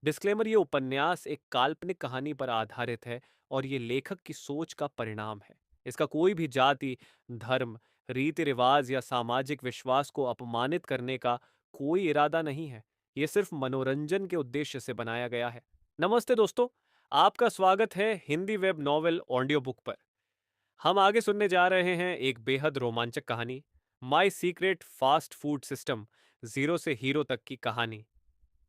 Disclaimer, ये उपन्यास एक काल्पनिक कहानी पर आधारित है और ये लेखक की सोच का परिणाम है। इसका कोई भी जाति, धर्म, रीति रिवाज या सामाजिक विश्वास को अपमानित करने का कोई इरादा नहीं है। ये सिर्फ मनोरंजन के उद्देश्य से बनाया गया है। नमस्ते दोस्तों, आपका स्वागत है Hindi web novel audio book पर। हम आगे सुनने जा रहे हैं एक बेहद रोमांचक कहानी, my secret fast food system, zero से हीरो तक की कहानी।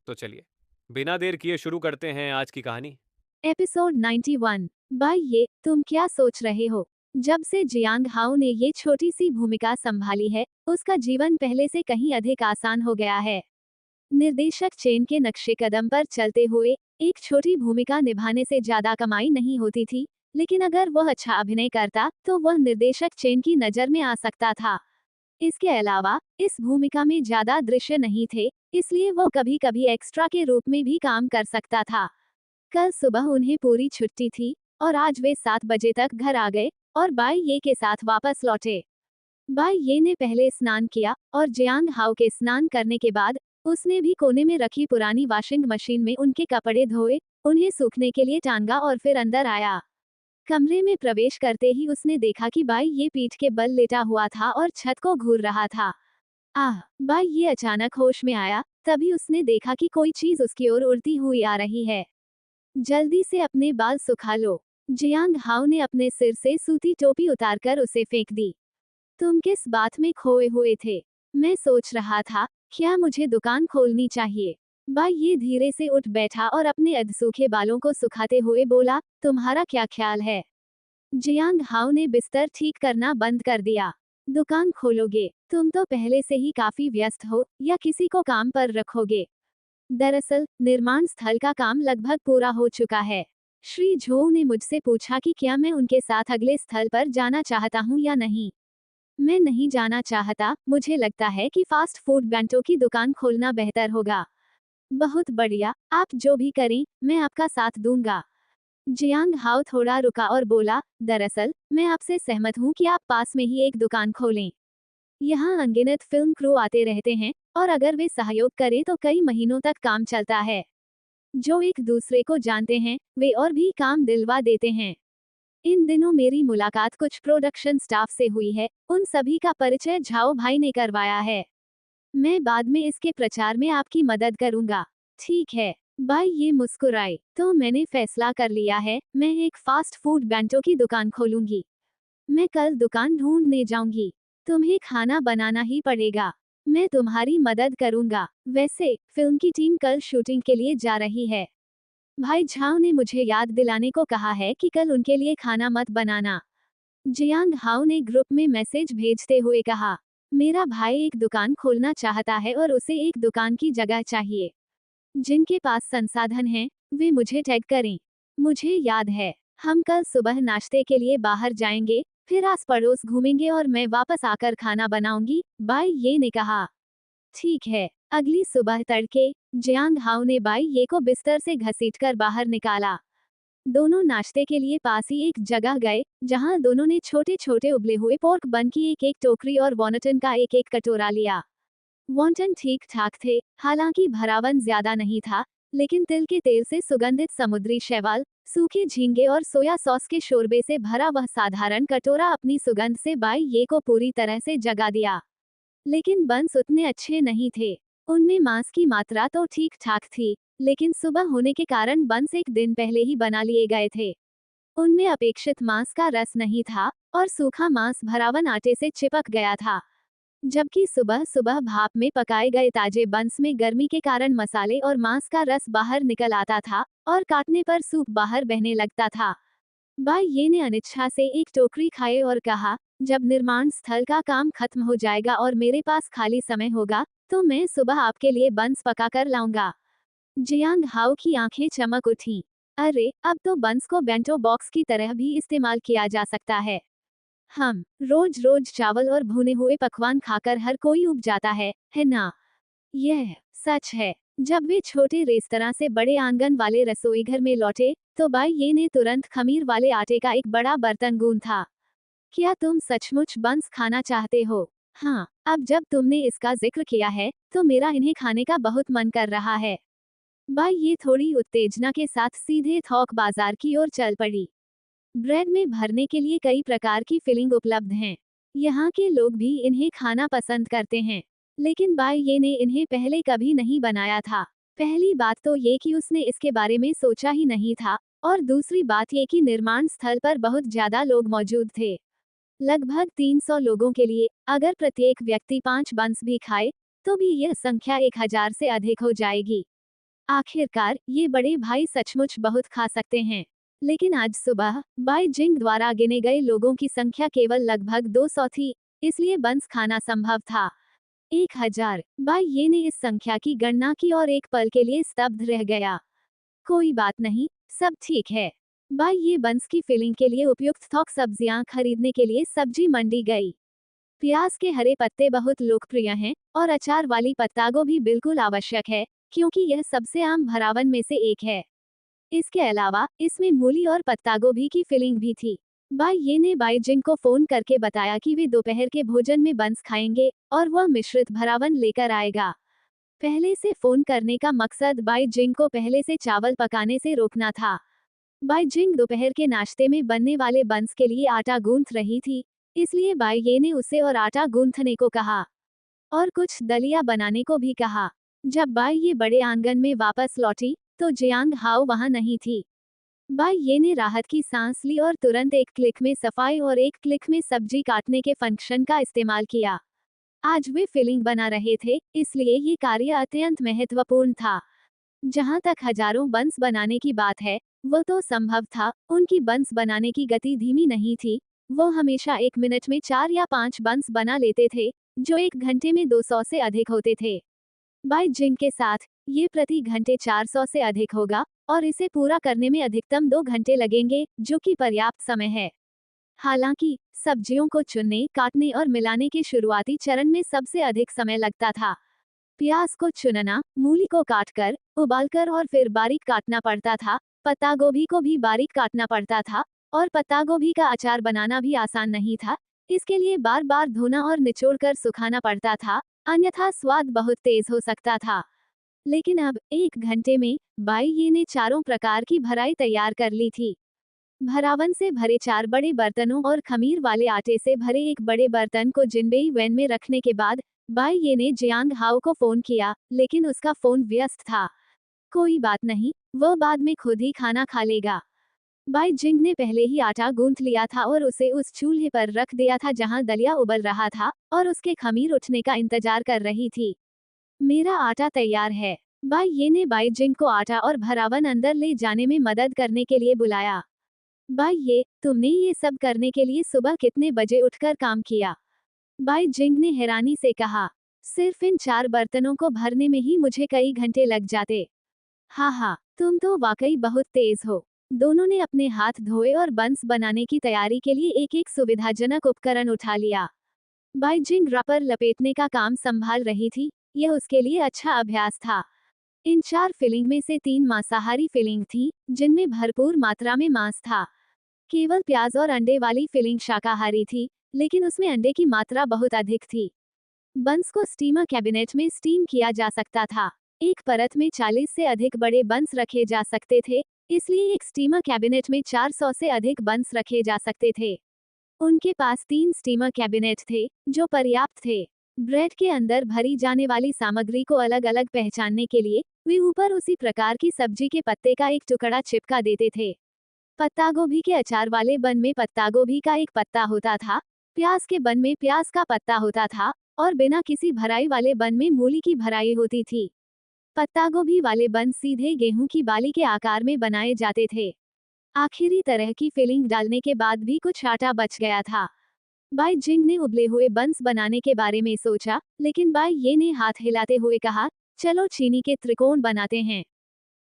तो चलिए, बिना देर किए शुरू करते हैं आज की कहानी। एपिसोड 91। भाई ये तुम क्या सोच रहे हो? जब से जियांग हाउ ने ये छोटी सी भूमिका संभाली है, उसका जीवन पहले से कहीं अधिक आसान हो गया है। निर्देशक चेन के नक्शे कदम पर चलते हुए एक छोटी भूमिका निभाने से ज्यादा कमाई नहीं होती थी, लेकिन अगर वह अच्छा अभिनय करता तो वह निर्देशक चेन की नजर में आ सकता था। इसके अलावा इस भूमिका में ज्यादा दृश्य नहीं थे, इसलिए वह कभी कभी एक्स्ट्रा के रूप में भी काम कर सकता था। कल सुबह उन्हें पूरी छुट्टी थी और आज वे 7 बजे तक घर आ गए और बाई ये के साथ वापस लौटे। बाई ये ने पहले स्नान किया और जियांग हाउ के स्नान करने के बाद उसने भी कोने में रखी पुरानी वॉशिंग मशीन में उनके कपड़े धोए, उन्हें सूखने के लिए टांगा और फिर अंदर आया। कमरे में प्रवेश करते ही उसने देखा कि बाई ये पीठ के बल लेटा हुआ था और छत को घूर रहा था। आह! बाई ये अचानक होश में आया, तभी उसने देखा कि कोई चीज उसकी ओर उड़ती हुई आ रही है। जल्दी से अपने बाल सुखा लो। जियांग हाउ ने अपने सिर से सूती टोपी उतारकर उसे फेंक दी। तुम किस बात में खोए हुए थे? मैं सोच रहा था, क्या मुझे दुकान खोलनी चाहिए? बाई ये धीरे से उठ बैठा और अपने अधसूखे बालों को सुखाते हुए बोला, तुम्हारा क्या ख्याल है? जियांग हाउ ने बिस्तर ठीक करना बंद कर दिया। दुकान खोलोगे? तुम तो पहले से ही काफी व्यस्त हो, या किसी को काम पर रखोगे? दरअसल निर्माण स्थल का काम लगभग पूरा हो चुका है। श्री झो ने मुझसे पूछा कि क्या मैं उनके साथ अगले स्थल पर जाना चाहता हूँ या नहीं। मैं नहीं जाना चाहता, मुझे लगता है कि फास्ट फूड बैंटो की दुकान खोलना बेहतर होगा। बहुत बढ़िया, आप जो भी करें, मैं आपका साथ दूंगा। जियांग हाओ थोड़ा रुका और बोला, दरअसल मैं आपसे सहमत हूँ कि आप पास में ही एक दुकान खोलें। यहाँ अनगिनत फिल्म क्रू आते रहते हैं, और अगर वे सहयोग करें तो कई महीनों तक काम चलता है। जो एक दूसरे को जानते हैं, वे और भी काम दिलवा देते हैं। इन दिनों मेरी मुलाकात कुछ प्रोडक्शन स्टाफ से हुई है, उन सभी का परिचय झाओ भाई ने करवाया है। मैं बाद में इसके प्रचार में आपकी मदद करूंगा। ठीक है। भाई ये मुस्कुराए, तो मैंने फैसला कर लिया है, मैं एक फास्ट फूड बैंटो की दुकान खोलूंगी। मैं कल दुकान ढूंढने जाऊंगी। तुम्हें खाना बनाना ही पड़ेगा। मैं तुम्हारी मदद करूंगा। वैसे फिल्म की टीम कल शूटिंग के लिए जा रही है। भाई झाओ ने मुझे याद दिलाने को कहा है कि कल उनके लिए खाना मत बनाना। जियांग हाओ ने ग्रुप में मैसेज भेजते हुए कहा, मेरा भाई एक दुकान खोलना चाहता है और उसे एक दुकान की जगह चाहिए। जिनके पास संसाधन हैं, वे मुझे टैग करें। मुझे याद है, हम कल सुबह नाश्ते के लिए बाहर जाएंगे, फिर आस पड़ोस घूमेंगे और मैं वापस आकर खाना बनाऊंगी, बाई ये ने कहा। ठीक है। अगली सुबह तड़के जियांग हाओ ने बाई ये को बिस्तर से घसीटकर बाहर निकाला। दोनों नाश्ते के लिए पास ही एक जगह गए, जहां दोनों ने छोटे छोटे उबले हुए पोर्क बन की एक एक टोकरी और वॉनटन का एक एक कटोरा लिया। वॉन्टन ठीक ठाक थे, हालांकि भरावन ज्यादा नहीं था, लेकिन तिल के तेल से सुगंधित समुद्री शैवाल, सूखे झींगे और सोया सॉस के शोरबे से भरा वह साधारण कटोरा अपनी सुगंध से बाई ये को पूरी तरह से जगा दिया। लेकिन बंस उतने अच्छे नहीं थे। उनमें मांस की मात्रा तो ठीक ठाक थी, लेकिन सुबह होने के कारण बंस एक दिन पहले ही बना लिए गए थे। उनमें अपेक्षित मांस का रस नहीं था, और सूखा मांस भरावन आटे से चिपक गया था। जबकि सुबह सुबह भाप में पकाए गए ताजे बंस में गर्मी के कारण मसाले और मांस का रस बाहर निकल आता था, और काटने पर सूप बाहर बहने लगता था। बाई ये ने अनिच्छा से एक टोकरी खाए और कहा, जब निर्माण स्थल का काम खत्म हो जाएगा और मेरे पास खाली समय होगा, तो मैं सुबह आपके लिए बंस पका कर लाऊंगा। जियांग हाओ की आंखें चमक उठी। अरे, अब तो बंस को बेंटो बॉक्स की तरह भी इस्तेमाल किया जा सकता है। हम रोज रोज चावल और भुने हुए पकवान खाकर हर कोई उब जाता है ना? यह सच है। जब वे छोटे रेस्तरां से बड़े आंगन वाले रसोई घर में लौटे, तो बाई ये ने तुरंत खमीर वाले आटे का एक बड़ा बर्तन गूंथा। क्या तुम सचमुच बंस खाना चाहते हो? हाँ, अब जब तुमने इसका जिक्र किया है, तो मेरा इन्हें खाने का बहुत मन कर रहा है। बाई ये थोड़ी उत्तेजना के साथ सीधे थोक बाजार की ओर चल पड़ी। ब्रेड में भरने के लिए कई प्रकार की फिलिंग उपलब्ध हैं। यहाँ के लोग भी इन्हें खाना पसंद करते हैं, लेकिन बाई ये ने इन्हें पहले कभी नहीं बनाया था। पहली बात तो ये कि उसने इसके बारे में सोचा ही नहीं था, और दूसरी बात ये कि निर्माण स्थल पर बहुत ज्यादा लोग मौजूद थे। लगभग 300 लोगों के लिए अगर प्रत्येक व्यक्ति 5 बंस भी खाए, तो भी यह संख्या 1000 से अधिक हो जाएगी। आखिरकार ये बड़े भाई सचमुच बहुत खा सकते हैं। लेकिन आज सुबह बाई जिंग द्वारा गिने गए लोगों की संख्या केवल लगभग 200 थी, इसलिए बंस खाना संभव था। 1000। बाई ये ने इस संख्या की गणना की और एक पल के लिए स्तब्ध रह गया। कोई बात नहीं, सब ठीक है। बाई ये बंस की फिलिंग के लिए उपयुक्त थोक सब्जियां खरीदने के लिए सब्जी मंडी गई। प्याज के हरे पत्ते बहुत लोकप्रिय हैं, और अचार वाली पत्ता गोभी बिल्कुल आवश्यक है, क्योंकि यह सबसे आम भरावन में से एक है। इसके अलावा इसमें मूली और पत्ता गोभी की फिलिंग भी थी। बाई ये ने बाई जिंग को फोन करके बताया कि वे दोपहर के भोजन में बंस खाएंगे और वह मिश्रित भरावन लेकर आएगा। पहले से फोन करने का मकसद बाई जिंग को पहले से चावल पकाने से रोकना था। बाई जिंग दोपहर के नाश्ते में बनने वाले बंस के लिए आटा गूंथ रही थी, इसलिए बाई ये ने उसे और आटा गूंथने को कहा, और कुछ दलिया बनाने को भी कहा। जब बाई ये बड़े आंगन में वापस लौटी, तो जियांग हाओ वहां नहीं थी। बाई ये ने राहत की सांस ली और तुरंत एक क्लिक में सफाई और एक क्लिक में सब्जी काटने के फंक्शन का इस्तेमाल किया। आज वे फिलिंग बना रहे थे, इसलिए ये कार्य अत्यंत महत्वपूर्ण था। जहां तक हजारों बंस बनाने की बात है, वो तो संभव था। उनकी बंस बनाने की गति धीमी नहीं थी। वो हमेशा 1 मिनट में 4 या 5 बंस बना लेते थे, जो 1 घंटे में 200 से अधिक होते थे। बाई जिंग के साथ ये प्रति घंटे 400 से अधिक होगा, और इसे पूरा करने में अधिकतम 2 घंटे लगेंगे, जो कि पर्याप्त समय है। हालांकि सब्जियों को चुनने, काटने और मिलाने के शुरुआती चरण में सबसे अधिक समय लगता था। प्याज को चुनना, मूली को काटकर, उबालकर और फिर बारीक काटना पड़ता था। पत्ता गोभी को भी बारीक काटना पड़ता था, और पत्ता गोभी का अचार बनाना भी आसान नहीं था। इसके लिए बार बार धोना और निचोड़कर सुखाना पड़ता था, अन्यथा स्वाद बहुत तेज हो सकता था। लेकिन अब 1 घंटे में बाई ये ने चारों प्रकार की भराई तैयार कर ली थी। भरावन से भरे 4 बड़े बर्तनों और खमीर वाले आटे से भरे एक बड़े बर्तन को जिनबेई वैन में रखने के बाद बाई ये ने जियांग हाओ को फोन किया, लेकिन उसका फोन व्यस्त था। कोई बात नहीं, वो बाद में खुद ही खाना खा लेगा। बाई जिंग ने पहले ही आटा गूंथ लिया था और उसे उस चूल्हे पर रख दिया था जहां दलिया उबल रहा था, और उसके खमीर उठने का इंतजार कर रही थी। मेरा आटा तैयार है। बाई ये ने बाई जिंग को आटा और भरावन अंदर ले जाने में मदद करने के लिए बुलाया। बाई ये, तुमने ये सब करने के लिए सुबह कितने बजे उठकर काम किया? बाई जिंग ने हैरानी से कहा। सिर्फ इन 4 बर्तनों को भरने में ही मुझे कई घंटे लग जाते। हाँ हाँ, तुम तो वाकई बहुत तेज हो। दोनों ने अपने हाथ धोए और बंस बनाने की तैयारी के लिए एक एक सुविधाजनक उपकरण उठा लिया। बाई जिंग रबर लपेटने का काम संभाल रही थी। यह उसके लिए अच्छा अभ्यास था। इन 4 फिलिंग में से 3 मांसाहारी फिलिंग थी, जिनमें भरपूर मात्रा में मांस था। केवल प्याज और अंडे वाली फिलिंग शाकाहारी थी, लेकिन उसमें अंडे की मात्रा बहुत अधिक थी। बंस को स्टीमर कैबिनेट में स्टीम किया जा सकता था। एक परत में 40 से अधिक बड़े बंस रखे जा सकते थे, इसलिए एक स्टीमर कैबिनेट में 400 से अधिक बंस रखे जा सकते थे। उनके पास 3 स्टीमर कैबिनेट थे, जो पर्याप्त थे। ब्रेड के अंदर भरी जाने वाली सामग्री को अलग अलग पहचानने के लिए वे ऊपर उसी प्रकार की सब्जी के पत्ते का एक टुकड़ा चिपका देते थे। पत्ता गोभी के अचार वाले बन में पत्ता गोभी का एक पत्ता होता था, प्याज के बन में प्याज का पत्ता होता था, और बिना किसी भराई वाले बन में मूली की भराई होती थी। पत्ता गोभी वाले बन सीधे गेहूं की बाली के आकार में बनाए जाते थे। आखिरी तरह की फिलिंग डालने के बाद भी कुछ आटा बच गया था। बाई जिंग ने उबले हुए बंस बनाने के बारे में सोचा, लेकिन बाई ये ने हाथ हिलाते हुए कहा, चलो चीनी के त्रिकोण बनाते हैं।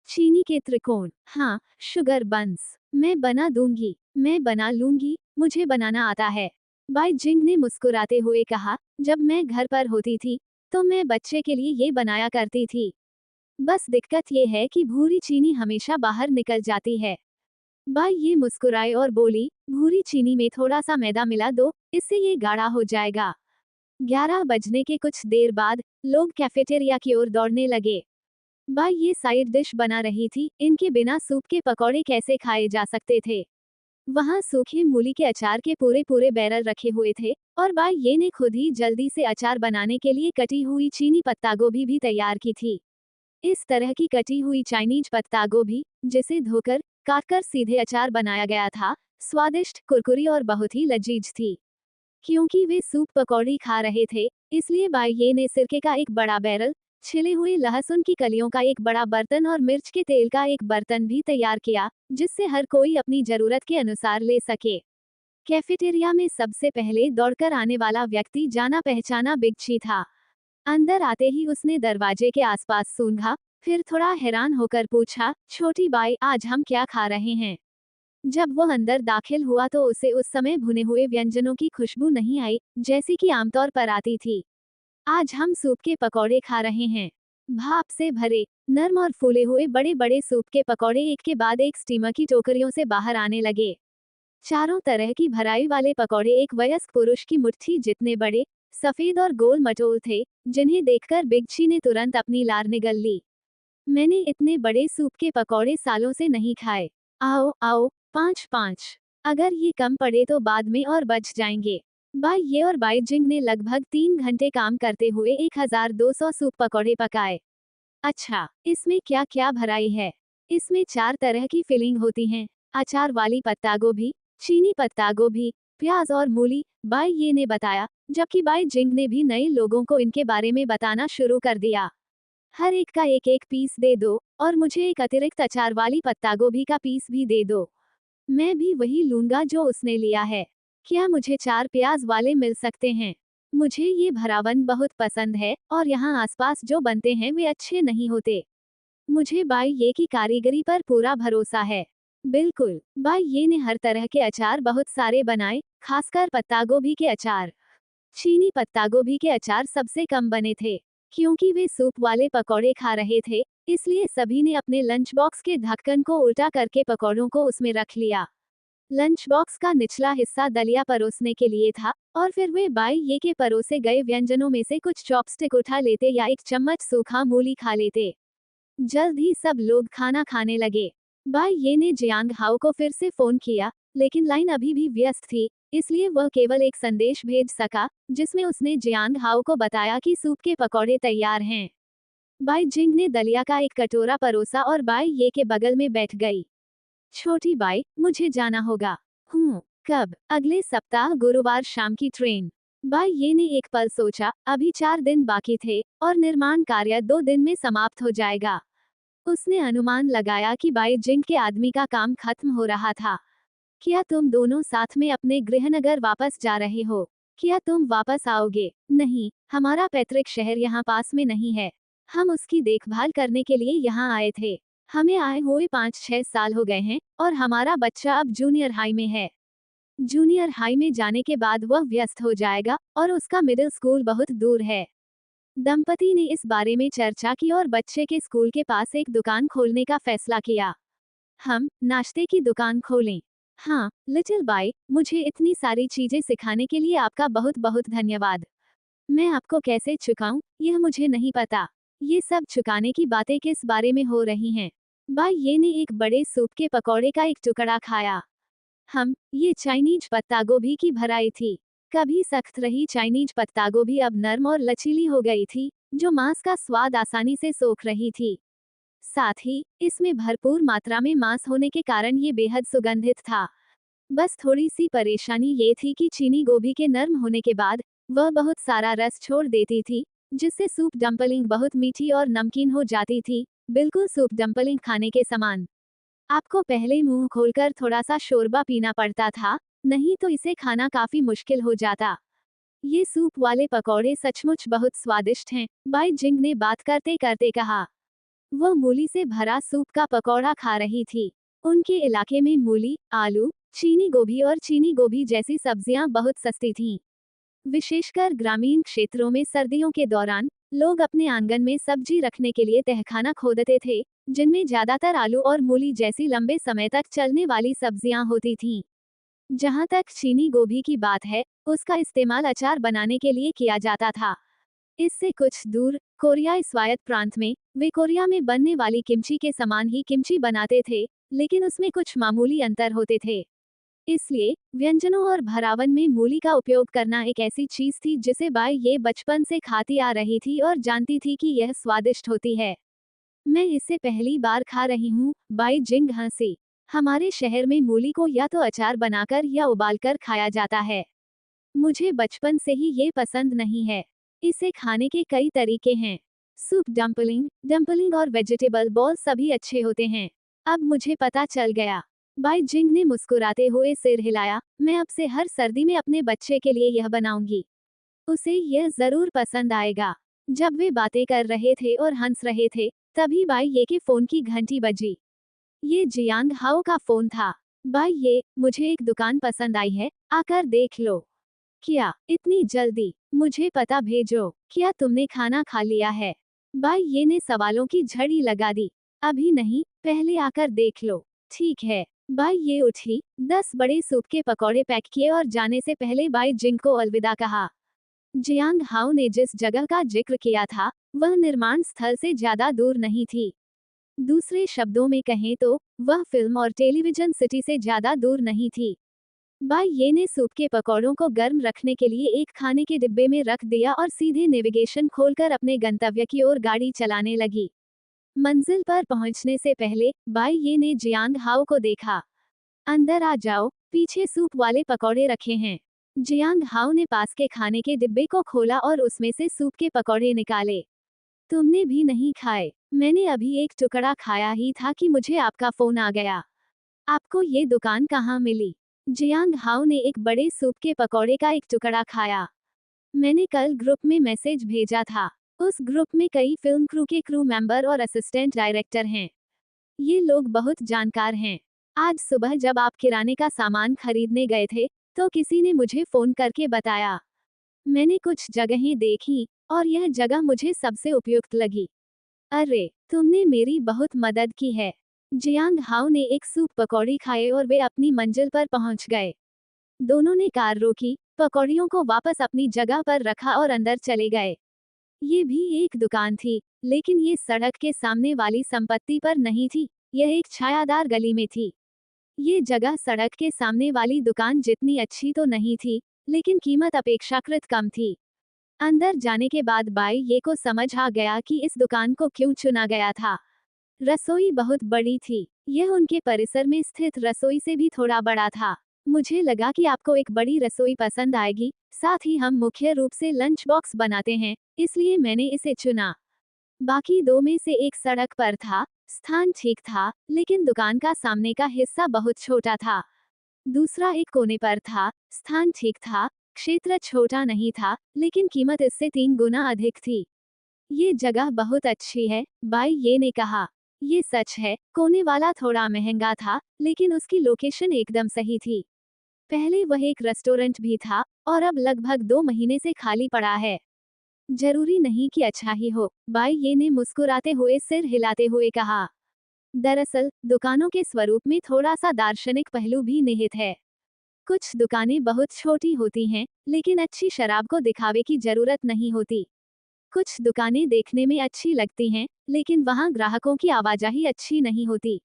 चीनी के त्रिकोण? हाँ, शुगर बंस। मैं बना दूंगी, मैं बना लूंगी, मुझे बनाना आता है। बाई जिंग ने मुस्कुराते हुए कहा, जब मैं घर पर होती थी, तो मैं बच्चे के लिए ये बनाया करती थी। बस दिक्कत ये है कि भूरी चीनी हमेशा बाहर निकल जाती है। बाई ये मुस्कुराए और बोली, भूरी चीनी में थोड़ा सा मैदा मिला दो, इससे ये गाढ़ा हो जाएगा। 11 बजने के कुछ देर बाद लोग कैफेटेरिया की ओर दौड़ने लगे। बाई ये साइड डिश बना रही थी, इनके बिना सूप के पकौड़े कैसे खाए जा सकते थे। वहाँ सूखे मूली के अचार के पूरे पूरे बैरल रखे हुए थे, और बाई ये ने खुद ही जल्दी से अचार बनाने के लिए कटी हुई चीनी पत्ता गोभी भी तैयार की थी। इस तरह की कटी हुई चाइनीज पत्ता गोभी, जिसे धोकर काटकर सीधे अचार बनाया गया था, स्वादिष्ट, कुरकुरी और बहुत ही लजीज थी। क्योंकि वे सूप पकौड़ी खा रहे थे, इसलिए बाई ये ने सिरके का एक बड़ा बैरल, छिले हुए लहसुन की कलियों का एक बड़ा बर्तन और मिर्च के तेल का एक बर्तन भी तैयार किया, जिससे हर कोई अपनी जरूरत के अनुसार ले सके। कैफेटेरिया में सबसे पहले दौड़कर आने वाला व्यक्ति जाना पहचाना बिगची था। अंदर आते ही उसने दरवाजे के आसपास सूंघा, फिर थोड़ा हैरान होकर पूछा, छोटी बाई, आज हम क्या खा रहे हैं? जब वो अंदर दाखिल हुआ तो उसे उस समय भुने हुए व्यंजनों की खुशबू नहीं आई, जैसी कि आमतौर पर आती थी। आज हम सूप के पकौड़े खा रहे हैं। भाप से भरे, नर्म और फूले हुए बड़े बड़े सूप के पकौड़े एक के बाद एक स्टीमर की टोकरियों से बाहर आने लगे। चारों तरह की भराई वाले पकौड़े एक वयस्क पुरुष की मुट्ठी जितने बड़े, सफेद और गोल मटोल थे, जिन्हें देखकर बिगची ने तुरंत अपनी लार निगल ली। मैंने इतने बड़े सूप के पकौड़े सालों से नहीं खाए। आओ आओ, 5-5। अगर ये कम पड़े तो बाद में और बच जाएंगे। बाई ये और बाई जिंग ने लगभग 3 घंटे काम करते हुए 1200 सूप पकौड़े पकाए। अच्छा, इसमें क्या क्या भराई है? इसमें 4 तरह की फिलिंग होती हैं। अचार वाली पत्ता गोभी, चीनी पत्ता गोभी, प्याज और मूली, बाई ये ने बताया, जबकि बाई जिंग ने भी नए लोगों को इनके बारे में बताना शुरू कर दिया। हर एक का एक एक पीस दे दो, और मुझे एक अतिरिक्त अचार वाली पत्ता गोभी का पीस भी दे दो। मैं भी वही लूंगा जो उसने लिया है। क्या मुझे 4 प्याज वाले मिल सकते हैं? मुझे ये भरावन बहुत पसंद है, और यहाँ आसपास जो बनते हैं वे अच्छे नहीं होते। मुझे बाई ये की कारीगरी पर पूरा भरोसा है। बिल्कुल, बाई ये ने हर तरह के अचार बहुत सारे बनाए, खासकर पत्ता गोभी के अचार। चीनी पत्ता गोभी के अचार सबसे कम बने थे। क्योंकि वे सूप वाले पकौड़े खा रहे थे, इसलिए सभी ने अपने लंच बॉक्स के ढक्कन को उल्टा करके पकौड़ों को उसमें रख लिया। लंच बॉक्स का निचला हिस्सा दलिया परोसने के लिए था, और फिर वे बाई ये के परोसे गए व्यंजनों में से कुछ चॉपस्टिक उठा लेते या एक चम्मच सूखा मूली खा लेते। जल्द ही सब लोग खाना खाने लगे। बाई ये ने जियांग हाओ को फिर से फोन किया, लेकिन लाइन अभी भी व्यस्त थी, इसलिए वह केवल एक संदेश भेज सका, जिसमें उसने जियांग हाओ को बताया कि सूप के पकौड़े तैयार हैं। बाई जिंग ने दलिया का एक कटोरा परोसा और बाई ये के बगल में बैठ गई। छोटी बाई, मुझे जाना होगा। कब? अगले सप्ताह गुरुवार शाम की ट्रेन। बाई ये ने एक पल सोचा, अभी 4 दिन बाकी थे, और निर्माण कार्य 2 दिन में समाप्त हो जाएगा। उसने अनुमान लगाया कि बाई जिंग के आदमी का काम खत्म हो रहा था। क्या तुम दोनों साथ में अपने गृहनगर वापस जा रहे हो? क्या तुम वापस आओगे? नहीं, हमारा पैतृक शहर यहाँ पास में नहीं है। हम उसकी देखभाल करने के लिए यहाँ आए थे। हमें आए हुए 5-6 साल हो गए हैं, और हमारा बच्चा अब जूनियर हाई में है। जूनियर हाई में जाने के बाद वह व्यस्त हो जाएगा, और उसका मिडिल स्कूल बहुत दूर है। दंपति ने इस बारे में चर्चा की और बच्चे के स्कूल के पास एक दुकान खोलने का फैसला किया। हम नाश्ते की दुकान खोलें। हाँ, लिटिल बाई, मुझे इतनी सारी चीजें सिखाने के लिए आपका बहुत बहुत धन्यवाद। मैं आपको कैसे चुकाऊं, यह मुझे नहीं पता। ये सब चुकाने की बातें किस बारे में हो रही हैं? बाई ये ने एक बड़े सूप के पकौड़े का एक टुकड़ा खाया। ये चाइनीज पत्ता गोभी की भराई थी। कभी सख्त रही चाइनीज पत्ता गोभी अब नर्म और लचीली हो गई थी, जो मांस का स्वाद आसानी से सोख रही थी। साथ ही, इसमें भरपूर मात्रा में मांस होने के कारण ये बेहद सुगंधित था। बस थोड़ी सी परेशानी ये थी कि चीनी गोभी के नर्म होने के बाद, वह बहुत सारा रस छोड़ देती थी, जिससे सूप डम्पलिंग बहुत मीठी और नमकीन हो जाती थी, बिल्कुल सूप डम्पलिंग खाने के समान। आपको पहले मुंह खोलकर थोड़ा सा शोरबा पीना पड़ता था, नहीं तो इसे खाना काफी मुश्किल हो जाता। ये सूप वाले पकौड़े सचमुच बहुत स्वादिष्ट हैं, बाई जिंग ने बात करते करते कहा। वह मूली से भरा सूप का पकौड़ा खा रही थी। उनके इलाके में मूली, आलू, चीनी गोभी और चीनी गोभी जैसी सब्जियां बहुत सस्ती थीं। विशेषकर ग्रामीण क्षेत्रों में सर्दियों के दौरान, लोग अपने आंगन में सब्जी रखने के लिए तहखाना खोदते थे, जिनमें ज्यादातर आलू और मूली जैसी लंबे समय तक चलने वाली सब्जियां होती थीं। जहां तक चीनी गोभी की बात है, उसका इस्तेमाल अचार बनाने के लिए किया जाता था। इससे कुछ दूर कोरिया स्वायत्त प्रांत में वे कोरिया में बनने वाली किमची के समान ही किमची बनाते थे, लेकिन उसमें कुछ मामूली अंतर होते थे। इसलिए व्यंजनों और भरावन में मूली का उपयोग करना एक ऐसी चीज थी जिसे बाई ये बचपन से खाती आ रही थी और जानती थी कि यह स्वादिष्ट होती है। मैं इसे पहली बार खा रही हूँ, बाई जिंग हंसी। हमारे शहर में मूली को या तो अचार बनाकर या उबालकर खाया जाता है। मुझे बचपन से ही ये पसंद नहीं है। इसे खाने के कई तरीके हैं। सूप, डम्पलिंग डम्पलिंग और वेजिटेबल बॉल सभी अच्छे होते हैं। अब मुझे पता चल गया। बाई जिंग ने मुस्कुराते हुए सिर हिलाया। मैं अब से हर सर्दी में अपने बच्चे के लिए यह बनाऊंगी। उसे यह जरूर पसंद आएगा। जब वे बातें कर रहे थे और हंस रहे थे, तभी बाई ये के फोन की घंटी बजी। ये जियांग हाओ का फोन था। बाई ये, मुझे एक दुकान पसंद आई है, आकर देख लो। क्या इतनी जल्दी? मुझे पता भेजो। क्या तुमने खाना खा लिया है? बाई ये ने सवालों की झड़ी लगा दी। अभी नहीं, पहले आकर देख लो। ठीक है। बाई ये उठी, 10 बड़े सूप के पकौड़े पैक किए और जाने से पहले बाई जिंग को अलविदा कहा। जियांग हाओ ने जिस जगह का जिक्र किया था, वह निर्माण स्थल से ज्यादा दूर नहीं थी। दूसरे शब्दों में कहें तो वह फिल्म और टेलीविजन सिटी से ज्यादा दूर नहीं थी। बाई ये ने सूप के पकौड़ों को गर्म रखने के लिए एक खाने के डिब्बे में रख दिया और सीधे नेविगेशन खोलकर अपने गंतव्य की ओर गाड़ी चलाने लगी। मंजिल पर पहुंचने से पहले बाई ये ने जियांग हाओ को देखा। अंदर आ जाओ, पीछे सूप वाले पकौड़े रखे हैं। जियांग हाओ ने पास के खाने के डिब्बे को खोला और उसमें से सूप के पकौड़े निकाले। तुमने भी नहीं खाए? मैंने अभी एक टुकड़ा खाया ही था कि मुझे आपका फोन आ गया। आपको ये दुकान कहाँ मिली? जियांग हाओ ने एक बड़े सूप के पकौड़े का एक टुकड़ा खाया। मैंने कल ग्रुप में मैसेज भेजा था। उस ग्रुप में कई फिल्म क्रू के क्रू मेंबर और असिस्टेंट डायरेक्टर हैं। ये लोग बहुत जानकार हैं। आज सुबह जब आप किराने का सामान खरीदने गए थे, तो किसी ने मुझे फोन करके बताया। मैंने कुछ जगहें देखी और यह जगह मुझे सबसे उपयुक्त लगी। अरे, तुमने मेरी बहुत मदद की है। जियांग हाओ ने एक सूप पकौड़ी खाए और वे अपनी मंजिल पर पहुंच गए। दोनों ने कार रोकी, पकौड़ियों को वापस अपनी जगह पर रखा और अंदर चले गए। ये भी एक दुकान थी, लेकिन ये सड़क के सामने वाली संपत्ति पर नहीं थी, यह एक छायादार गली में थी। ये जगह सड़क के सामने वाली दुकान जितनी अच्छी तो नहीं थी, लेकिन कीमत अपेक्षाकृत कम थी। अंदर जाने के बाद बाई ये को समझ आ गया कि इस दुकान को क्यों चुना गया था। रसोई बहुत बड़ी थी। यह उनके परिसर में स्थित रसोई से भी थोड़ा बड़ा था। मुझे लगा कि आपको एक बड़ी रसोई पसंद आएगी, साथ ही हम मुख्य रूप से लंच बॉक्स बनाते हैं, इसलिए मैंने इसे चुना। बाकी दो में से एक सड़क पर था, स्थान ठीक था, लेकिन दुकान का सामने का हिस्सा बहुत छोटा था। दूसरा एक कोने पर था, स्थान ठीक था, क्षेत्र छोटा नहीं था, लेकिन कीमत इससे 3 गुना अधिक थी। ये जगह बहुत अच्छी है, बाई ये ने कहा। ये सच है, कोने वाला थोड़ा महंगा था, लेकिन उसकी लोकेशन एकदम सही थी। पहले वह एक रेस्टोरेंट भी था, और अब लगभग 2 महीने से खाली पड़ा है। जरूरी नहीं कि अच्छा ही हो, बाई ये ने मुस्कुराते हुए सिर हिलाते हुए कहा। दरअसल दुकानों के स्वरूप में थोड़ा सा दार्शनिक पहलू भी निहित है। कुछ दुकानें बहुत छोटी होती हैं, लेकिन अच्छी शराब को दिखावे की जरूरत नहीं होती। कुछ दुकानें देखने में अच्छी लगती हैं, लेकिन वहां ग्राहकों की आवाजाही अच्छी नहीं होती।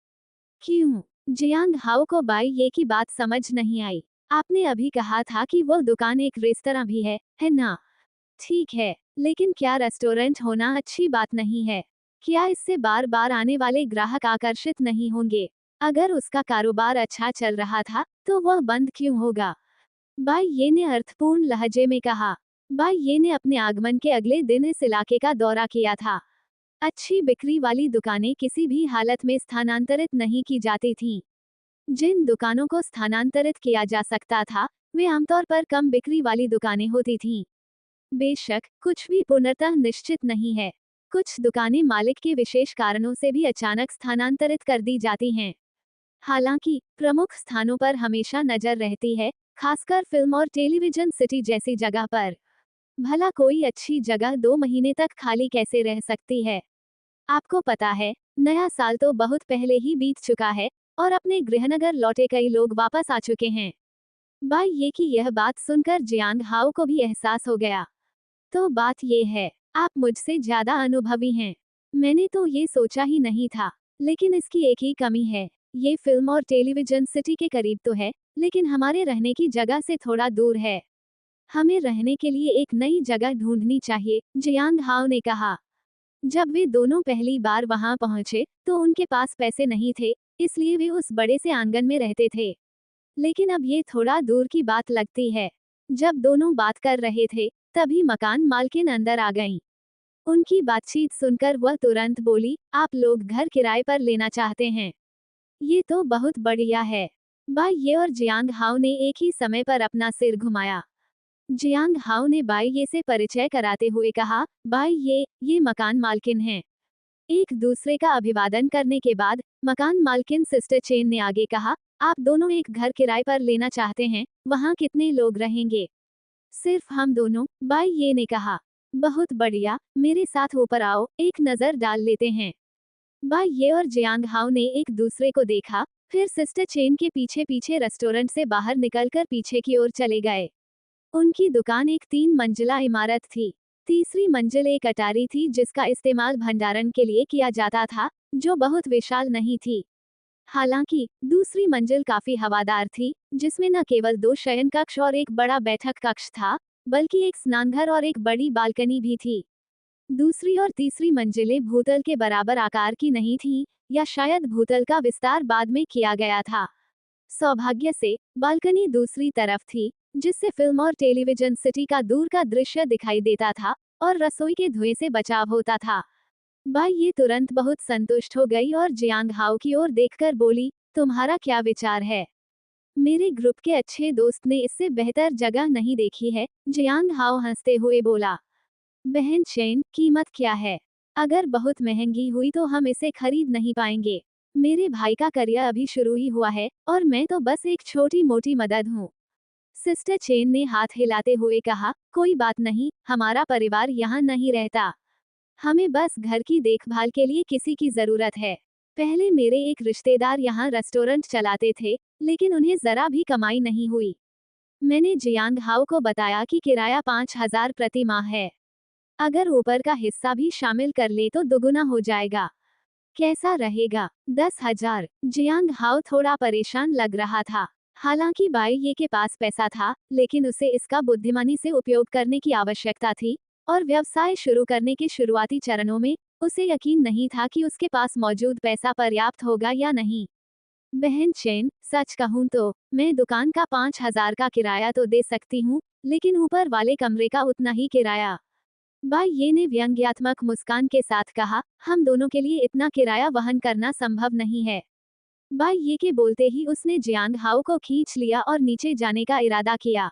क्यों? जियांग हाओ को बाई ये की बात समझ नहीं आई। आपने अभी कहा था कि वह दुकान एक रेस्तरां भी है ना? ठीक है, लेकिन क्या रेस्टोरेंट होना अच्छी बात नहीं है? क्या इससे बार बार आने वाले ग्राहक आकर्षित नहीं होंगे? अगर उसका कारोबार अच्छा चल रहा था, तो वह बंद क्यों होगा? बाई ये ने अर्थपूर्ण लहजे में कहा। बाई ये ने अपने आगमन के अगले दिन इस इलाके का दौरा किया था। अच्छी बिक्री वाली दुकानें किसी भी हालत में स्थानांतरित नहीं की जाती थीं। जिन दुकानों को स्थानांतरित किया जा सकता था, वे आमतौर पर कम बिक्री वाली दुकानें होती थीं। बेशक, कुछ भी पूर्णतः निश्चित नहीं है। कुछ दुकानें मालिक के विशेष कारणों से भी अचानक स्थानांतरित कर दी जाती हैं। हालांकि, प्रमुख स्थानों पर हमेशा नजर रहती है, खासकर फिल्म और टेलीविजन सिटी जैसी जगह पर। भला कोई अच्छी जगह 2 महीने तक खाली कैसे रह सकती है? आपको पता है, नया साल तो बहुत पहले ही बीत चुका है, और अपने गृहनगर लौटे कई लोग वापस आ चुके हैं। बाई ये की यह बात सुनकर जियांग हाओ को भी एहसास हो गया। तो बात ये है, आप मुझसे ज्यादा अनुभवी हैं। मैंने तो ये सोचा ही नहीं था। लेकिन इसकी एक ही कमी है। ये फिल्म और टेलीविजन सिटी के करीब तो है, लेकिन हमारे रहने की जगह से थोड़ा दूर है। हमें रहने के लिए एक नई जगह ढूंढनी चाहिए, जियांग हाओ ने कहा। जब वे दोनों पहली बार वहां पहुंचे, तो उनके पास पैसे नहीं थे, इसलिए वे उस बड़े से आंगन में रहते थे। लेकिन अब ये थोड़ा दूर की बात लगती है। जब दोनों बात कर रहे थे, तभी मकान मालकिन अंदर आ गईं। उनकी बातचीत सुनकर वह तुरंत बोली, आप लोग घर किराए पर लेना चाहते हैं। ये तो बहुत बढ़िया है। बाई ये और जियांग हाओ ने एक ही समय पर अपना सिर घुमाया। जियांग हाओ ने बाई ये से परिचय कराते हुए कहा, बाई ये मकान मालकिन हैं। एक दूसरे का अभिवादन करने के बाद मकान मालकिन सिस्टर चेन ने आगे कहा, आप दोनों एक घर किराए पर लेना चाहते हैं, वहाँ कितने लोग रहेंगे? सिर्फ हम दोनों, बाई ये ने कहा। बहुत बढ़िया, मेरे साथ ऊपर आओ, एक नजर डाल लेते हैं। बाई ये और जियांग हाओ ने एक दूसरे को देखा, फिर सिस्टर चेन के पीछे पीछे रेस्टोरेंट से बाहर निकलकर पीछे की ओर चले गए। उनकी दुकान एक 3 मंजिला इमारत थी। तीसरी मंजिल एक अटारी थी जिसका इस्तेमाल भंडारण के लिए किया जाता था, जो बहुत विशाल नहीं थी। हालांकि दूसरी मंजिल काफी हवादार थी, जिसमें न केवल 2 शयन कक्ष और एक बड़ा बैठक कक्ष था, बल्कि एक स्नानघर और एक बड़ी बालकनी भी थी। दूसरी और तीसरी मंजिलें भूतल के बराबर आकार की नहीं थीं, या शायद भूतल का विस्तार बाद में किया गया था। सौभाग्य से बालकनी दूसरी तरफ थी, जिससे फिल्म और टेलीविजन सिटी का दूर का दृश्य दिखाई देता था और रसोई के धुएं से बचाव होता था। बाई ये तुरंत बहुत संतुष्ट हो गई और जियांग हाओ की ओर देखकर बोली, तुम्हारा क्या विचार है? मेरे ग्रुप के अच्छे दोस्त ने इससे बेहतर जगह नहीं देखी है। जियांग हाओ हंसते हुए बोला, बहन चेन, कीमत क्या है? अगर बहुत महंगी हुई तो हम इसे खरीद नहीं पाएंगे। मेरे भाई का करियर अभी शुरू ही हुआ है, और मैं तो बस एक छोटी मोटी मदद हूँ। सिस्टर चेन ने हाथ हिलाते हुए कहा, कोई बात नहीं, हमारा परिवार यहाँ नहीं रहता। हमें बस घर की देखभाल के लिए किसी की जरूरत है। पहले मेरे एक रिश्तेदार यहाँ रेस्टोरेंट चलाते थे, लेकिन उन्हें जरा भी कमाई नहीं हुई। मैंने जियांग हाओ को बताया कि किराया 5,000 प्रति माह है। अगर ऊपर का हिस्सा भी शामिल कर ले तो दुगुना हो जाएगा। कैसा रहेगा? 10,000। जियांग हाओ थोड़ा परेशान लग रहा था। हालांकि बाई ये के पास पैसा था, लेकिन उसे इसका बुद्धिमानी से उपयोग करने की आवश्यकता थी, और व्यवसाय शुरू करने के शुरुआती चरणों में उसे यकीन नहीं था कि उसके पास मौजूद पैसा पर्याप्त होगा या नहीं। बहन चेन, सच कहूँ तो मैं दुकान का 5,000 का किराया तो दे सकती हूँ, लेकिन ऊपर वाले कमरे का उतना ही किराया। बाई ये ने व्यंग्यात्मक मुस्कान के साथ कहा, हम दोनों के लिए इतना किराया वहन करना संभव नहीं है। बाई ये के बोलते ही उसने जियांग हाओ को खींच लिया और नीचे जाने का इरादा किया।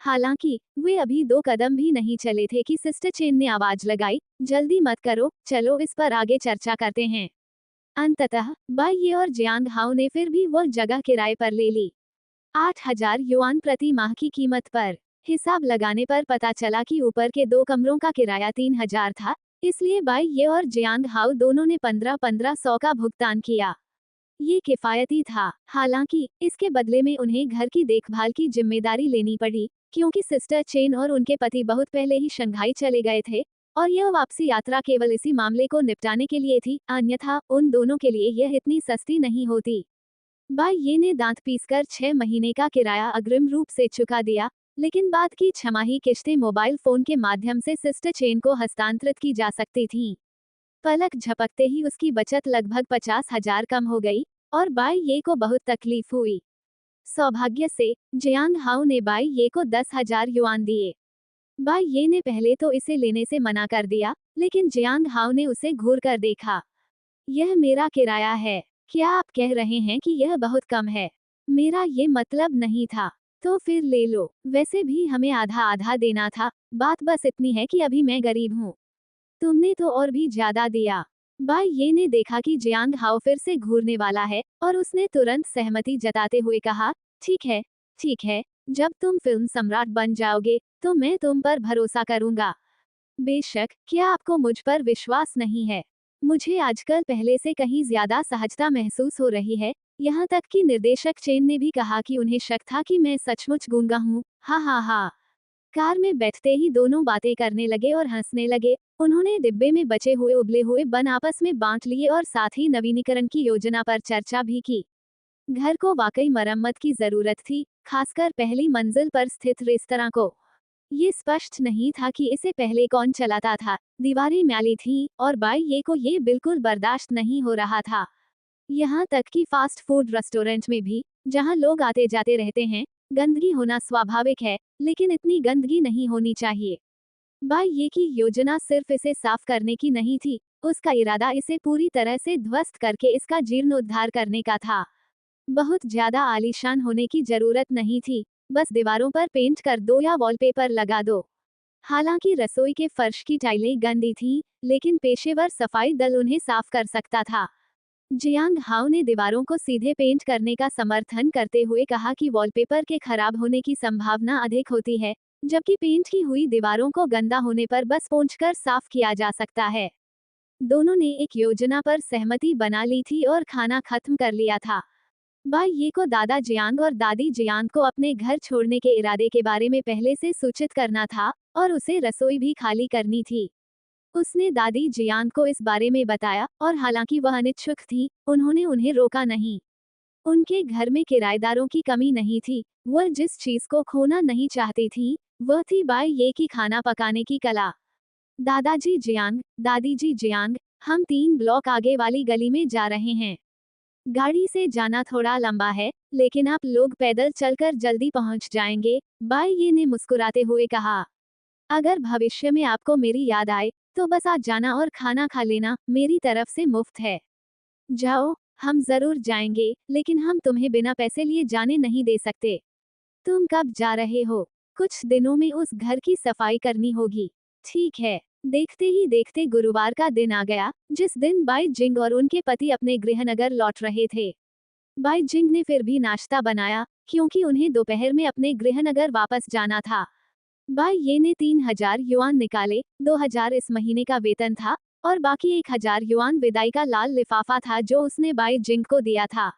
हालांकि वे अभी 2 कदम भी नहीं चले थे कि सिस्टर चेन ने आवाज लगाई, जल्दी मत करो, चलो इस पर आगे चर्चा करते हैं। अंततः बाई ये और जियांग हाओ ने फिर भी वह जगह किराए पर ले ली। 8,000 युआन प्रति माह की कीमत पर। हिसाब लगाने पर पता चला कि ऊपर के 2 कमरों का किराया 3,000 था, इसलिए बाई ये और जियांग हाओ दोनों ने 15-1500 का भुगतान किया। ये किफायती था। हालांकि इसके बदले में उन्हें घर की देखभाल की जिम्मेदारी लेनी पड़ी, क्योंकि सिस्टर चेन और उनके पति बहुत पहले ही शंघाई चले गए थे, और यह वापसी यात्रा केवल इसी मामले को निपटाने के लिए थी, अन्यथा उन दोनों के लिए यह इतनी सस्ती नहीं होती। बाई ये ने दांत पीसकर 6 महीने का किराया अग्रिम रूप से चुका दिया, लेकिन बाद की छमाही किश्तें मोबाइल फोन के माध्यम से सिस्टर चेन को हस्तांतरित की जा सकती थीं। पलक झपकते ही उसकी बचत लगभग 50,000 कम हो गई, और बाई ये को बहुत तकलीफ हुई। सौभाग्य से जियांग हाओ ने बाई ये को 10,000 युआन दिए। बाई ये ने पहले तो इसे लेने से मना कर दिया, लेकिन जियांग हाओ ने उसे घूर कर देखा। यह मेरा किराया है। क्या आप कह रहे हैं कि यह बहुत कम है? मेरा ये मतलब नहीं था। तो फिर ले लो, वैसे भी हमें आधा आधा देना था, बात बस इतनी है कि अभी मैं गरीब हूँ। तुमने तो और भी ज्यादा दिया। बाई ये ने देखा कि जियांग हाओ फिर से घूरने वाला है, और उसने तुरंत सहमति जताते हुए कहा, ठीक है, ठीक है, जब तुम फिल्म सम्राट बन जाओगे, तो मैं तुम पर भरोसा करूंगा। बेशक, क्या आपको मुझ पर विश्वास नहीं है? मुझे आजकल पहले से कहीं ज्यादा सहजता महसूस हो रही है, यहाँ तक कि निर्देशक चेन ने भी कहा कि उन्हें शक था कि मैं सचमुच गूंगा हूँ। हा हा हा। कार में बैठते ही दोनों बातें करने लगे और हंसने लगे। उन्होंने डिब्बे में बचे हुए उबले हुए बन आपस में बांट लिए और साथ ही नवीनीकरण की योजना पर चर्चा भी की। घर को वाकई मरम्मत की जरूरत थी, खासकर पहली मंजिल पर स्थित रेस्तरां को। ये स्पष्ट नहीं था कि इसे पहले कौन चलाता था। दीवारें मैली थीं और बाई ये को ये बिल्कुल बर्दाश्त नहीं हो रहा था। यहाँ तक कि फास्ट फूड रेस्टोरेंट में भी, जहाँ लोग आते जाते रहते हैं, गंदगी होना स्वाभाविक है, लेकिन इतनी गंदगी नहीं होनी चाहिए। बाई ये की योजना सिर्फ इसे साफ करने की नहीं थी, उसका इरादा इसे पूरी तरह से ध्वस्त करके इसका जीर्णोद्धार करने का था। बहुत ज्यादा आलीशान होने की जरूरत नहीं थी, बस दीवारों पर पेंट कर दो या वॉलपेपर लगा दो। हालांकि रसोई के फर्श की टाइलें गंदी थीं, लेकिन पेशेवर सफाई दल उन्हें साफ कर सकता था। जियांग हाओ ने दीवारों को सीधे पेंट करने का समर्थन करते हुए कहा कि वॉलपेपर के खराब होने की संभावना अधिक होती है, जबकि पेंट की हुई दीवारों को गंदा होने पर बस पोंछकर साफ किया जा सकता है। दोनों ने एक योजना पर सहमति बना ली थी और खाना खत्म कर लिया था। बाई ये को दादा जियांग और दादी जियांग को अपने घर छोड़ने के इरादे के बारे में पहले से सूचित करना था और उसे रसोई भी खाली करनी थी। उसने दादी जियांग को इस बारे में बताया और हालांकि वह अनिच्छुक थी, उन्होंने उन्हें रोका नहीं। उनके घर में किराएदारों की कमी नहीं थी, वह जिस चीज को खोना नहीं चाहती थी, वह थी बाई ये की खाना पकाने की कला। दादाजी जियांग, दादी जी जियांग, हम 3 ब्लॉक आगे वाली गली में जा रहे हैं। गाड़ी से जाना थोड़ा लंबा है, लेकिन आप लोग पैदल चलकर जल्दी पहुंच जाएंगे, बाई ये ने मुस्कुराते हुए कहा। अगर भविष्य में आपको मेरी याद आए, तो बस आ जाना और खाना खा लेना, मेरी तरफ से मुफ्त है। जाओ, हम जरूर जाएंगे, लेकिन हम तुम्हें बिना पैसे लिए जाने नहीं दे सकते। तुम कब जा रहे हो? कुछ दिनों में उस घर की सफाई करनी होगी। ठीक है। देखते ही देखते गुरुवार का दिन आ गया, जिस दिन बाई जिंग और उनके पति अपने गृहनगर लौट रहे थे। बाई जिंग ने फिर भी नाश्ता बनाया, क्योंकि उन्हें दोपहर में अपने गृहनगर वापस जाना था। बाई ये ने 3,000 युआन निकाले, 2,000 इस महीने का वेतन था, और बाकी 1,000 युआन विदाई का लाल लिफाफा था जो उसने बाई जिंग को दिया था।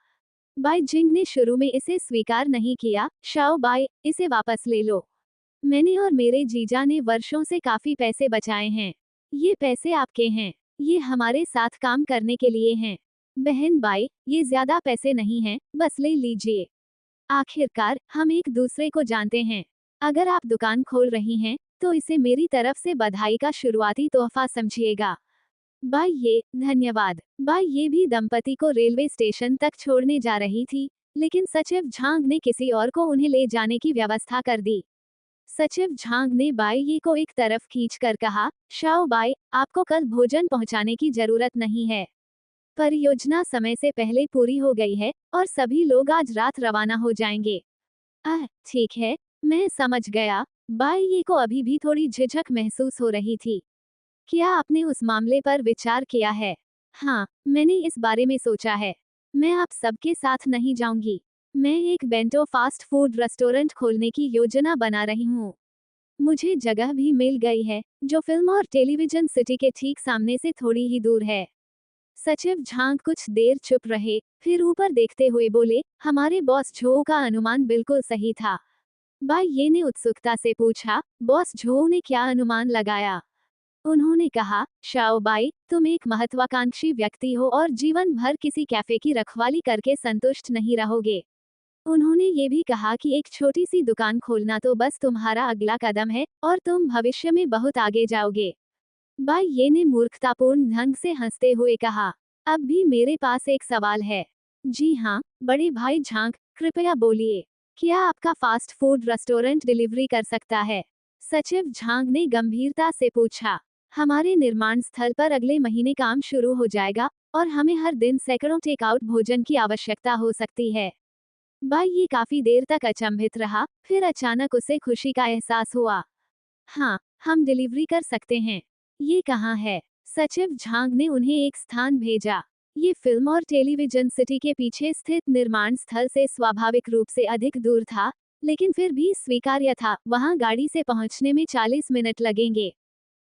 बाई जिंग ने शुरू में इसे स्वीकार नहीं किया। शाओ बाई, इसे वापस ले लो। मैंने और मेरे जीजा ने वर्षों से काफी पैसे बचाए हैं। ये पैसे आपके हैं। ये हमारे साथ काम करने के लिए हैं। बहन बाई, ये ज्यादा पैसे नहीं हैं, बस ले लीजिए। आखिरकार, हम एक दूसरे को जानते हैं। अगर आप दुकान खोल रही हैं, तो इसे मेरी तरफ से बधाई का शुरुआती तोहफा समझिएगा। बाई ये, धन्यवाद। बाई ये भी दंपति को रेलवे स्टेशन तक छोड़ने जा रही थी, लेकिन सचिव झांग ने किसी और को उन्हें ले जाने की व्यवस्था कर दी। सचिव झांग ने बाई ये को एक तरफ खींचकर कहा, शाओ बाई, आपको कल भोजन पहुंचाने की जरूरत नहीं है। परियोजना समय से पहले पूरी हो गई है और सभी लोग आज रात रवाना हो जाएंगे। ठीक है, मैं समझ गया। बाई ये को अभी भी थोड़ी झिझक महसूस हो रही थी। क्या आपने उस मामले पर विचार किया है? हाँ, मैंने इस बारे में सोचा है। मैं आप सबके साथ नहीं जाऊंगी। मैं एक बेंटो फास्ट फूड रेस्टोरेंट खोलने की योजना बना रही हूँ। मुझे जगह भी मिल गई है, जो फिल्म और टेलीविजन सिटी के ठीक सामने से थोड़ी ही दूर है। सचिव झांग कुछ देर चुप रहे, फिर ऊपर देखते हुए बोले, हमारे बॉस झो का अनुमान बिल्कुल सही था। बाई ये ने उत्सुकता से पूछा, बॉस झो ने क्या अनुमान लगाया? उन्होंने कहा, शाओ बाई, तुम एक महत्वाकांक्षी व्यक्ति हो और जीवन भर किसी कैफे की रखवाली करके संतुष्ट नहीं रहोगे। उन्होंने ये भी कहा कि एक छोटी सी दुकान खोलना तो बस तुम्हारा अगला कदम है और तुम भविष्य में बहुत आगे जाओगे। बाई ये ने मूर्खतापूर्ण ढंग से हंसते हुए कहा, अब भी मेरे पास एक सवाल है। जी हाँ, बड़े भाई झांग, कृपया बोलिए। क्या आपका फास्ट फूड रेस्टोरेंट डिलीवरी कर सकता है? सचिव झांग ने गंभीरता से पूछा। हमारे निर्माण स्थल पर अगले महीने काम शुरू हो जाएगा और हमें हर दिन सैकड़ों टेकआउट भोजन की आवश्यकता हो सकती है। बाई ये काफी देर तक अचंभित रहा, फिर अचानक उसे खुशी का एहसास हुआ। हाँ, हम डिलीवरी कर सकते हैं। ये कहाँ है? सचिव झांग ने उन्हें एक स्थान भेजा। ये फिल्म और टेलीविजन सिटी के पीछे स्थित निर्माण स्थल से स्वाभाविक रूप से अधिक दूर था, लेकिन फिर भी स्वीकार्य था। वहां गाड़ी से पहुंचने में 40 मिनट लगेंगे।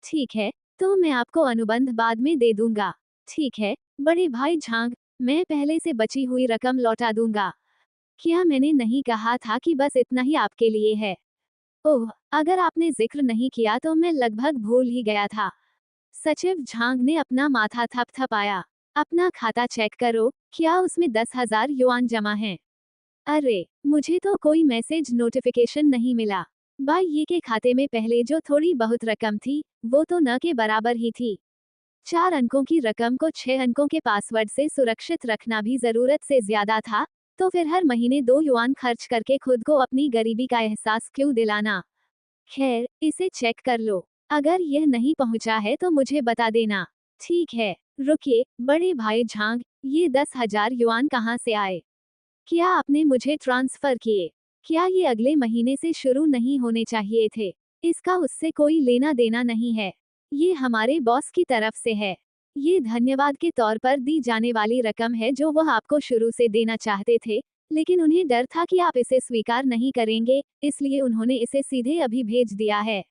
ठीक है, तो मैं आपको अनुबंध बाद में दे दूंगा। ठीक है, बड़े भाई झांग, मैं पहले से बची हुई रकम लौटा दूंगा। क्या मैंने नहीं कहा था कि बस इतना ही आपके लिए है? ओह, अगर आपने जिक्र नहीं किया तो मैं लगभग भूल ही गया था। सचिव झांग ने अपना माथा थपथपाया। अपना खाता चेक करो, क्या उसमें 10,000 युआन जमा हैं? अरे, मुझे तो कोई मैसेज नोटिफिकेशन नहीं मिला। भाई ये के खाते में पहले जो थोड़ी बहुत रकम थी, वो तो न के बराबर ही थी। 4 अंकों की रकम को 6 अंकों के पासवर्ड से सुरक्षित रखना भी जरूरत से ज्यादा था, तो फिर हर महीने 2 युआन खर्च करके खुद को अपनी गरीबी का एहसास क्यों दिलाना? खैर, इसे चेक कर लो। अगर यह नहीं पहुंचा है तो मुझे बता देना। ठीक है, रुकिए, बड़े भाई झांग, ये 10,000 युआन कहाँ से आए? क्या आपने मुझे ट्रांसफर किए? क्या ये अगले महीने से शुरू नहीं होने चाहिए थे? इसका उससे कोई लेना देना नहीं है। ये हमारे बॉस की तरफ से है। ये धन्यवाद के तौर पर दी जाने वाली रकम है जो वह आपको शुरू से देना चाहते थे, लेकिन उन्हें डर था कि आप इसे स्वीकार नहीं करेंगे, इसलिए उन्होंने इसे सीधे अभी भेज दिया है।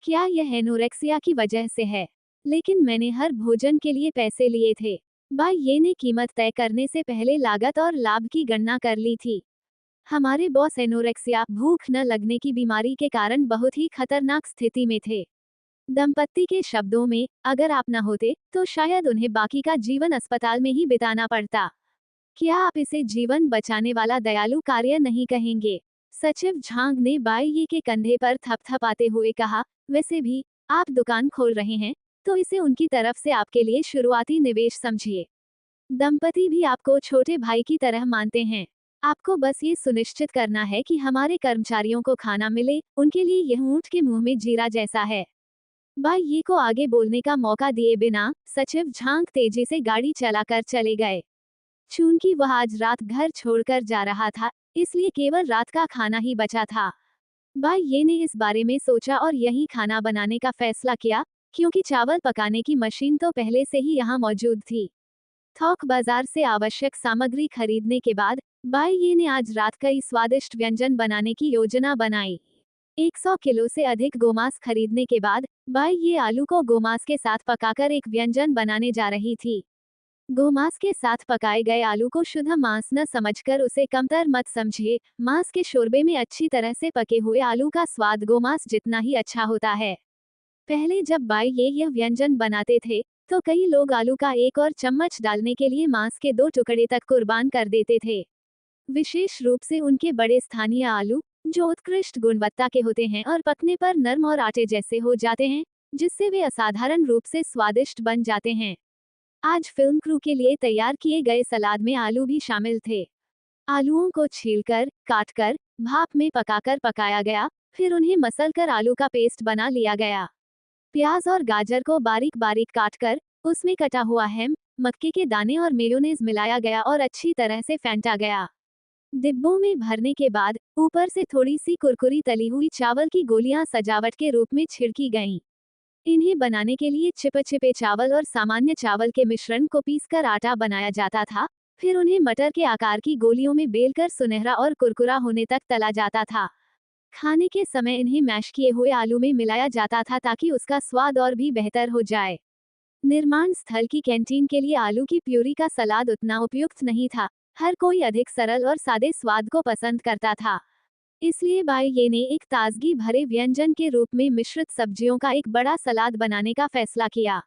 क्या यह एनोरेक्सिया की वजह से है? लेकिन मैंने हर भोजन के लिए पैसे लिए थे। भाई ये ने कीमत तय करने से पहले लागत और लाभ की गणना कर ली थी। हमारे बॉस एनोरेक्सिया, भूख न लगने की बीमारी के कारण बहुत ही खतरनाक स्थिति में थे। दंपत्ति के शब्दों में, अगर आप न होते, तो शायद उन्हें बाकी का जीवन अस्पताल में ही बिताना पड़ता। क्या आप इसे जीवन बचाने वाला दयालु कार्य नहीं कहेंगे? सचिव झांग ने बाई ये के कंधे पर थपथपाते हुए कहा, वैसे भी, आप दुकान खोल रहे हैं, तो इसे उनकी तरफ से आपके लिए शुरुआती निवेश समझिए। दंपति भी आपको छोटे भाई की तरह मानते हैं। आपको बस ये सुनिश्चित करना है कि हमारे कर्मचारियों को खाना मिले, उनके लिए यह ऊंट के मुंह में जीरा जैसा है। भाई ये को आगे बोलने का मौका दिए बिना, सचिव झांग तेजी से गाड़ी चलाकर चले गए। चूंकि वह आज रात घर छोड़कर जा रहा था, इसलिए केवल रात का खाना ही बचा था। भाई ये ने इस बारे में सोचा और यही खाना बनाने का फैसला किया, क्योंकि चावल पकाने की मशीन तो पहले से ही यहाँ मौजूद थी। थोक बाजार से आवश्यक सामग्री खरीदने के बाद भाई ये ने आज रात कई स्वादिष्ट व्यंजन बनाने की योजना बनाई। 100 किलो से अधिक गोमांस खरीदने के बाद भाई ये आलू को गोमांस के साथ पकाकर एक व्यंजन बनाने जा रही थी। गोमांस के साथ पकाए गए आलू को शुद्ध मांस न समझकर उसे कमतर मत समझिए। मांस के शोरबे में अच्छी तरह से पके हुए आलू का स्वाद गोमांस जितना ही अच्छा होता है। पहले जब बाई ये यह व्यंजन बनाते थे, तो कई लोग आलू का एक और चम्मच डालने के लिए मांस के 2 टुकड़े तक कुर्बान कर देते थे। विशेष रूप से उनके बड़े स्थानीय आलू, जो उत्कृष्ट गुणवत्ता के होते हैं और पकने पर नरम और आटे जैसे हो जाते हैं, जिससे वे असाधारण रूप से स्वादिष्ट बन जाते हैं। आज फिल्म क्रू के लिए तैयार किए गए सलाद में आलू भी शामिल थे। आलूओं को छीलकर, काटकर, भाप में पकाकर पकाया गया, फिर उन्हें मसलकर आलू का पेस्ट बना लिया गया। प्याज और गाजर को बारीक बारीक काटकर, उसमें कटा हुआ हैम, मक्के के दाने और मेयोनेज मिलाया गया और अच्छी तरह से फेंटा गया। डिब्बों में भरने के बाद, ऊपर से थोड़ी सी कुरकुरी तली हुई चावल की गोलियां सजावट के रूप में छिड़की गईं। इन्हें बनाने के लिए चिपचिपे चावल और सामान्य चावल के मिश्रण को पीसकर आटा बनाया जाता था, फिर उन्हें मटर के आकार की गोलियों में बेलकर सुनहरा और कुरकुरा होने तक तला जाता था। खाने के समय इन्हें मैश किए हुए आलू में मिलाया जाता था ताकि उसका स्वाद और भी बेहतर हो जाए। निर्माण स्थल की कैंटीन के लिए आलू की प्यूरी का सलाद उतना उपयुक्त नहीं था। हर कोई अधिक सरल और सादे स्वाद को पसंद करता था। इसलिए बाई ये ने एक ताजगी भरे व्यंजन के रूप में मिश्रित सब्जियों का एक बड़ा सलाद बनाने का फैसला किया।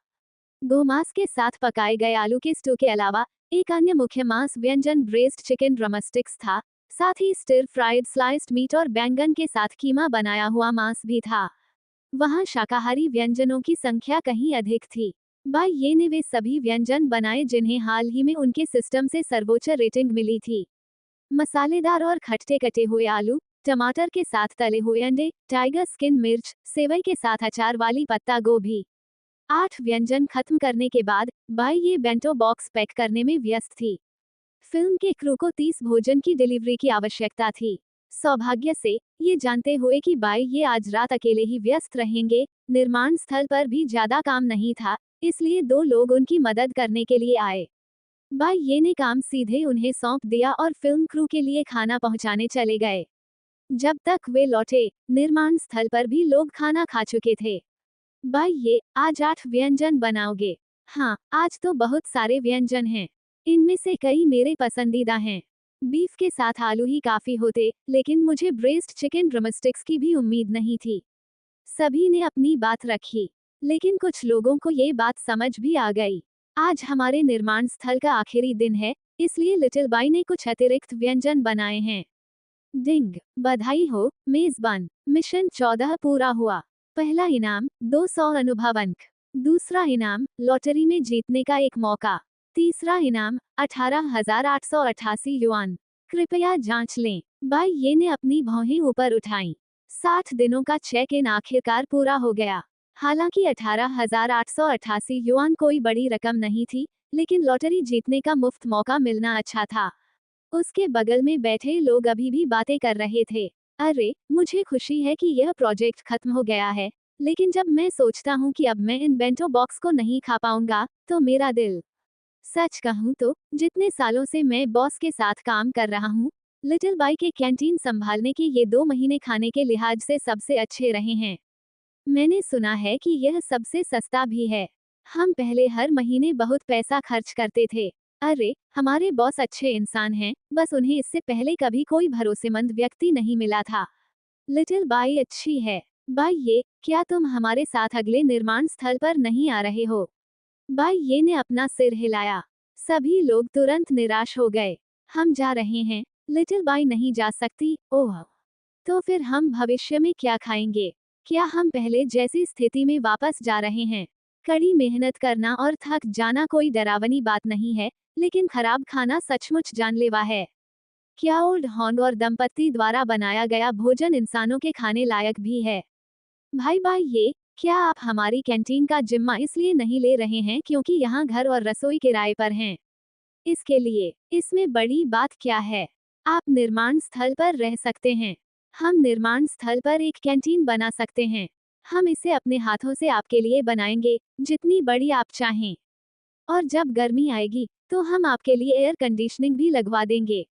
गोमांस के साथ पकाए गए आलू के स्टू के अलावा एक अन्य मुख्य मांस व्यंजन ब्रेस्ड चिकन ड्रमस्टिक्स था। साथ ही स्टिर फ्राइड स्लाइस्ड मीट और बैंगन के साथ कीमा बनाया हुआ मांस भी था। वहां शाकाहारी व्यंजनों की संख्या कहीं अधिक थी। बाई ये ने वे सभी व्यंजन बनाए जिन्हें हाल ही में उनके सिस्टम से सर्वोच्च रेटिंग मिली थी। मसालेदार और खट्टे कटे हुए आलू, टमाटर के साथ तले हुए अंडे, टाइगर स्किन मिर्च, सेवई के साथ अचार वाली पत्ता गोभी। 8 व्यंजन खत्म करने के बाद बाई ये बेंटो बॉक्स पैक करने में व्यस्त थी। फिल्म के क्रू को 30 भोजन की डिलीवरी की आवश्यकता थी। सौभाग्य से, ये जानते हुए कि बाई ये आज रात अकेले ही व्यस्त रहेंगे, निर्माण स्थल पर भी ज्यादा काम नहीं था, इसलिए 2 लोग उनकी मदद करने के लिए आए। बाई ये ने काम सीधे उन्हें सौंप दिया और फिल्म क्रू के लिए खाना पहुंचाने चले गए। जब तक वे लौटे, निर्माण स्थल पर भी लोग खाना खा चुके थे। भाई ये, आज 8 व्यंजन बनाओगे? हाँ, आज तो बहुत सारे व्यंजन हैं। इनमें से कई मेरे पसंदीदा हैं। बीफ के साथ आलू ही काफी होते, लेकिन मुझे ब्रेस्ट चिकन ड्रमस्टिक्स की भी उम्मीद नहीं थी। सभी ने अपनी बात रखी। लेकिन कुछ लोगों को ये बात समझ भी आ गई। आज हमारे निर्माण स्थल का आखिरी दिन है, इसलिए लिटिल बाई ने कुछ अतिरिक्त व्यंजन बनाए हैं। डिंग, बधाई हो मेजबान, मिशन 14 पूरा हुआ। पहला इनाम 200 अनुभव अंक। दूसरा इनाम लॉटरी में जीतने का एक मौका। तीसरा इनाम 18,888 युआन। कृपया जांच लें। बाई ये ने अपनी भौहें ऊपर उठाईं। 60 दिनों का चेक इन आखिरकार पूरा हो गया। हालांकि 18,888 युआन कोई बड़ी रकम नहीं थी, लेकिन लॉटरी जीतने का मुफ्त मौका मिलना अच्छा था। उसके बगल में बैठे लोग अभी भी बातें कर रहे थे। अरे, मुझे खुशी है कि यह प्रोजेक्ट खत्म हो गया है, लेकिन जब मैं सोचता हूँ कि अब मैं इन बेंटो बॉक्स को नहीं खा पाऊंगा, तो मेरा दिल। सच कहूँ तो, जितने सालों से मैं बॉस के साथ काम कर रहा हूँ, लिटिल बाई के कैंटीन संभालने के ये 2 महीने खाने के लिहाज से सबसे अच्छे रहे हैं। मैंने सुना है कि यह सबसे सस्ता भी है। हम पहले हर महीने बहुत पैसा खर्च करते थे। अरे, हमारे बॉस अच्छे इंसान हैं, बस उन्हें इससे पहले कभी कोई भरोसेमंद व्यक्ति नहीं मिला था। लिटिल बाई अच्छी है। बाई ये, क्या तुम हमारे साथ अगले निर्माण स्थल पर नहीं आ रहे हो? बाई ये ने अपना सिर हिलाया। सभी लोग तुरंत निराश हो गए। हम जा रहे हैं। लिटिल बाई नहीं जा सकती, ओह। तो फिर हम भविष्य में क्या खाएंगे? क्या हम पहले जैसी स्थिति में वापस जा रहे हैं? कड़ी मेहनत करना और थक जाना कोई डरावनी बात नहीं है, लेकिन खराब खाना सचमुच जानलेवा है। क्या ओल्ड हॉन्ग और दंपत्ति द्वारा बनाया गया भोजन इंसानों के खाने लायक भी है? भाई भाई ये, क्या आप हमारी कैंटीन का जिम्मा इसलिए नहीं ले रहे हैं क्योंकि यहाँ घर और रसोई किराए पर हैं? इसके लिए, इसमें बड़ी बात क्या है? आप निर्माण स्थल पर रह सकते हैं। हम निर्माण स्थल पर एक कैंटीन बना सकते हैं। हम इसे अपने हाथों से आपके लिए बनाएंगे, जितनी बड़ी आप चाहें। और जब गर्मी आएगी, तो हम आपके लिए एयर कंडीशनिंग भी लगवा देंगे।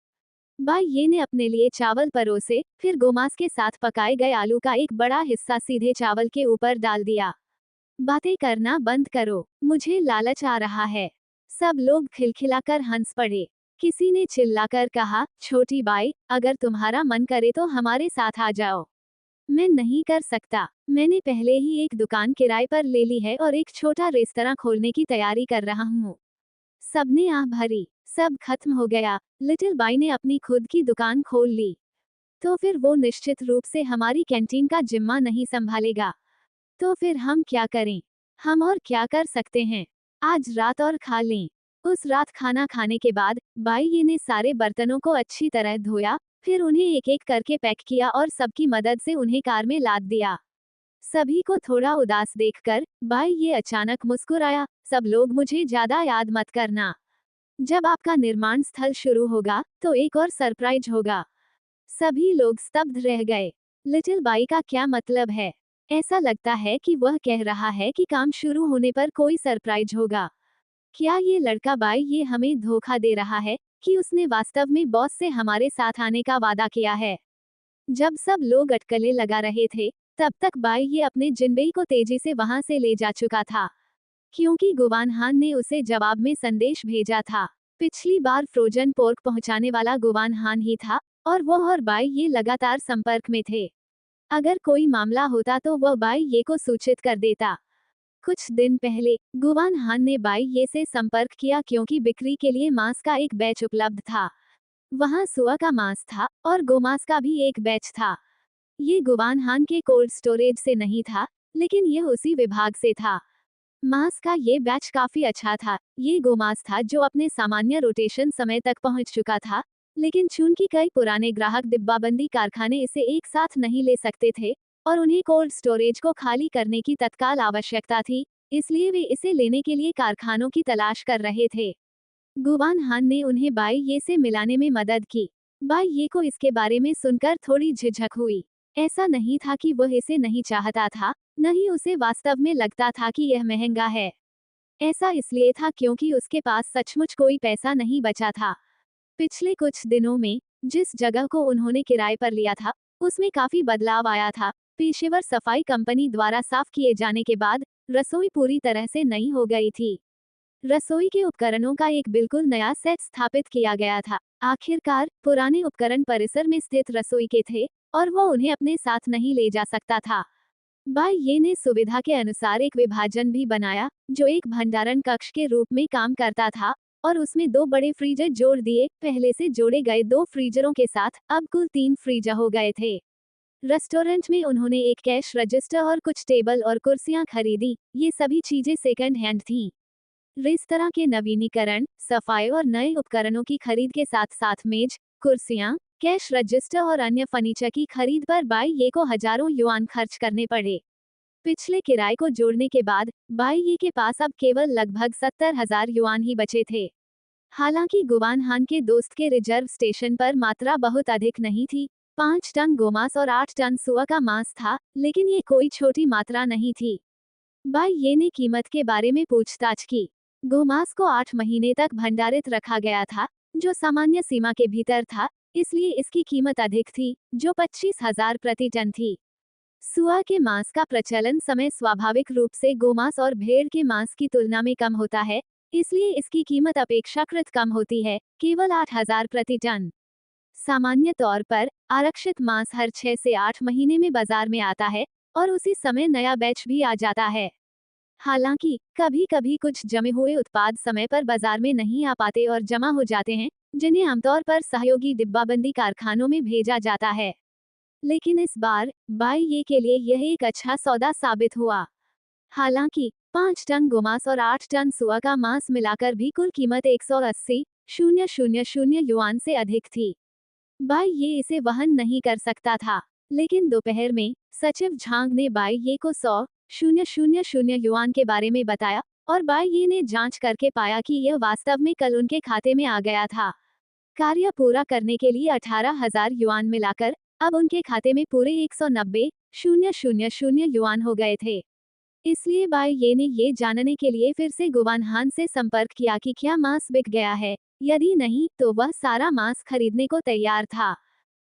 बाई ये ने अपने लिए चावल परोसे, फिर गोमांस के साथ पकाए गए आलू का एक बड़ा हिस्सा सीधे चावल के ऊपर डाल दिया। बातें करना बंद करो, मुझे लालच आ रहा है। सब लोग खिलखिलाकर हंस पड़े। किसी ने चिल्लाकर कहा, छोटी बाई, अगर तुम्हारा मन करे तो हमारे साथ आ जाओ। मैं नहीं कर सकता। मैंने पहले ही एक दुकान किराए पर ले ली है और एक छोटा रेस्तरां खोलने की तैयारी कर रहा हूँ। सबने आह भरी। सब खत्म हो गया। लिटिल बाई ने अपनी खुद की दुकान खोल ली। तो फिर वो निश्चित रूप से हमारी कैंटीन का जिम्मा नहीं संभालेगा। तो फिर हम क्या करें? हम और क्या कर सकते हैं? आज रात और खा लें। उस रात खाना खाने के बाद, बाई ये ने सारे बर्तनों को अच्छी तरह धोया, फिर उन्हें एक एक करके पैक किया और सबकी मदद से उन्हें कार में लाद दिया। सभी को थोड़ा उदास देखकर, बाई ये अचानक मुस्कुराया, सब लोग मुझे ज्यादा याद मत करना। जब आपका निर्माण स्थल शुरू होगा, तो एक और सरप्राइज होगा। सभी लोग स्तब्ध रह गए। लिटिल बाई का क्या मतलब है? ऐसा लगता है कि वह कह रहा है कि काम शुरू होने पर कोई सरप्राइज होगा। क्या ये लड़का बाई ये हमें धोखा दे रहा है कि उसने वास्तव में बॉस से हमारे साथ आने का वादा किया है? जब सब लोग अटकलें लगा रहे थे, तब तक बाई ये अपने जिन्बेई को तेजी से वहां से ले जा चुका था, क्योंकि गुवान हान ने उसे जवाब में संदेश भेजा था। पिछली बार फ्रोजन पोर्क पहुंचाने वाला गुवान हान ही था, और वह और बाई ये लगातार संपर्क में थे। अगर कोई मामला होता तो वह बाई ये को सूचित कर देता। कुछ दिन पहले, गुवान हान ने बाई ये से संपर्क किया क्योंकि बिक्री के लिए मांस का एक बैच उपलब्ध था। वहां सुअर का मांस था, और गोमांस का भी एक बैच था। ये गुवान हान के कोल्ड स्टोरेज से नहीं था, लेकिन यह उसी विभाग से था। मांस का ये बैच काफी अच्छा था। ये गोमांस था जो अपने सामान्य रोटेशन समय तक पहुंच चुका था, लेकिन चूंकि कई पुराने ग्राहक डिब्बाबंदी कारखाने इसे एक साथ नहीं ले सकते थे, और उन्हें कोल्ड स्टोरेज को खाली करने की तत्काल आवश्यकता थी, इसलिए वे इसे लेने के लिए कारखानों की तलाश कर रहे थे। गुवान हान ने उन्हें बाई ये से मिलाने में मदद की। बाई ये को इसके बारे में सुनकर थोड़ी झिझक हुई। ऐसा नहीं था कि वह इसे नहीं चाहता था, न ही उसे वास्तव में लगता था कि यह महंगा है। ऐसा इसलिए था क्योंकि उसके पास सचमुच कोई पैसा नहीं बचा था। पिछले कुछ दिनों में, जिस जगह को उन्होंने किराए पर लिया था, उसमें काफी बदलाव आया था। पेशेवर सफाई कंपनी द्वारा साफ किए जाने के बाद, रसोई पूरी तरह से नई हो गई थी। रसोई के उपकरणों का एक बिल्कुल नया सेट स्थापित किया गया था। आखिरकार, पुराने उपकरण परिसर में स्थित रसोई के थे, और वो उन्हें अपने साथ नहीं ले जा सकता था। बाई ये ने सुविधा के अनुसार एक विभाजन भी बनाया जो एक भंडारण कक्ष के रूप में काम करता था और उसमें दो बड़े फ्रीजर जोड़ दिए। पहले से जोड़े गए दो फ्रीजरों के साथ अब कुल 3 फ्रीजर हो गए थे। रेस्टोरेंट में उन्होंने एक कैश रजिस्टर और कुछ टेबल और कुर्सियां खरीदी। ये सभी चीजें सेकंड हैंड थीं। रेस्तरां के नवीनीकरण, सफाई और नए उपकरणों की खरीद के साथ साथ मेज, कुर्सियां, कैश रजिस्टर और अन्य फर्नीचर की खरीद पर बाई ये को हजारों युआन खर्च करने पड़े। पिछले किराए को जोड़ने के बाद बाई ये के पास अब केवल लगभग 70,000 युआन ही बचे थे। हालांकि गुवान हान के दोस्त के रिजर्व स्टेशन पर मात्रा बहुत अधिक नहीं थी। 5 टन गोमांस और 8 टन सुअर का मांस था, लेकिन ये कोई छोटी मात्रा नहीं थी। बाई ये ने कीमत के बारे में पूछताछ की। गोमांस को 8 महीने तक भंडारित रखा गया था, जो सामान्य सीमा के भीतर था, इसलिए इसकी कीमत अधिक थी, जो 25,000 प्रति टन थी। सुअर के मांस का प्रचलन समय स्वाभाविक रूप से गोमांस और भेड़ के मांस की तुलना में कम होता है, इसलिए इसकी कीमत अपेक्षाकृत कम होती है, केवल 8,000 प्रति टन। सामान्य तौर पर आरक्षित मांस हर 6 से 8 महीने में बाजार में आता है और उसी समय नया बैच भी आ जाता है। हालांकि कभी कभी कुछ जमे हुए उत्पाद समय पर बाजार में नहीं आ पाते और जमा हो जाते हैं, जिन्हें आमतौर पर सहयोगी डिब्बाबंदी कारखानों में भेजा जाता है। लेकिन इस बार बाई ये के लिए यह एक अच्छा सौदा साबित हुआ। हालांकि 5 टन गोमांस और 8 टन सुअर का मांस मिलाकर भी कुल कीमत 180,000 युआन से अधिक थी। बाई ये इसे वहन नहीं कर सकता था। लेकिन दोपहर में सचिव झांग ने बाई ये को 100,000 युआन के बारे में बताया और बाई ये ने जांच करके पाया कि यह वास्तव में कल उनके खाते में आ गया था। कार्य पूरा करने के लिए 18,000 युआन मिलाकर अब उनके खाते में पूरे 190,000 युआन हो गए थे। इसलिए बाई ये ने ये जानने के लिए फिर से गुवान हान से संपर्क किया कि क्या मांस बिक गया है। यदि नहीं, तो वह सारा मांस खरीदने को तैयार था।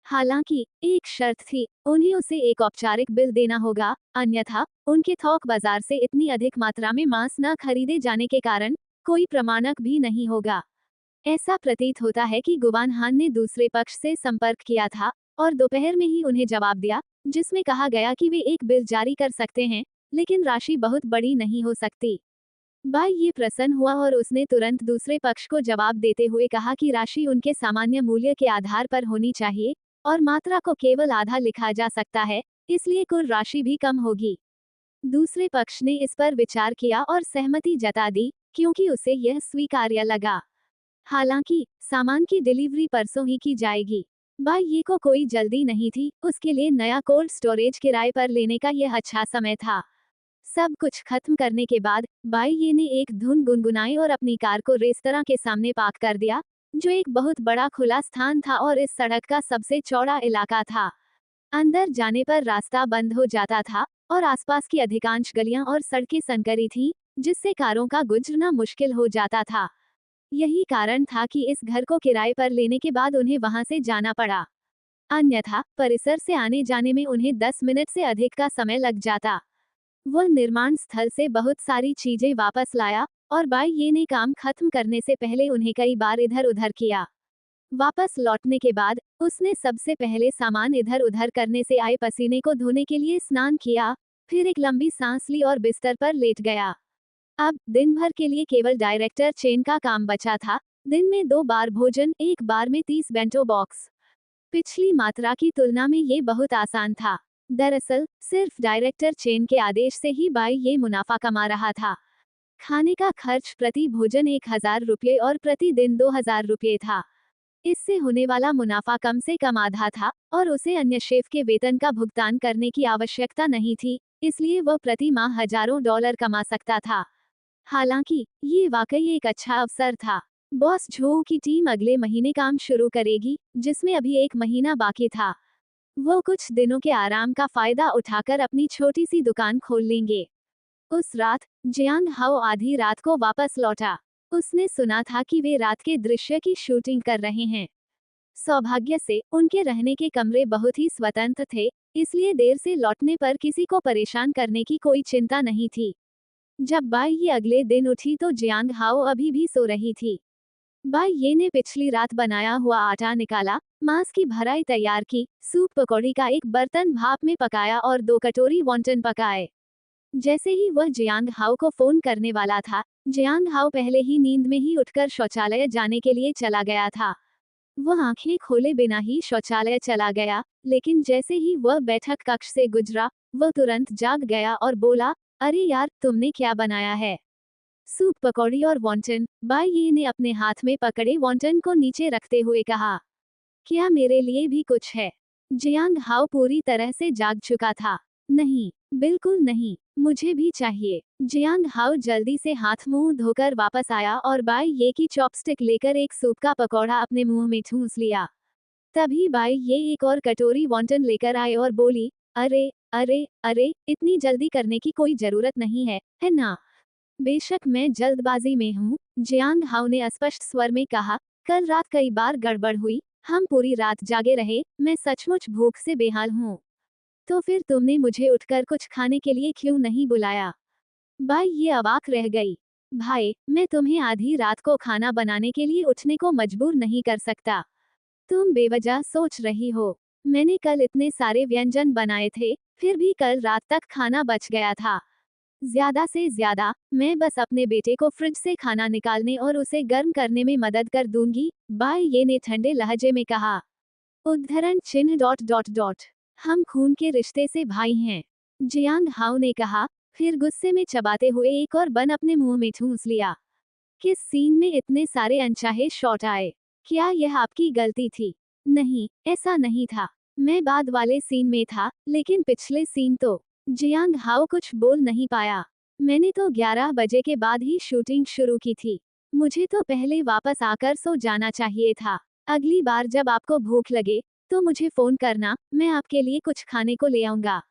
हालांकि एक शर्त थी, उन्हें उसे एक औपचारिक बिल देना होगा, अन्यथा उनके थोक बाजार से इतनी अधिक मात्रा में मांस न खरीदे जाने के कारण कोई प्रमाणक भी नहीं होगा। ऐसा प्रतीत होता है कि गुवान हान ने दूसरे पक्ष से संपर्क किया था और दोपहर में ही उन्हें जवाब दिया, जिसमें कहा गया कि वे एक बिल जारी कर सकते हैं, लेकिन राशि बहुत बड़ी नहीं हो सकती। बाई ये प्रसन्न हुआ और उसने तुरंत दूसरे पक्ष को जवाब देते हुए कहा कि राशि उनके सामान्य मूल्य के आधार पर होनी चाहिए और मात्रा को केवल आधा लिखा जा सकता है, इसलिए कुल राशि भी कम होगी। दूसरे पक्ष ने इस पर विचार किया और सहमति जता दी, क्योंकि उसे यह स्वीकार्य लगा। हालांकि सामान की डिलीवरी परसों ही की जाएगी। बाई ये को कोई जल्दी नहीं थी, उसके लिए नया कोल्ड स्टोरेज किराए पर लेने का यह अच्छा समय था। सब कुछ खत्म करने के बाद बाई ये ने एक धुन गुनगुनाई और अपनी कार को रेस्तरां के सामने पार्क कर दिया, जो एक बहुत बड़ा खुला स्थान था और इस सड़क का सबसे चौड़ा इलाका था। अंदर जाने पर रास्ता बंद हो जाता था और आसपास की अधिकांश गलियां और सड़कें संकरी थीं, जिससे कारों का गुजरना मुश्किल हो जाता था। यही कारण था कि इस घर को किराए पर लेने के बाद उन्हें वहां से जाना पड़ा। अन्यथा परिसर से आने जाने में उन्हें 10 मिनट से अधिक का समय लग जाता। वह निर्माण स्थल से बहुत सारी चीजें वापस लाया और बाई ये ने काम खत्म करने से पहले उन्हें कई बार इधर उधर किया। वापस लौटने के बाद उसने सबसे पहले सामान इधर उधर करने से आए पसीने को धोने के लिए स्नान किया, फिर एक लंबी सांस ली और बिस्तर पर लेट गया। अब दिन भर के लिए केवल डायरेक्टर चेन का काम बचा था। दिन में 2 बार भोजन, एक बार में 30 बेंटो बॉक्स। पिछली मात्रा की तुलना में ये बहुत आसान था। दरअसल सिर्फ डायरेक्टर चेन के आदेश से ही बाई ये मुनाफा कमा रहा था। खाने का खर्च प्रति भोजन 1,000 और प्रति दिन 2,000 था। इससे होने वाला मुनाफा कम से कम आधा था और उसे अन्य शेफ के वेतन का भुगतान करने की आवश्यकता नहीं थी, इसलिए वह प्रति माह हजारों डॉलर कमा सकता था। हालांकि ये वाकई एक अच्छा अवसर था। बॉस झो की टीम अगले महीने काम शुरू करेगी, जिसमें अभी 1 महीना बाकी था। वो कुछ दिनों के आराम का फायदा उठाकर अपनी छोटी सी दुकान खोल लेंगे। उस रात जियांग हाओ आधी रात को वापस लौटा। उसने सुना था कि वे रात के दृश्य की शूटिंग कर रहे हैं। सौभाग्य से उनके रहने के कमरे बहुत ही स्वतंत्र थे, इसलिए देर से लौटने पर किसी को परेशान करने की कोई चिंता नहीं थी। जब बाई ये अगले दिन उठी तो जियांग हाओ अभी भी सो रही थी। बाई ये ने पिछली रात बनाया हुआ आटा निकाला, मांस की भराई तैयार की, सूप पकौड़ी का एक बर्तन भाप में पकाया और 2 कटोरी वॉन्टन पकाए। जैसे ही वह जियांग हाओ को फोन करने वाला था, जियांग हाओ पहले ही नींद में ही उठकर शौचालय जाने के लिए चला गया था। वह आंखें खोले बिना ही शौचालय चला गया, लेकिन जैसे ही वह बैठक कक्ष से गुजरा, वह तुरंत जाग गया और बोला, अरे यार, तुमने क्या बनाया है? सूप पकौड़ी और वॉन्टन। बाई ये ने अपने हाथ में पकड़े वॉन्टन को नीचे रखते हुए कहा, क्या मेरे लिए भी कुछ है? जियांग हाओ पूरी तरह से जाग चुका था। नहीं, बिल्कुल नहीं, मुझे भी चाहिए। जियांग हाओ जल्दी से हाथ मुंह धोकर वापस आया और बाई ये की चॉपस्टिक लेकर एक सूप का पकौड़ा अपने मुंह में ठूंस लिया। तभी बाई ये एक और कटोरी वॉन्टन लेकर आए और बोली, अरे अरे अरे, इतनी जल्दी करने की कोई जरूरत नहीं है ना? बेशक मैं जल्दबाजी में हूँ, जियांग हाओ ने अस्पष्ट स्वर में कहा, कल रात कई बार गड़बड़ हुई, हम पूरी रात जागे रहे, मैं सचमुच भूख से बेहाल हूँ। तो फिर तुमने मुझे उठकर कुछ खाने के लिए क्यों नहीं बुलाया? बाई ये अवाक रह गई। भाई, मैं तुम्हें आधी रात को खाना बनाने के लिए उठने को मजबूर नहीं कर सकता। तुम बेवजह सोच रही हो। मैंने कल इतने सारे व्यंजन बनाए थे, फिर भी कल रात तक खाना बच गया था। ज्यादा से ज्यादा, मैं बस अपने बेटे को फ्रिज से खाना निकालने और उसे गर्म करने में मदद कर दूंगी, बाई ये ने ठंडे लहजे में कहा। उद्धरण चिन्ह डॉट डॉट डॉट। हम खून के रिश्ते से भाई हैं। जियांग हाओ ने कहा, फिर गुस्से में चबाते हुए एक और बन अपने मुंह में ठूंस लिया। किस सीन में इतने सारे अनचाहे शॉट आए? क्या यह आपकी गलती थी? नहीं, ऐसा नहीं था। मैं बाद वाले सीन में था, लेकिन पिछले सीन तो। जियांग हाओ कुछ बोल नहीं पाया। मैंने तो 11 बजे के बाद ही शूटिंग शुरू की थी। मुझे तो पहले वापस आकर सो जाना चाहिए था। अगली बार जब आपको भूख लगे, तो मुझे फोन करना, मैं आपके लिए कुछ खाने को ले आऊंगा।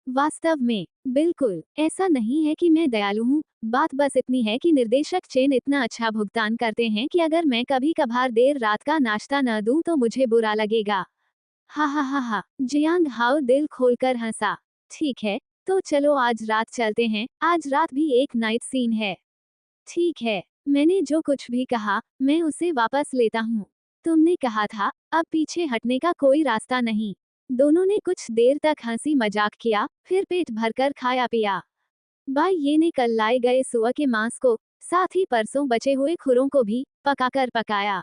वास्तव में, बिल्कुल, ऐसा नहीं है कि मैं दयालु हूँ, बात बस इतनी है कि निर्देशक चेन इतना अच्छा भुगतान करते हैं कि अगर मैं कभी कभार देर रात का नाश्ता न दूं तो मुझे बुरा लगेगा। हा हा हा हा, जियांग हाओ दिल खोलकर हंसा। ठीक है, तो चलो आज रात चलते हैं, आज रात भी एक नाइट सीन है। ठीक है, मैंने जो कुछ भी कहा, मैं उसे वापस लेता हूँ। तुमने कहा था, अब पीछे हटने का कोई रास्ता नहीं। दोनों ने कुछ देर तक हंसी मजाक किया, फिर पेट भरकर खाया पिया। बाई ये ने कल लाए गए सुअर के मांस को, साथ ही परसों बचे हुए खुरों को भी पकाकर पकाया।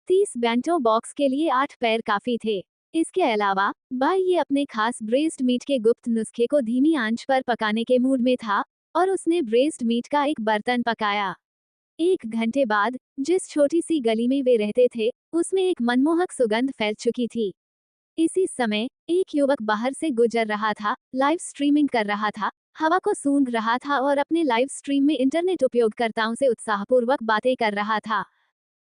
30 बेंटो बॉक्स के लिए 8 पैर काफी थे। इसके अलावा बाई ये अपने खास ब्रेस्ड मीट के गुप्त नुस्खे को धीमी आंच पर पकाने के मूड में था, और उसने ब्रेस्ड मीट का एक बर्तन पकाया। 1 घंटे बाद, जिस छोटी सी गली में वे रहते थे, उसमें एक मनमोहक सुगंध फैल चुकी थी। इसी समय एक युवक बाहर से गुजर रहा था, लाइव स्ट्रीमिंग कर रहा था, हवा को सूंघ रहा था और अपने लाइव स्ट्रीम में इंटरनेट उपयोगकर्ताओं से उत्साहपूर्वक बातें कर रहा था।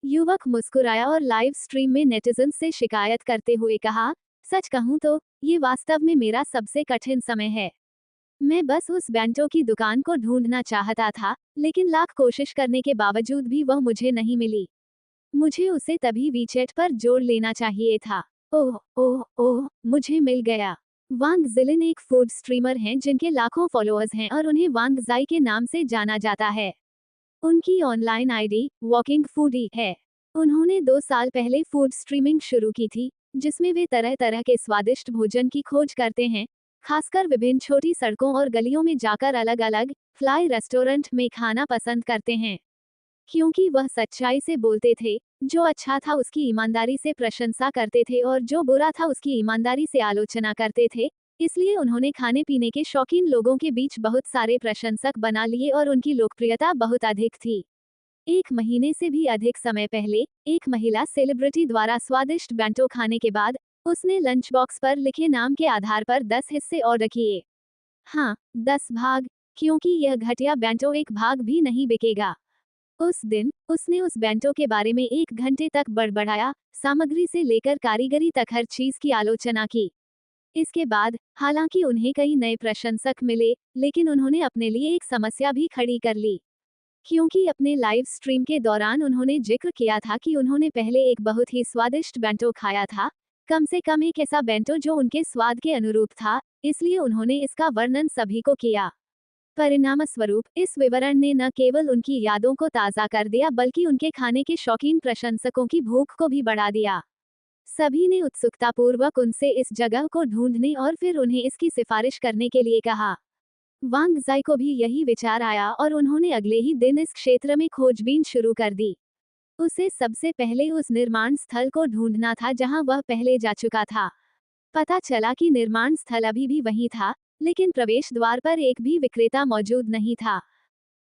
युवक मुस्कुराया और लाइव स्ट्रीम में नेटिजन से शिकायत करते हुए कहा, सच कहूं तो ये वास्तव में मेरा सबसे कठिन समय है। मैं बस उस बेंटो की दुकान को ढूंढना चाहता था, लेकिन लाख कोशिश करने के बावजूद भी वह मुझे नहीं मिली। मुझे उसे तभी वीचैट पर जोड़ लेना चाहिए था। ओह ओह ओह, मुझे मिल गया। वांग जिलिन एक फूड स्ट्रीमर हैं जिनके लाखों फॉलोअर्स हैं और उन्हें वांग जाई के नाम से जाना जाता है। उनकी ऑनलाइन आईडी वॉकिंग फूडी है। उन्होंने 2 साल पहले फूड स्ट्रीमिंग शुरू की थी, जिसमें वे तरह तरह के स्वादिष्ट भोजन की खोज करते हैं, खासकर विभिन्न छोटी सड़कों और गलियों में जाकर अलग अलग फ्लाई रेस्टोरेंट में खाना पसंद करते हैं। क्योंकि वह सच्चाई से बोलते थे, जो अच्छा था उसकी ईमानदारी से प्रशंसा करते थे और जो बुरा था उसकी ईमानदारी से आलोचना करते थे, इसलिए उन्होंने खाने पीने के शौकीन लोगों के बीच बहुत सारे प्रशंसक बना लिए और उनकी लोकप्रियता बहुत अधिक थी। 1 महीने से भी अधिक समय पहले, एक महिला सेलिब्रिटी द्वारा स्वादिष्ट बेंटो खाने के बाद, उसने लंच बॉक्स पर लिखे नाम के आधार पर 10 हिस्से ऑर्डर किए। हाँ, 10 भाग, क्योंकि यह घटिया बेंटो एक भाग भी नहीं बिकेगा। उस दिन, उसने उस बेंटो के बारे में 1 घंटे तक बड़बड़ाया, सामग्री से लेकर कारीगरी तक हर चीज की आलोचना की। इसके बाद, हालांकि उन्हें कई नए प्रशंसक मिले, लेकिन उन्होंने अपने लिए एक समस्या भी खड़ी कर ली। क्योंकि अपने लाइव स्ट्रीम के दौरान उन्होंने जिक्र किया था कि उन्होंने पहले एक बहुत ही स्वादिष्ट बेंटो खाया था, कम से कम एक ऐसा बेंटो जो उनके स्वाद के अनुरूप था, इसलिए उन्होंने इसका वर्णन सभी को किया। परिणामस्वरूप इस विवरण ने न केवल उनकी यादों को ताज़ा कर दिया बल्कि उनके खाने के शौकीन प्रशंसकों की भूख को भी बढ़ा दिया। सभी ने उत्सुकतापूर्वक उनसे इस जगह को ढूंढने और फिर उन्हें इसकी सिफारिश करने के लिए कहा। वांग जाई को भी यही विचार आया और उन्होंने अगले ही दिन इस क्षेत्र में खोजबीन शुरू कर दी। उसे सबसे पहले उस निर्माण स्थल को ढूंढना था जहां वह पहले जा चुका था। पता चला कि निर्माण स्थल अभी भी वहीं था, लेकिन प्रवेश द्वार पर एक भी विक्रेता मौजूद नहीं था।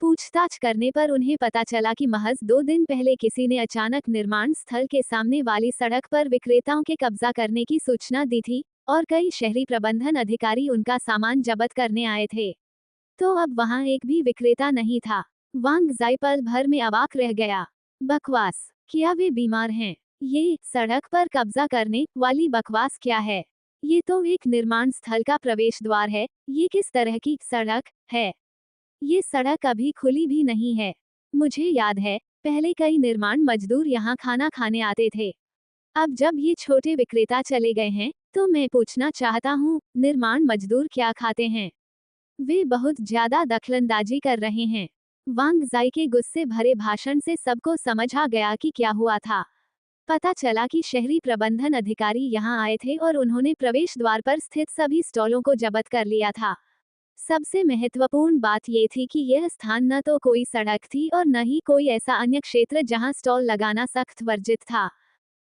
पूछताछ करने पर उन्हें पता चला कि महज 2 दिन पहले किसी ने अचानक निर्माण स्थल के सामने वाली सड़क पर विक्रेताओं के कब्जा करने की सूचना दी थी और कई शहरी प्रबंधन अधिकारी उनका सामान जब्त करने आए थे। तो अब वहां एक भी विक्रेता नहीं था। वांग जाई पल भर में अवाक रह गया। बकवास! क्या वे बीमार हैं? ये सड़क पर कब्जा करने वाली बकवास क्या है? ये तो एक निर्माण स्थल का प्रवेश द्वार है। ये किस तरह की सड़क है? ये सड़क अभी खुली भी नहीं है। मुझे याद है, पहले कई निर्माण मजदूर यहाँ खाना खाने आते थे। अब जब ये छोटे विक्रेता चले गए हैं, तो मैं पूछना चाहता हूँ, निर्माण मजदूर क्या खाते हैं? वे बहुत ज्यादा दखलंदाजी कर रहे हैं। वांग जाई के गुस्से भरे भाषण से सबको समझ आ गया कि क्या हुआ था। पता चला कि शहरी प्रबंधन अधिकारी यहाँ आए थे और उन्होंने प्रवेश द्वार पर स्थित सभी स्टॉलों को जब्त कर लिया था। सबसे महत्वपूर्ण बात ये थी कि यह स्थान न तो कोई सड़क थी और न ही कोई ऐसा अन्य क्षेत्र जहां स्टॉल लगाना सख्त वर्जित था,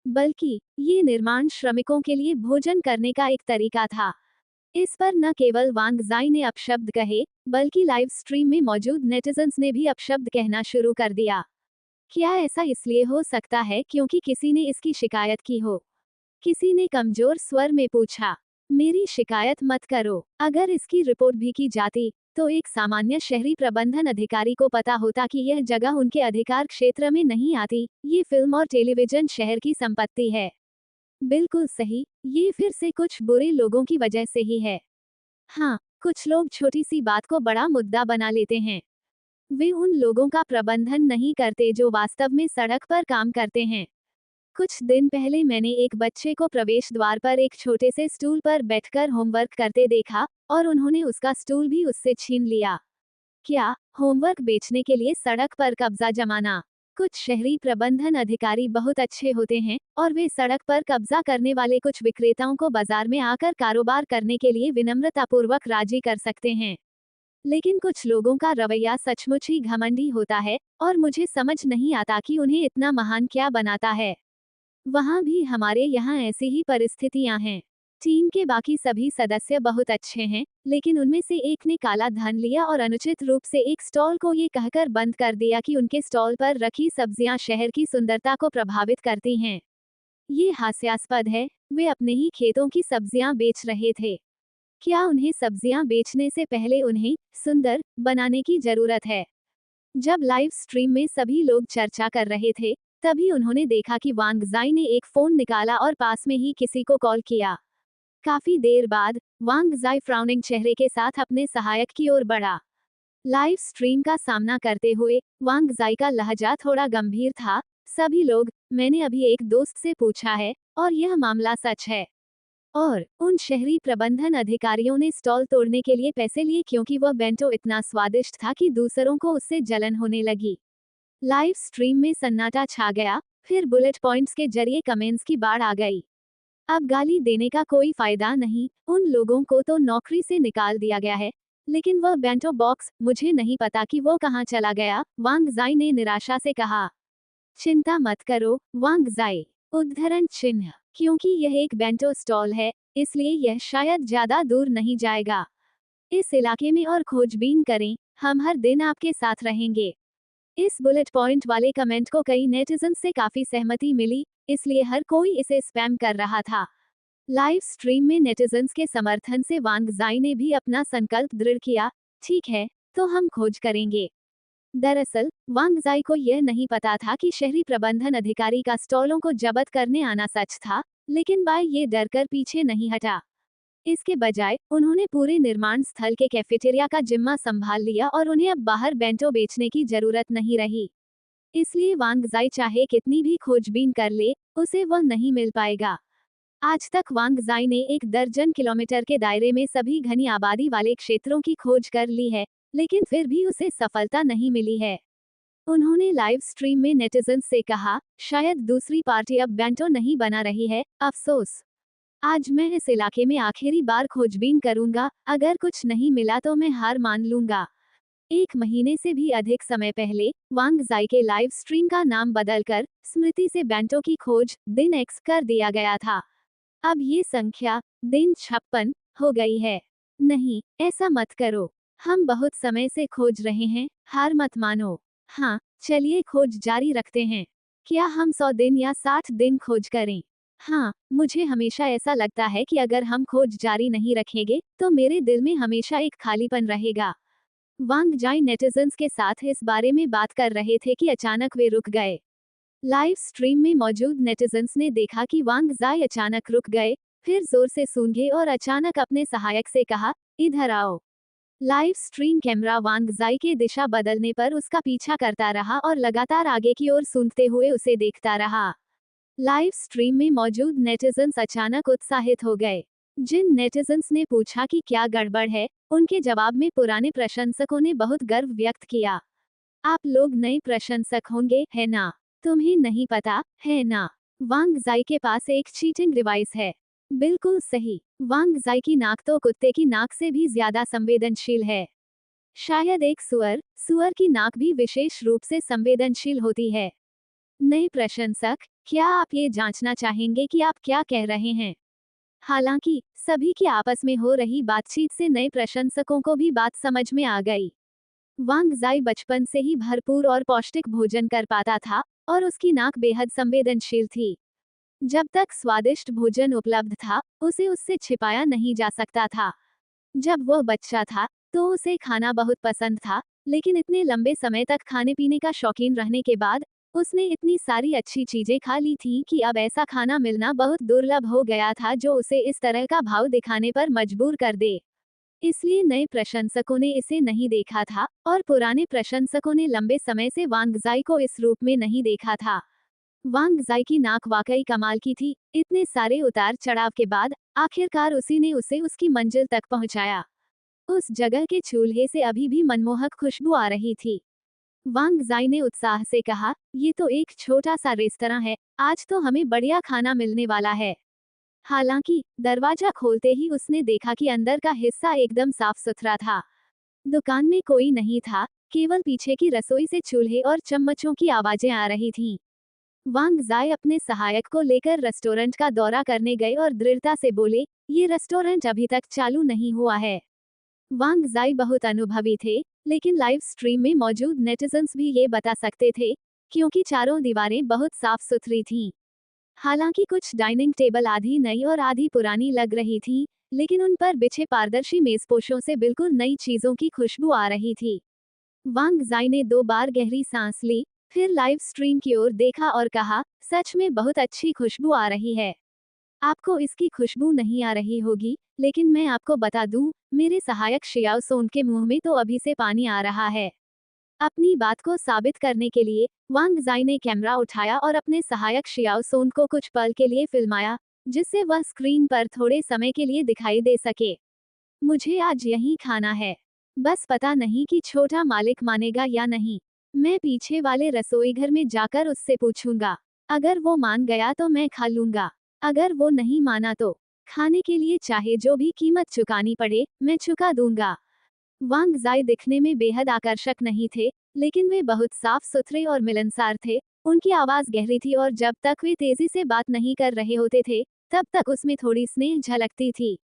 बल्कि ये निर्माण श्रमिकों के लिए भोजन करने का एक तरीका था। इस पर न केवल वांग जाई ने अपशब्द कहे, बल्कि लाइव स्ट्रीम में मौजूद नेटिजन्स ने भी अपशब्द कहना शुरू कर दिया। क्या ऐसा इसलिए हो सकता है क्योंकि किसी ने इसकी शिकायत की हो? किसी ने कमजोर स्वर में पूछा। मेरी शिकायत मत करो। अगर इसकी रिपोर्ट भी की जाती, तो एक सामान्य शहरी प्रबंधन अधिकारी को पता होता कि यह जगह उनके अधिकार क्षेत्र में नहीं आती। ये फिल्म और टेलीविजन शहर की संपत्ति है। बिल्कुल सही, ये फिर से कुछ बुरे लोगों की वजह से ही है। हाँ, कुछ लोग छोटी सी बात को बड़ा मुद्दा बना लेते हैं। वे उन लोगों का प्रबंधन नहीं करते जो वास्तव में सड़क पर काम करते हैं। कुछ दिन पहले मैंने एक बच्चे को प्रवेश द्वार पर एक छोटे से स्टूल पर बैठकर होमवर्क करते देखा और उन्होंने उसका स्टूल भी उससे छीन लिया। क्या होमवर्क बेचने के लिए सड़क पर कब्जा जमाना? कुछ शहरी प्रबंधन अधिकारी बहुत अच्छे होते हैं और वे सड़क पर कब्जा करने वाले कुछ विक्रेताओं को बाजार में आकर कारोबार करने के लिए विनम्रतापूर्वक राजी कर सकते हैं। लेकिन कुछ लोगों का रवैया सचमुच ही घमंडी होता है और मुझे समझ नहीं आता कि उन्हें इतना महान क्या बनाता है। वहाँ भी हमारे यहाँ ऐसी ही परिस्थितियाँ हैं। टीम के बाकी सभी सदस्य बहुत अच्छे हैं, लेकिन उनमें से एक ने काला धन लिया और अनुचित रूप से एक स्टॉल को ये कहकर बंद कर दिया कि उनके स्टॉल पर रखी सब्जियां शहर की सुंदरता को प्रभावित करती हैं। ये हास्यास्पद है, वे अपने ही खेतों की सब्जियां बेच रहे थे। क्या उन्हें सब्जियां बेचने से पहले उन्हें सुंदर बनाने की जरूरत है? जब लाइव स्ट्रीम में सभी लोग चर्चा कर रहे थे, तभी उन्होंने देखा कि वांग जाई ने एक फोन निकाला और पास में ही किसी को कॉल किया। काफी देर बाद वांग जाई फ्राउनिंग चेहरे के साथ अपने सहायक की ओर बढ़ा। लाइव स्ट्रीम का सामना करते हुए वांग जाई का लहजा थोड़ा गंभीर था। सभी लोग, मैंने अभी एक दोस्त से पूछा है और यह मामला सच है। और उन शहरी प्रबंधन अधिकारियों ने स्टॉल तोड़ने के लिए पैसे लिए क्योंकि वह बेंटो इतना स्वादिष्ट था कि दूसरों को उससे जलन होने लगी। लाइव स्ट्रीम में सन्नाटा छा गया, फिर बुलेट पॉइंट्स के जरिए कमेंट्स की बाढ़ आ गई। अब गाली देने का कोई फायदा नहीं, उन लोगों को तो नौकरी से निकाल दिया गया है, लेकिन वह बेंटो बॉक्स, मुझे नहीं पता कि वो कहाँ चला गया, वांग जाई ने निराशा से कहा। चिंता मत करो, वांग जाई। उद्धरण चिन्ह, क्योंकि यह एक बेंटो स्टॉल है, इसलिए यह शायद ज्यादा दूर नहीं जाएगा। इस इलाके में और खोजबीन करें, हम हर दिन आपके साथ रहेंगे। इस बुलेट पॉइंट वाले कमेंट को कई नेटिजन से काफी सहमति मिली, इसलिए हर कोई इसे स्पैम कर रहा था। लाइव स्ट्रीम में नेटिजन्स के समर्थन से वांग जाई ने भी अपना संकल्प दृढ़ किया। ठीक है, तो हम खोज करेंगे। दरअसल वांग जाई को यह नहीं पता था कि शहरी प्रबंधन अधिकारी का स्टॉलों को जब्त करने आना सच था, लेकिन बाय ये डरकर पीछे नहीं हटा। इसके बजाय उन्होंने पूरे निर्माण स्थल के कैफेटेरिया का जिम्मा संभाल लिया और उन्हें अब बाहर बेंटो बेचने की जरूरत नहीं रही। इसलिए वांग जाई चाहे कितनी भी खोजबीन कर ले, उसे वह नहीं मिल पाएगा। आज तक वांग जाई ने 1 दर्जन किलोमीटर के दायरे में सभी घनी आबादी वाले क्षेत्रों की खोज कर ली है, लेकिन फिर भी उसे सफलता नहीं मिली है। उन्होंने लाइव स्ट्रीम में नेटिजन्स से कहा, शायद दूसरी पार्टी अब बेंटो नहीं बना रही है, अफसोस। आज मैं इस इलाके में आखिरी बार खोजबीन करूंगा, अगर कुछ नहीं मिला तो मैं हार मान लूंगा। 1 महीने से भी अधिक समय पहले वांग जाई के लाइव स्ट्रीम का नाम बदलकर स्मृति से बेंटो की खोज दिन एक्स कर दिया गया था। अब ये संख्या दिन 56 हो गई है। नहीं, ऐसा मत करो। हम बहुत समय से खोज रहे हैं, हार मत मानो। हाँ, चलिए खोज जारी रखते हैं। क्या हम 100 दिन या 60 दिन खोज करें? हाँ, मुझे हमेशा ऐसा लगता है कि अगर हम खोज जारी नहीं रखेंगे, तो मेरे दिल में हमेशा एक खालीपन रहेगा। वांग जाई नेटिजन्स के साथ इस बारे में बात कर रहे थे कि अचानक वे रुक गए। लाइव स्ट्रीम में मौजूद नेटिजन्स ने देखा कि वांग जाई अचानक रुक गए, फिर जोर से सूंघे और अचानक अपने सहायक से कहा, इधर आओ। लाइव स्ट्रीम कैमरा वांग जाई के दिशा बदलने पर उसका पीछा करता रहा और लगातार आगे की ओर सूंघते हुए उसे देखता रहा। लाइव स्ट्रीम में मौजूद नेटिजन्स अचानक उत्साहित हो गए। जिन नेटिजन्स ने पूछा कि क्या गड़बड़ है, उनके जवाब में पुराने प्रशंसकों ने बहुत गर्व व्यक्त किया। आप लोग नए प्रशंसक होंगे, है ना? तुम्हें नहीं पता, है ना? वांग जाई के पास एक चीटिंग डिवाइस है। बिल्कुल सही। वांग जाई की नाक तो कुत्ते की नाक से भी ज्यादा संवेदनशील है। शायद एक सुअर की नाक भी विशेष रूप से संवेदनशील होती है। नए प्रशंसक, क्या आप ये जांचना चाहेंगे कि आप क्या कह रहे हैं? हालांकि सभी की आपस में हो रही बातचीत से नए प्रशंसकों को भी बात समझ में आ गई। वांग जाई बचपन से ही भरपूर और पौष्टिक भोजन कर पाता था और उसकी नाक बेहद संवेदनशील थी। जब तक स्वादिष्ट भोजन उपलब्ध था, उसे उससे छिपाया नहीं जा सकता था। जब वह बच्चा था, तो उसे खाना बहुत पसंद था, लेकिन इतने लंबे समय तक खाने पीने का शौकीन रहने के बाद उसने इतनी सारी अच्छी चीजें खा ली थी कि अब ऐसा खाना मिलना बहुत दुर्लभ हो गया था जो उसे इस तरह का भाव दिखाने पर मजबूर कर दे। इसलिए नए प्रशंसकों ने इसे नहीं देखा था और पुराने प्रशंसकों ने लंबे समय से वांग जाई को इस रूप में नहीं देखा था। वांग जाई की नाक वाकई कमाल की थी। इतने सारे उतार चढ़ाव के बाद आखिरकार उसी ने उसे उसकी मंजिल तक पहुंचाया। उस जगह के चूल्हे से अभी भी मनमोहक खुशबू आ रही थी। वांग जाई ने उत्साह से कहा, ये तो एक छोटा सा रेस्तरां है, आज तो हमें बढ़िया खाना मिलने वाला है। हालांकि दरवाजा खोलते ही उसने देखा कि अंदर का हिस्सा एकदम साफ सुथरा था। दुकान में कोई नहीं था, केवल पीछे की रसोई से चूल्हे और चम्मचों की आवाजें आ रही थीं। वांग जाई अपने सहायक को लेकर रेस्टोरेंट का दौरा करने गए और दृढ़ता से बोले, ये रेस्टोरेंट अभी तक चालू नहीं हुआ है। वांग जाई बहुत अनुभवी थे, लेकिन लाइव स्ट्रीम में मौजूद नेटिजन्स भी ये बता सकते थे, क्योंकि चारों दीवारें बहुत साफ सुथरी थीं। हालांकि कुछ डाइनिंग टेबल आधी नई और आधी पुरानी लग रही थी, लेकिन उन पर बिछे पारदर्शी मेजपोशों से बिल्कुल नई चीजों की खुशबू आ रही थी। वांग जाई ने 2 बार गहरी सांस ली, फिर लाइव स्ट्रीम की ओर देखा और कहा, सच में बहुत अच्छी खुशबू आ रही है। आपको इसकी खुशबू नहीं आ रही होगी, लेकिन मैं आपको बता दूं, मेरे सहायक शियाओ सोन के मुंह में तो अभी से पानी आ रहा है। अपनी बात को साबित करने के लिए वांग जाई ने कैमरा उठाया और अपने सहायक शियाओ सोन को कुछ पल के लिए फिल्माया, जिससे वह स्क्रीन पर थोड़े समय के लिए दिखाई दे सके। मुझे आज यहीं खाना है। बस पता नहीं कि छोटा मालिक मानेगा या नहीं। मैं पीछे वाले रसोई घर में जाकर उससे पूछूंगा। अगर वो मान गया तो मैं खा लूंगा। अगर वो नहीं माना तो खाने के लिए चाहे जो भी कीमत चुकानी पड़े, मैं चुका दूंगा। वांग जाई दिखने में बेहद आकर्षक नहीं थे, लेकिन वे बहुत साफ सुथरे और मिलनसार थे। उनकी आवाज गहरी थी और जब तक वे तेजी से बात नहीं कर रहे होते थे, तब तक उसमें थोड़ी स्नेह झलकती थी।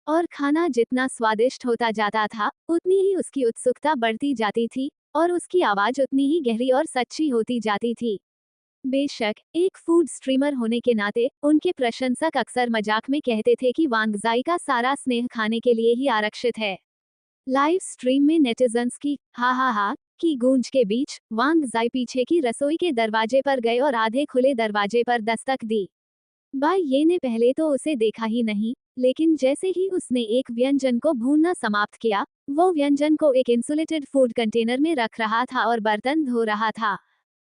और खाना जितना स्वादिष्ट होता जाता था, उतनी ही उसकी उत्सुकता बढ़ती जाती थी और उसकी आवाज उतनी ही गहरी और सच्ची होती जाती थी। बेशक एक फूड स्ट्रीमर होने के नाते उनके प्रशंसक अक्सर मजाक में कहते थे कि वांग जाई का सारा स्नेह खाने के लिए ही आरक्षित है। लाइव स्ट्रीम में नेटिजन्स की हा हा हा की गूंज के बीच वांग जाई पीछे की रसोई के दरवाजे पर गए और आधे खुले दरवाजे पर दस्तक दी। बाई ये ने पहले तो उसे देखा ही नहीं, लेकिन जैसे ही उसने एक व्यंजन को भूनना समाप्त किया, वो व्यंजन को एक इंसुलेटेड फूड कंटेनर में रख रहा था और बर्तन धो रहा था।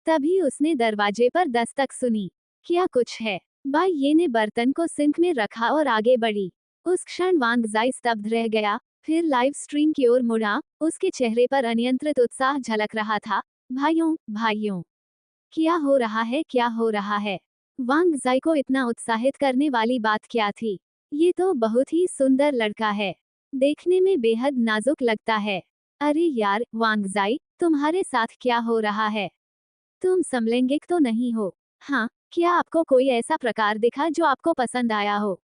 तभी उसने दरवाजे पर दस्तक सुनी। क्या कुछ है? बाई ये ने बर्तन को सिंक में रखा और आगे बढ़ी। उस क्षण वांग जाई स्तब्ध रह गया, फिर लाइव स्ट्रीम की ओर मुड़ा। उसके चेहरे पर अनियंत्रित उत्साह झलक रहा था, भाइयों भाइयों, क्या हो रहा है, क्या हो रहा है? वांग जाई को इतना उत्साहित करने वाली बात क्या थी? ये तो बहुत ही सुंदर लड़का है। देखने में बेहद नाजुक लगता है। अरे यार वांग जाई, तुम्हारे साथ क्या हो रहा है? तुम समलैंगिक तो नहीं हो? हाँ, क्या आपको कोई ऐसा प्रकार दिखा जो आपको पसंद आया हो?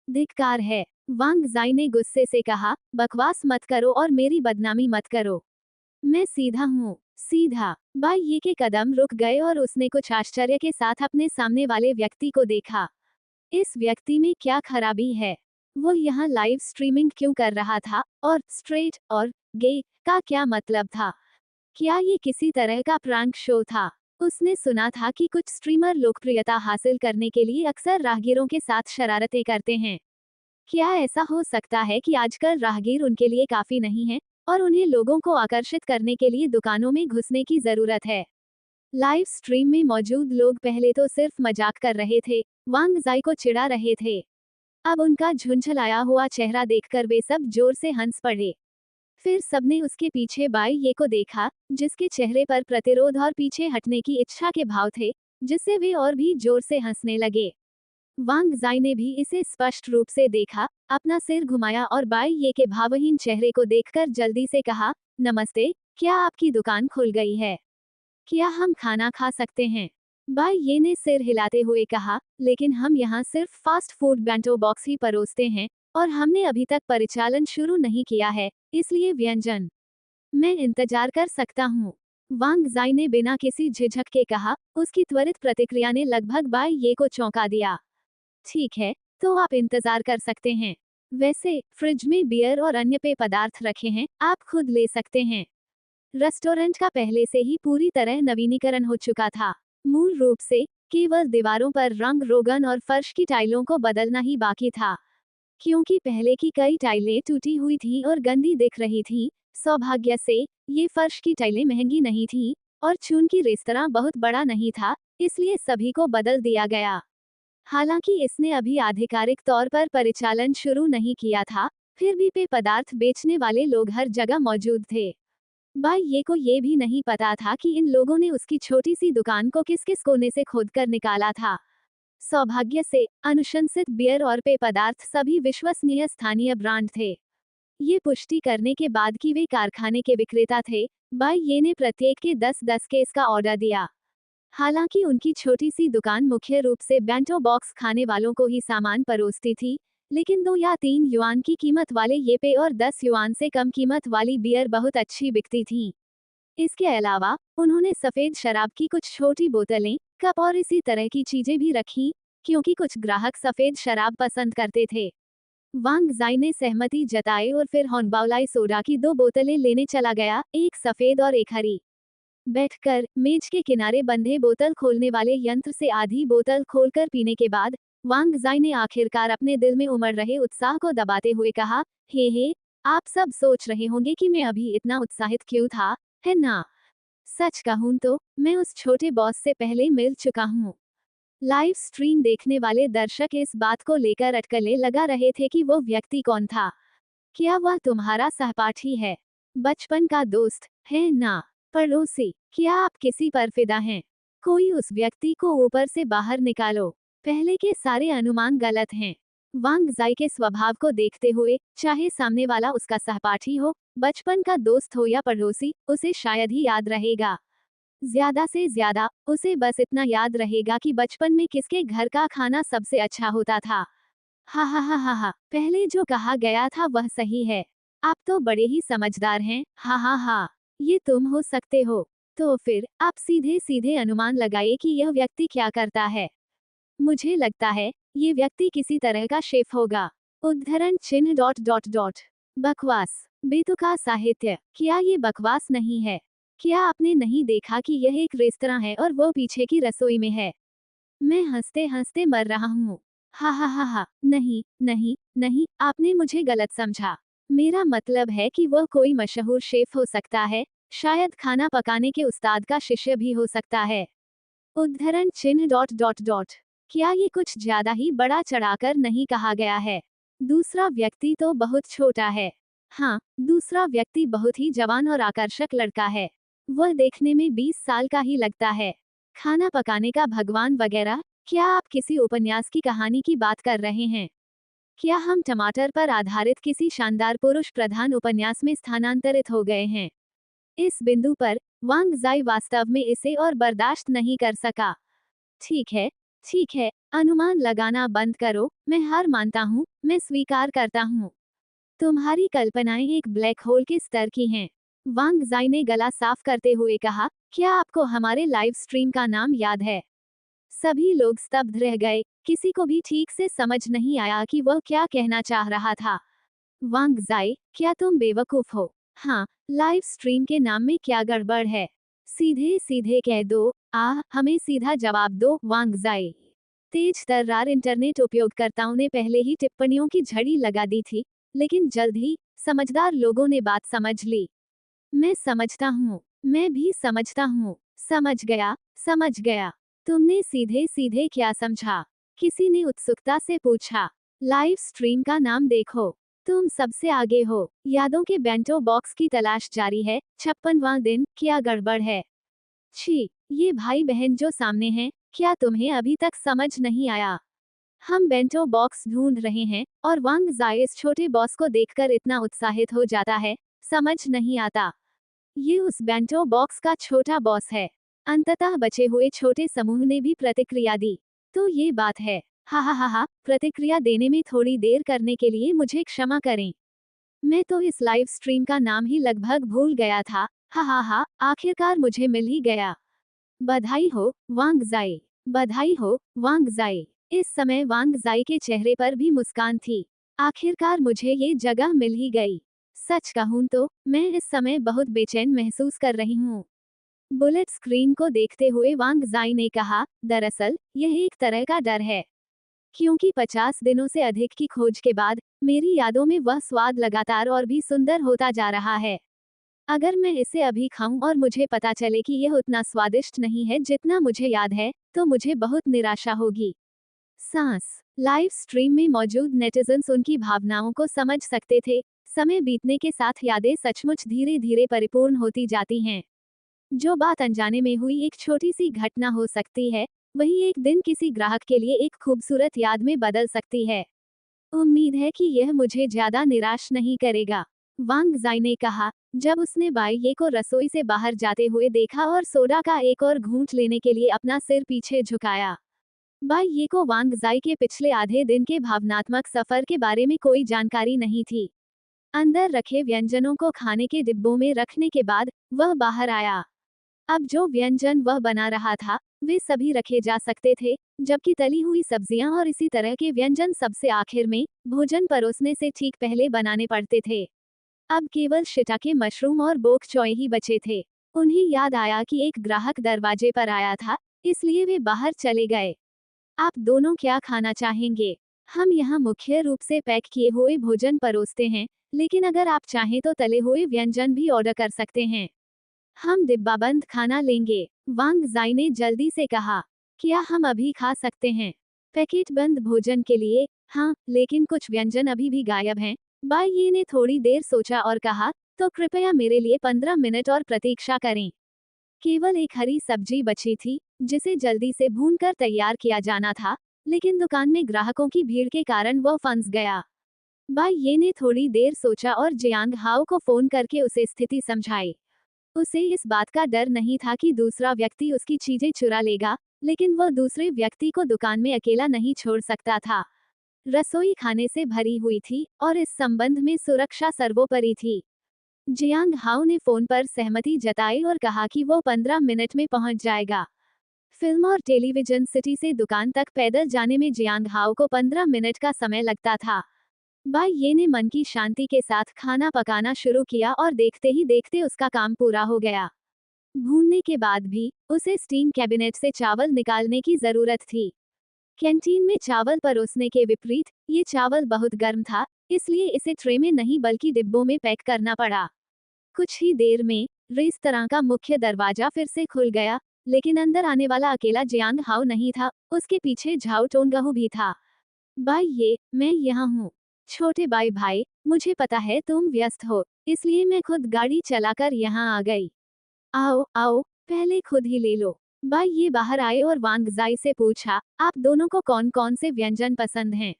धिक्कार है। वांग जाई ने गुस्से से कहा, बकवास मत करो और मेरी बदनामी मत करो। मैं सीधा हूँ, सीधा। बाई ये के कदम रुक गए और उसने कुछ आश्चर्य के साथ अपने सामने वाले व्यक्ति को देखा। इस व्यक्ति में क्या खराबी है? वो यहाँ लाइव स्ट्रीमिंग क्यों कर रहा था? और स्ट्रेट और गे का क्या मतलब था? क्या ये किसी तरह का प्रैंक शो था? उसने सुना था कि कुछ स्ट्रीमर लोकप्रियता हासिल करने के लिए अक्सर राहगीरों के साथ शरारतें करते हैं। क्या ऐसा हो सकता है कि आजकल राहगीर उनके लिए काफी नहीं है और उन्हें लोगों को आकर्षित करने के लिए दुकानों में घुसने की जरूरत है? लाइव स्ट्रीम में मौजूद लोग पहले तो सिर्फ मजाक कर रहे थे, वांग जाई को चिढ़ा रहे थे। अब उनका झुंझलाया हुआ चेहरा देखकर वे सब जोर से हंस पड़े। फिर सबने उसके पीछे बाई ये को देखा, जिसके चेहरे पर प्रतिरोध और पीछे हटने की इच्छा के भाव थे, जिससे वे और भी जोर से हंसने लगे। वांग जाई ने भी इसे स्पष्ट रूप से देखा, अपना सिर घुमाया और बाई ये के भावहीन चेहरे को देखकर जल्दी से कहा, नमस्ते, क्या आपकी दुकान खुल गई है? क्या हम खाना खा सकते हैं? बाई ये ने सिर हिलाते हुए कहा, लेकिन हम यहाँ सिर्फ फास्ट फूड बेंटो बॉक्स ही परोसते हैं और हमने अभी तक परिचालन शुरू नहीं किया है, इसलिए व्यंजन मैं इंतजार कर सकता हूँ। वांग जाई ने बिना किसी झिझक के कहा, उसकी त्वरित प्रतिक्रिया ने लगभग बाई ये को चौंका दिया। ठीक है, तो आप इंतजार कर सकते हैं। वैसे फ्रिज में बियर और अन्य पेय पदार्थ रखे हैं, आप खुद ले सकते हैं। रेस्टोरेंट का पहले से ही पूरी तरह नवीनीकरण हो चुका था। मूल रूप से केवल दीवारों पर रंग रोगन और फर्श की टाइलों को बदलना ही बाकी था। क्योंकि पहले की कई टाइलें टूटी हुई थीं और गंदी दिख रही थीं, सौभाग्य से ये फर्श की टाइलें महंगी नहीं थीं और चूंकि रेस्तरां बहुत बड़ा नहीं था, इसलिए सभी को बदल दिया गया। हालांकि इसने अभी आधिकारिक तौर पर परिचालन शुरू नहीं किया था, फिर भी पेय पदार्थ बेचने वाले लोग हर जगह मौजूद थे। बाई ये को ये भी नहीं पता था कि इन लोगों ने उसकी छोटी सी दुकान को किस किस कोने से खोदकर निकाला था। सौभाग्य से अनुशंसित बियर और पेय पदार्थ सभी विश्वसनीय स्थानीय ब्रांड थे। ये पुष्टि करने के बाद कि वे कारखाने के विक्रेता थे, बाई ये ने प्रत्येक के 10-10 केस का ऑर्डर दिया। हालांकि उनकी छोटी सी दुकान मुख्य रूप से बेंटो बॉक्स खाने वालों को ही सामान परोसती थी, लेकिन 2 या 3 युआन की कीमत वाले ये पेय और 10 युआन से कम कीमत वाली बियर बहुत अच्छी बिकती थीं। इसके अलावा उन्होंने सफेद शराब की कुछ छोटी बोतलें, कप और इसी तरह की चीजें भी रखी, क्योंकि कुछ ग्राहक सफेद शराब पसंद करते थे। वांग जाई ने सहमति जताई और फिर हॉर्नबाउलाई सोडा की 2 बोतलें लेने चला गया, एक सफेद और एक हरी। बैठकर मेज के किनारे बंधे बोतल खोलने वाले यंत्र से आधी बोतल खोलकर पीने के बाद वांग जाई ने आखिरकार अपने दिल में उमड़ रहे उत्साह को दबाते हुए कहा, हे, आप सब सोच रहे होंगे कि मैं अभी इतना उत्साहित क्यों था, है ना? सच कहूं तो मैं उस छोटे बॉस से पहले मिल चुका हूँ। लाइव स्ट्रीम देखने वाले दर्शक इस बात को लेकर अटकलें लगा रहे थे कि वो व्यक्ति कौन था। क्या वह तुम्हारा सहपाठी है? बचपन का दोस्त है ना? पड़ोसी? क्या आप किसी पर फिदा हैं? कोई उस व्यक्ति को ऊपर से बाहर निकालो। पहले के सारे अनुमान गलत हैं। वांग जाई के स्वभाव को देखते हुए, चाहे सामने वाला उसका सहपाठी हो, बचपन का दोस्त हो या पड़ोसी, उसे शायद ही याद रहेगा। ज्यादा से ज्यादा उसे बस इतना याद रहेगा कि बचपन में किसके घर का खाना सबसे अच्छा होता था। हा, पहले जो कहा गया था वह सही है। आप तो बड़े ही समझदार हैं, हा, ये तुम हो सकते हो। तो फिर आप सीधे सीधे अनुमान लगाइए कि यह व्यक्ति क्या करता है। मुझे लगता है ये व्यक्ति किसी तरह का शेफ होगा। उद्धरण चिन्ह डॉट डॉट डॉट। बकवास, बेतुका साहित्य, क्या ये बकवास नहीं है? क्या आपने नहीं देखा कि यह एक रेस्तरां है और वो पीछे की रसोई में है? मैं हंसते हंसते मर रहा हूँ। हा, नहीं, नहीं, नहीं, आपने मुझे गलत समझा। मेरा मतलब है कि वह कोई मशहूर शेफ हो सकता है, शायद खाना पकाने के उस्ताद का शिष्य भी हो सकता है। उद्धरण चिन्ह डॉट डॉट डॉट। क्या ये कुछ ज्यादा ही बड़ा चढ़ाकर नहीं कहा गया है? दूसरा व्यक्ति तो बहुत छोटा है। हाँ, दूसरा व्यक्ति बहुत ही जवान और आकर्षक लड़का है। वह देखने में 20 साल का ही लगता है। खाना पकाने का भगवान वगैरह। क्या आप किसी उपन्यास की कहानी की बात कर रहे हैं? क्या हम टमाटर पर आधारित किसी शानदार पुरुष प्रधान उपन्यास में स्थानांतरित हो गए हैं? इस बिंदु पर वांग जाई वास्तव में इसे और बर्दाश्त नहीं कर सका। ठीक है, ठीक है, अनुमान लगाना बंद करो, मैं हार मानता हूँ, मैं स्वीकार करता हूँ। तुम्हारी कल्पनाएं एक ब्लैक होल के स्तर की हैं। वांग जाई ने गला साफ करते हुए कहा, क्या आपको हमारे लाइव स्ट्रीम का नाम याद है? सभी लोग स्तब्ध रह गए, किसी को भी ठीक से समझ नहीं आया कि वह क्या कहना चाह रहा था। वांग जाई, क्या तुम बेवकूफ हो? हाँ, लाइव स्ट्रीम के नाम में क्या गड़बड़ है? सीधे सीधे कह दो, हमें सीधा जवाब दो, वांग जाई। तेज तर्रार इंटरनेट उपयोगकर्ताओं ने पहले ही टिप्पणियों की झड़ी लगा दी थी, लेकिन जल्द ही समझदार लोगों ने बात समझ ली। मैं समझता हूँ, मैं भी समझता हूँ। समझ गया, समझ गया। तुमने सीधे सीधे क्या समझा? किसी ने उत्सुकता से पूछा। लाइव स्ट्रीम का नाम देखो। तुम सबसे आगे हो। यादों के बेंटो बॉक्स की तलाश जारी है। 56वां दिन, क्या गड़बड़ है? छी, ये भाई बहन जो सामने हैं, क्या तुम्हें अभी तक समझ नहीं आया? हम बेंटो बॉक्स ढूंढ रहे हैं, और वांग जाई इस छोटे बॉस को देखकर इतना उत्साहित हो जाता है, समझ नहीं आता। ये उस बेंटो बॉक्स का छोटा बॉस है। अंततः बचे हुए छोटे समूह ने भी प्रतिक्रिया दी। तो ये बात है। हा हा हा हा, प्रतिक्रिया देने में थोड़ी देर करने के लिए मुझे क्षमा करें। मैं तो इस लाइव स्ट्रीम का नाम ही लगभग भूल गया था। हा हा हा, आखिरकार मुझे मिल ही गया। बधाई हो, वांग जाई। बधाई हो, वांग जाई। इस समय वांग जाई के चेहरे पर भी मुस्कान थी। आखिरकार मुझे ये जगह मिल ही गई। सच कहूं तो मैं इस समय बहुत बेचैन महसूस कर रही हूँ। बुलेट स्क्रीन को देखते हुए वांग जाई ने कहा, दरअसल यह एक तरह का डर है, क्योंकि 50 दिनों से अधिक की खोज के बाद मेरी यादों में वह स्वाद लगातार और भी सुंदर होता जा रहा है। अगर मैं इसे अभी खाऊं और मुझे पता चले कि यह उतना स्वादिष्ट नहीं है जितना मुझे याद है, तो मुझे बहुत निराशा होगी। सांस। लाइव स्ट्रीम में मौजूद नेटिजन्स उनकी भावनाओं को समझ सकते थे। समय बीतने के साथ यादें सचमुच धीरे धीरे परिपूर्ण होती जाती हैं। जो बात अनजाने में हुई एक छोटी सी घटना हो सकती है, वही एक दिन किसी ग्राहक के लिए एक खूबसूरत याद में बदल सकती है। उम्मीद है कि यह मुझे ज्यादा निराश नहीं करेगा, वांग जाई ने कहा, जब उसने बाई ये को रसोई से बाहर जाते हुए देखा और सोडा का एक और घूंट लेने के लिए अपना सिर पीछे झुकाया। बाई ये को वांग जाई के पिछले आधे दिन के भावनात्मक सफर के बारे में कोई जानकारी नहीं थी। अंदर रखे व्यंजनों को खाने के डिब्बों में रखने के बाद वह बाहर आया। अब जो व्यंजन वह बना रहा था, वे सभी रखे जा सकते थे, जबकि तली हुई सब्जियां और इसी तरह के व्यंजन सबसे आखिर में, भोजन परोसने से ठीक पहले बनाने पड़ते थे। अब केवल शिटाके मशरूम और बोक चॉय ही बचे थे। उन्हें याद आया कि एक ग्राहक दरवाजे पर आया था, इसलिए वे बाहर चले गए। आप दोनों क्या खाना चाहेंगे? हम यहाँ मुख्य रूप से पैक किए हुए भोजन परोसते हैं, लेकिन अगर आप चाहें तो तले हुए व्यंजन भी ऑर्डर कर सकते हैं। हम डिब्बाबंद खाना लेंगे, वांग जाई ने जल्दी से कहा। क्या हम अभी खा सकते हैं? पैकेट बंद भोजन के लिए, हाँ, लेकिन कुछ व्यंजन अभी भी गायब हैं। बाई ये ने थोड़ी देर सोचा और कहा, तो कृपया मेरे लिए 15 मिनट और प्रतीक्षा करें। केवल एक हरी सब्जी बची थी, जिसे जल्दी से भूनकर तैयार किया जाना था, लेकिन दुकान में ग्राहकों की भीड़ के कारण वह फंस गया। बाई ये ने थोड़ी देर सोचा और जियांग हाओ को फोन करके उसे स्थिति समझाई। उसे इस बात का डर नहीं था कि दूसरा व्यक्ति उसकी चीजें चुरा लेगा, लेकिन वह दूसरे व्यक्ति को दुकान में अकेला नहीं छोड़ सकता था। रसोई खाने से भरी हुई थी, और इस संबंध में सुरक्षा सर्वोपरि थी। जियांग हाओ ने फोन पर सहमति जताई और कहा कि वो 15 मिनट में पहुंच जाएगा। फिल्म और टेलीविजन सिटी से दुकान तक पैदल जाने में जियांग हाओ को 15 मिनट का समय लगता था। बाई ये ने मन की शांति के साथ खाना पकाना शुरू किया और देखते ही देखते उसका काम पूरा हो गया। भूनने के बाद भी उसे स्टीम कैबिनेट से चावल निकालने की जरूरत थी। कैंटीन में चावल परोसने के विपरीत ये चावल बहुत गर्म था, इसलिए इसे ट्रे में नहीं बल्कि डिब्बों में पैक करना पड़ा। कुछ ही देर में रेस्तरां का मुख्य दरवाजा फिर से खुल गया, लेकिन अंदर आने वाला अकेला जियांग हाओ नहीं था, उसके पीछे झाओ टोनगहू भी था। बाई ये, मैं यहाँ हूँ। छोटे बाई भाई, मुझे पता है तुम व्यस्त हो, इसलिए मैं खुद गाड़ी चलाकर यहाँ आ गई। आओ आओ, पहले खुद ही ले लो। बाई ये बाहर आए और वांग जाई से पूछा, आप दोनों को कौन कौन से व्यंजन पसंद हैं?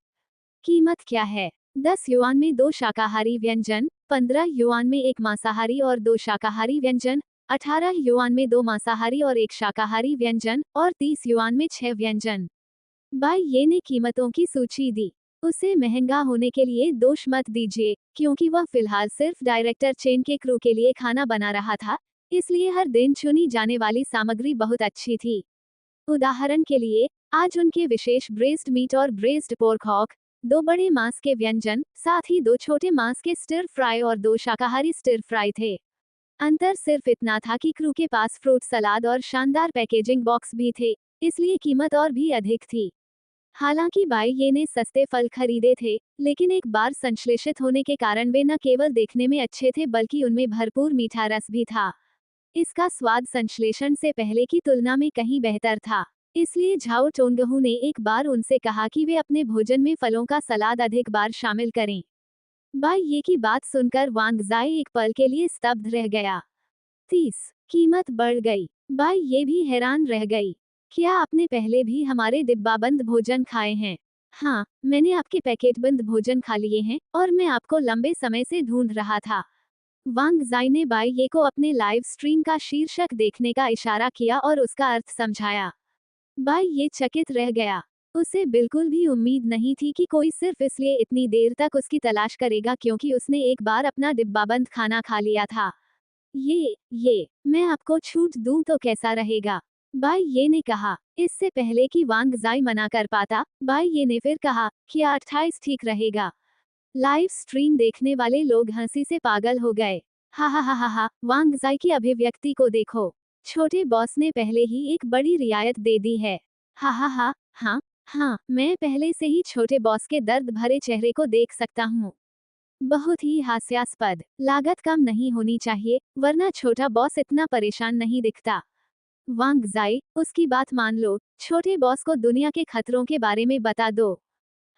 कीमत क्या है? 10 युआन में 2 शाकाहारी व्यंजन, 15 युआन में 1 मांसाहारी और 2 शाकाहारी व्यंजन, 18 युआन में 2 मांसाहारी और 1 शाकाहारी व्यंजन और 30 युआन में 6 व्यंजन। बाई ये ने कीमतों की सूची दी। उसे महंगा होने के लिए दोष मत दीजिए, क्योंकि वह फिलहाल सिर्फ डायरेक्टर चेन के क्रू के लिए खाना बना रहा था, इसलिए हर दिन चुनी जाने वाली सामग्री बहुत अच्छी थी। उदाहरण के लिए, आज उनके विशेष ब्रेस्ड मीट और ब्रेस्ड पोर्क हॉक, 2 बड़े मांस के व्यंजन, साथ ही 2 छोटे मांस के स्टिर फ्राई और 2 शाकाहारी स्टिर फ्राई थे। अंतर सिर्फ इतना था कि क्रू के पास फ्रूट सलाद और शानदार पैकेजिंग बॉक्स भी थे, इसलिए कीमत और भी अधिक थी। हालांकि बाई ये ने सस्ते फल खरीदे थे, लेकिन एक बार संश्लेषित होने के कारण वे न केवल देखने में अच्छे थे बल्कि उनमें भरपूर मीठा रस भी था। इसका स्वाद संश्लेषण से पहले की तुलना में कहीं बेहतर था। इसलिए झाओ टोंगहू ने एक बार उनसे कहा कि वे अपने भोजन में फलों का सलाद अधिक बार शामिल करें। बाई ये की बात सुनकर वांग जाए एक पल के लिए स्तब्ध रह गया। 30। कीमत बढ़ गई। बाई ये भी हैरान रह गई। क्या आपने पहले भी हमारे डिब्बाबंद भोजन खाए हैं? हाँ, मैंने आपके पैकेटबंद भोजन खा लिए हैं और मैं आपको लंबे समय से ढूंढ रहा था। वांग जाई ने बाई ये को अपने लाइव स्ट्रीम का शीर्षक देखने का इशारा किया और उसका अर्थ समझाया। बाई ये चकित रह गया। उसे बिल्कुल भी उम्मीद नहीं थी कि कोई सिर्फ इसलिए इतनी देर तक उसकी तलाश करेगा क्योंकि उसने एक बार अपना डिब्बाबंद खाना खा लिया था। ये, मैं आपको छूट दूं तो कैसा रहेगा? बाई ये ने कहा। इससे पहले कि वांग जाई मना कर पाता, बाई ये ने फिर कहा, क्या 28 ठीक रहेगा? लाइव स्ट्रीम देखने वाले लोग हंसी से पागल हो गए। हा हा हा हा हा, वांग जाई की अभिव्यक्ति को देखो। छोटे बॉस ने पहले ही एक बड़ी रियायत दे दी है। हा हा हा, हाँ, हाँ, मैं पहले से ही छोटे बॉस के दर्द भरे चेहरे को देख सकता हूँ। बहुत ही हास्यास्पद। लागत कम नहीं होनी चाहिए, वरना छोटा बॉस इतना परेशान नहीं दिखता। वांग जाई, उसकी बात मान लो, छोटे बॉस को दुनिया के खतरों के बारे में बता दो।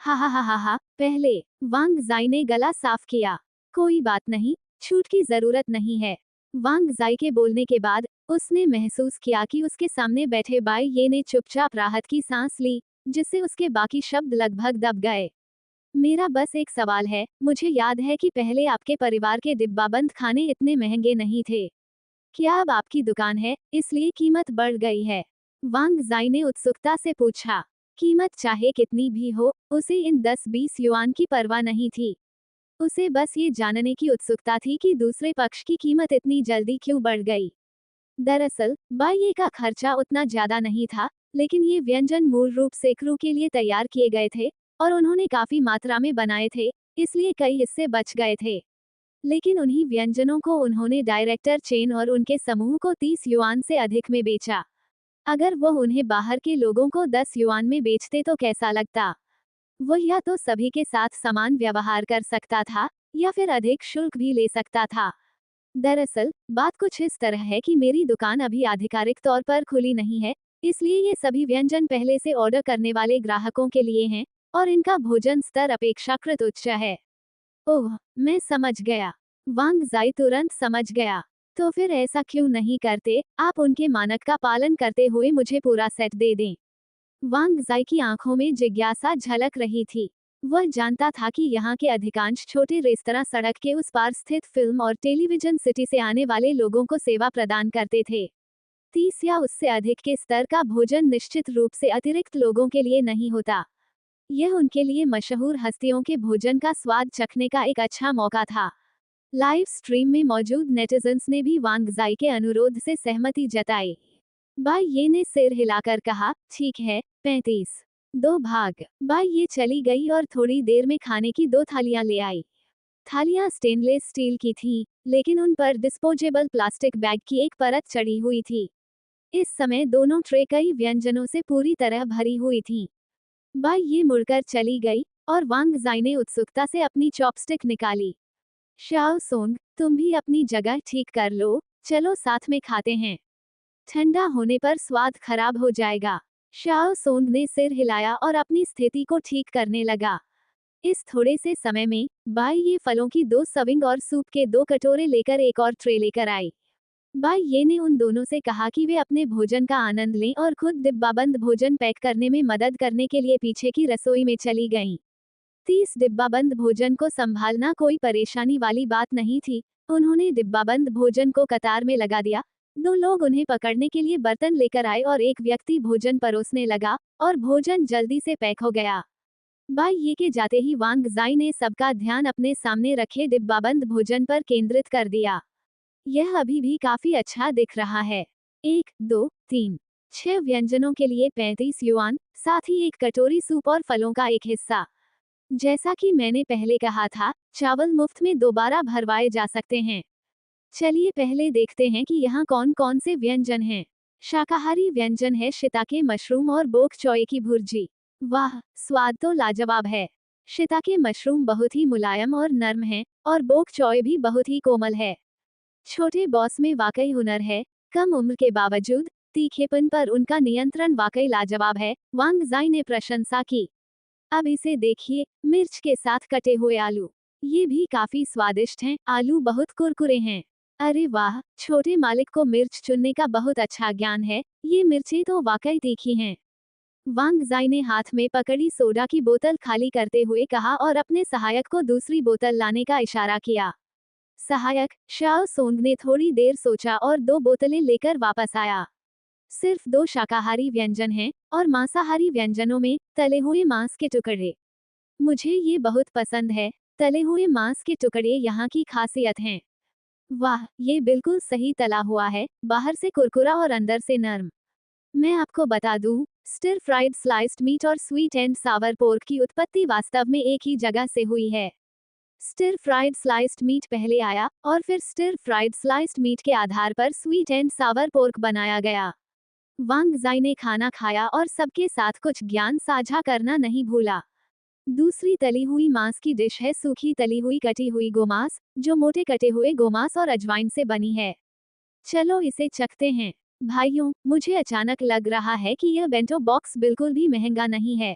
हा हा हा हा हा, पहले, वांग जाई ने गला साफ किया। कोई बात नहीं, छूट की जरूरत नहीं है। वांग जाई के बोलने के बाद, उसने महसूस किया कि उसके सामने बैठे बाई ये ने चुपचाप राहत की सांस ली, जिससे उसके बाकी शब्द लगभग दब गए। मेरा बस एक सवाल है, मुझे याद है कि पहले आपके परिवार के डिब्बाबंद खाने इतने महंगे नहीं थे। क्या अब आपकी दुकान है, इसलिए कीमत बढ़ गई है? वांग जाई ने उत्सुकता से पूछा। कीमत चाहे कितनी भी हो, उसे इन 10-20 युआन की परवाह नहीं थी। उसे बस ये जानने की उत्सुकता थी कि दूसरे पक्ष की कीमत इतनी जल्दी क्यों बढ़ गई। दरअसल, बाई का खर्चा उतना ज्यादा नहीं था, लेकिन ये व्यंजन मूल रूप से क्रू के लिए तैयार किए गए थे और उन्होंने काफी मात्रा में बनाए थे, इसलिए कई हिस्से बच गए थे। लेकिन उन्हीं व्यंजनों को उन्होंने डायरेक्टर चेन और उनके समूह को 30 युआन से अधिक में बेचा। अगर वो उन्हें बाहर के लोगों को 10 युआन में बेचते तो कैसा लगता? वो या तो सभी के साथ समान व्यवहार कर सकता था, या फिर अधिक शुल्क भी ले सकता था। दरअसल, बात कुछ इस तरह है कि मेरी दुकान अभी आधिकारिक तौर पर खुली नहीं है, इसलिए ये सभी व्यंजन पहले से ऑर्डर करने वाले ग्राहकों के लिए हैं, और इनका भोजन स्तर अपेक्षाकृत उच्च है। ओह, मैं समझ गया। वांग जाई तुरंत समझ गया। तो फिर ऐसा क्यों नहीं करते, आप उनके मानक का पालन करते हुए मुझे पूरा सेट दे दें। वांग जाई की आंखों में जिज्ञासा झलक रही थी। वह जानता था कि यहाँ के अधिकांश छोटे रेस्तरां सड़क के उस पार स्थित फिल्म और टेलीविजन सिटी से आने वाले लोगों को सेवा प्रदान करते थे। 30 या उससे अधिक के स्तर का भोजन निश्चित रूप से अतिरिक्त लोगों के लिए नहीं होता। यह उनके लिए मशहूर हस्तियों के भोजन का स्वाद चखने का एक अच्छा मौका था। लाइव स्ट्रीम में मौजूद नेटिजन्स ने भी वांग जाई के अनुरोध से सहमति जताई। बाई ये ने सिर हिलाकर कहा, ठीक है, 35। 2 भाग। बाई ये चली गई और थोड़ी देर में खाने की 2 थालियां ले आई। थालियां स्टेनलेस स्टील की थीं, लेकिन उन पर डिस्पोजेबल प्लास्टिक बैग की एक परत चढ़ी हुई थी। इस समय दोनों ट्रे कई व्यंजनों से पूरी तरह भरी हुई थीं। बाई ये मुड़कर चली गई, और वांग जाई ने उत्सुकता से अपनी चॉपस्टिक निकाली। शाओ सोंग, तुम भी अपनी जगह ठीक कर लो, चलो साथ में खाते हैं। ठंडा होने पर स्वाद खराब हो जाएगा। शाओ सोंग ने सिर हिलाया और अपनी स्थिति को ठीक करने लगा। इस थोड़े से समय में, बाई ये फलों की 2 सर्विंग और सूप के 2 कटोरे लेकर एक और ट्रे लेकर आई। भाई ये ने उन दोनों से कहा कि वे अपने भोजन का आनंद लें और खुद डिब्बाबंद भोजन पैक करने में मदद करने के लिए पीछे की रसोई में चली गईं। 30 डिब्बाबंद भोजन को संभालना कोई परेशानी वाली बात नहीं थी। उन्होंने डिब्बाबंद भोजन को कतार में लगा दिया। 2 लोग उन्हें पकड़ने के लिए बर्तन लेकर आए और एक व्यक्ति भोजन परोसने लगा और भोजन जल्दी से पैक हो गया। भाई ये के जाते ही वांग जाई ने सबका ध्यान अपने सामने रखे डिब्बाबंद भोजन पर केंद्रित कर दिया। यह अभी भी काफी अच्छा दिख रहा है। 1, 2, 3, 6 व्यंजनों के लिए 35 युआन, साथ ही एक कटोरी सूप और फलों का एक हिस्सा। जैसा कि मैंने पहले कहा था, चावल मुफ्त में दोबारा भरवाए जा सकते हैं। चलिए पहले देखते हैं कि यहाँ कौन कौन से व्यंजन हैं। शाकाहारी व्यंजन है शिताके मशरूम और बोक चौए की भुर्जी। वाह, स्वाद तो लाजवाब है। शिताके मशरूम बहुत ही मुलायम और नर्म है और बोक चौए भी बहुत ही कोमल है। छोटे बॉस में वाकई हुनर है। कम उम्र के बावजूद तीखेपन पर उनका नियंत्रण वाकई लाजवाब है, वांग जाई ने प्रशंसा की। अब इसे देखिए, मिर्च के साथ कटे हुए आलू। ये भी काफी स्वादिष्ट हैं, आलू बहुत कुरकुरे हैं। अरे वाह, छोटे मालिक को मिर्च चुनने का बहुत अच्छा ज्ञान है, ये मिर्चें तो वाकई तीखी हैं। वांग जाई ने हाथ में पकड़ी सोडा की बोतल खाली करते हुए कहा और अपने सहायक को दूसरी बोतल लाने का इशारा किया। सहायक शाओ सोंग ने थोड़ी देर सोचा और 2 बोतलें लेकर वापस आया। सिर्फ 2 शाकाहारी व्यंजन हैं और मांसाहारी व्यंजनों में तले हुए मांस के टुकड़े। मुझे ये बहुत पसंद है। तले हुए मांस के टुकड़े यहाँ की खासियत हैं। वाह, ये बिल्कुल सही तला हुआ है, बाहर से कुरकुरा और अंदर से नर्म। मैं आपको बता दूं, स्टिर फ्राइड स्लाइस्ड मीट और स्वीट एंड सावर पोर्क की उत्पत्ति वास्तव में एक ही जगह से हुई है। स्टिर फ्राइड स्लाइस्ड मीट पहले आया और फिर स्टिर फ्राइड स्लाइस्ड मीट के आधार पर स्वीट एंड सावर पोर्क बनाया गया। वांग जाई ने खाना खाया और सबके साथ कुछ ज्ञान साझा करना नहीं भूला। दूसरी तली हुई मांस की डिश है सूखी तली हुई कटी हुई गोमांस, जो मोटे कटे हुए गोमांस और अजवाइन से बनी है। चलो इसे चखते हैं। भाइयों, मुझे अचानक लग रहा है कि यह बेंटो बॉक्स बिल्कुल भी महंगा नहीं है।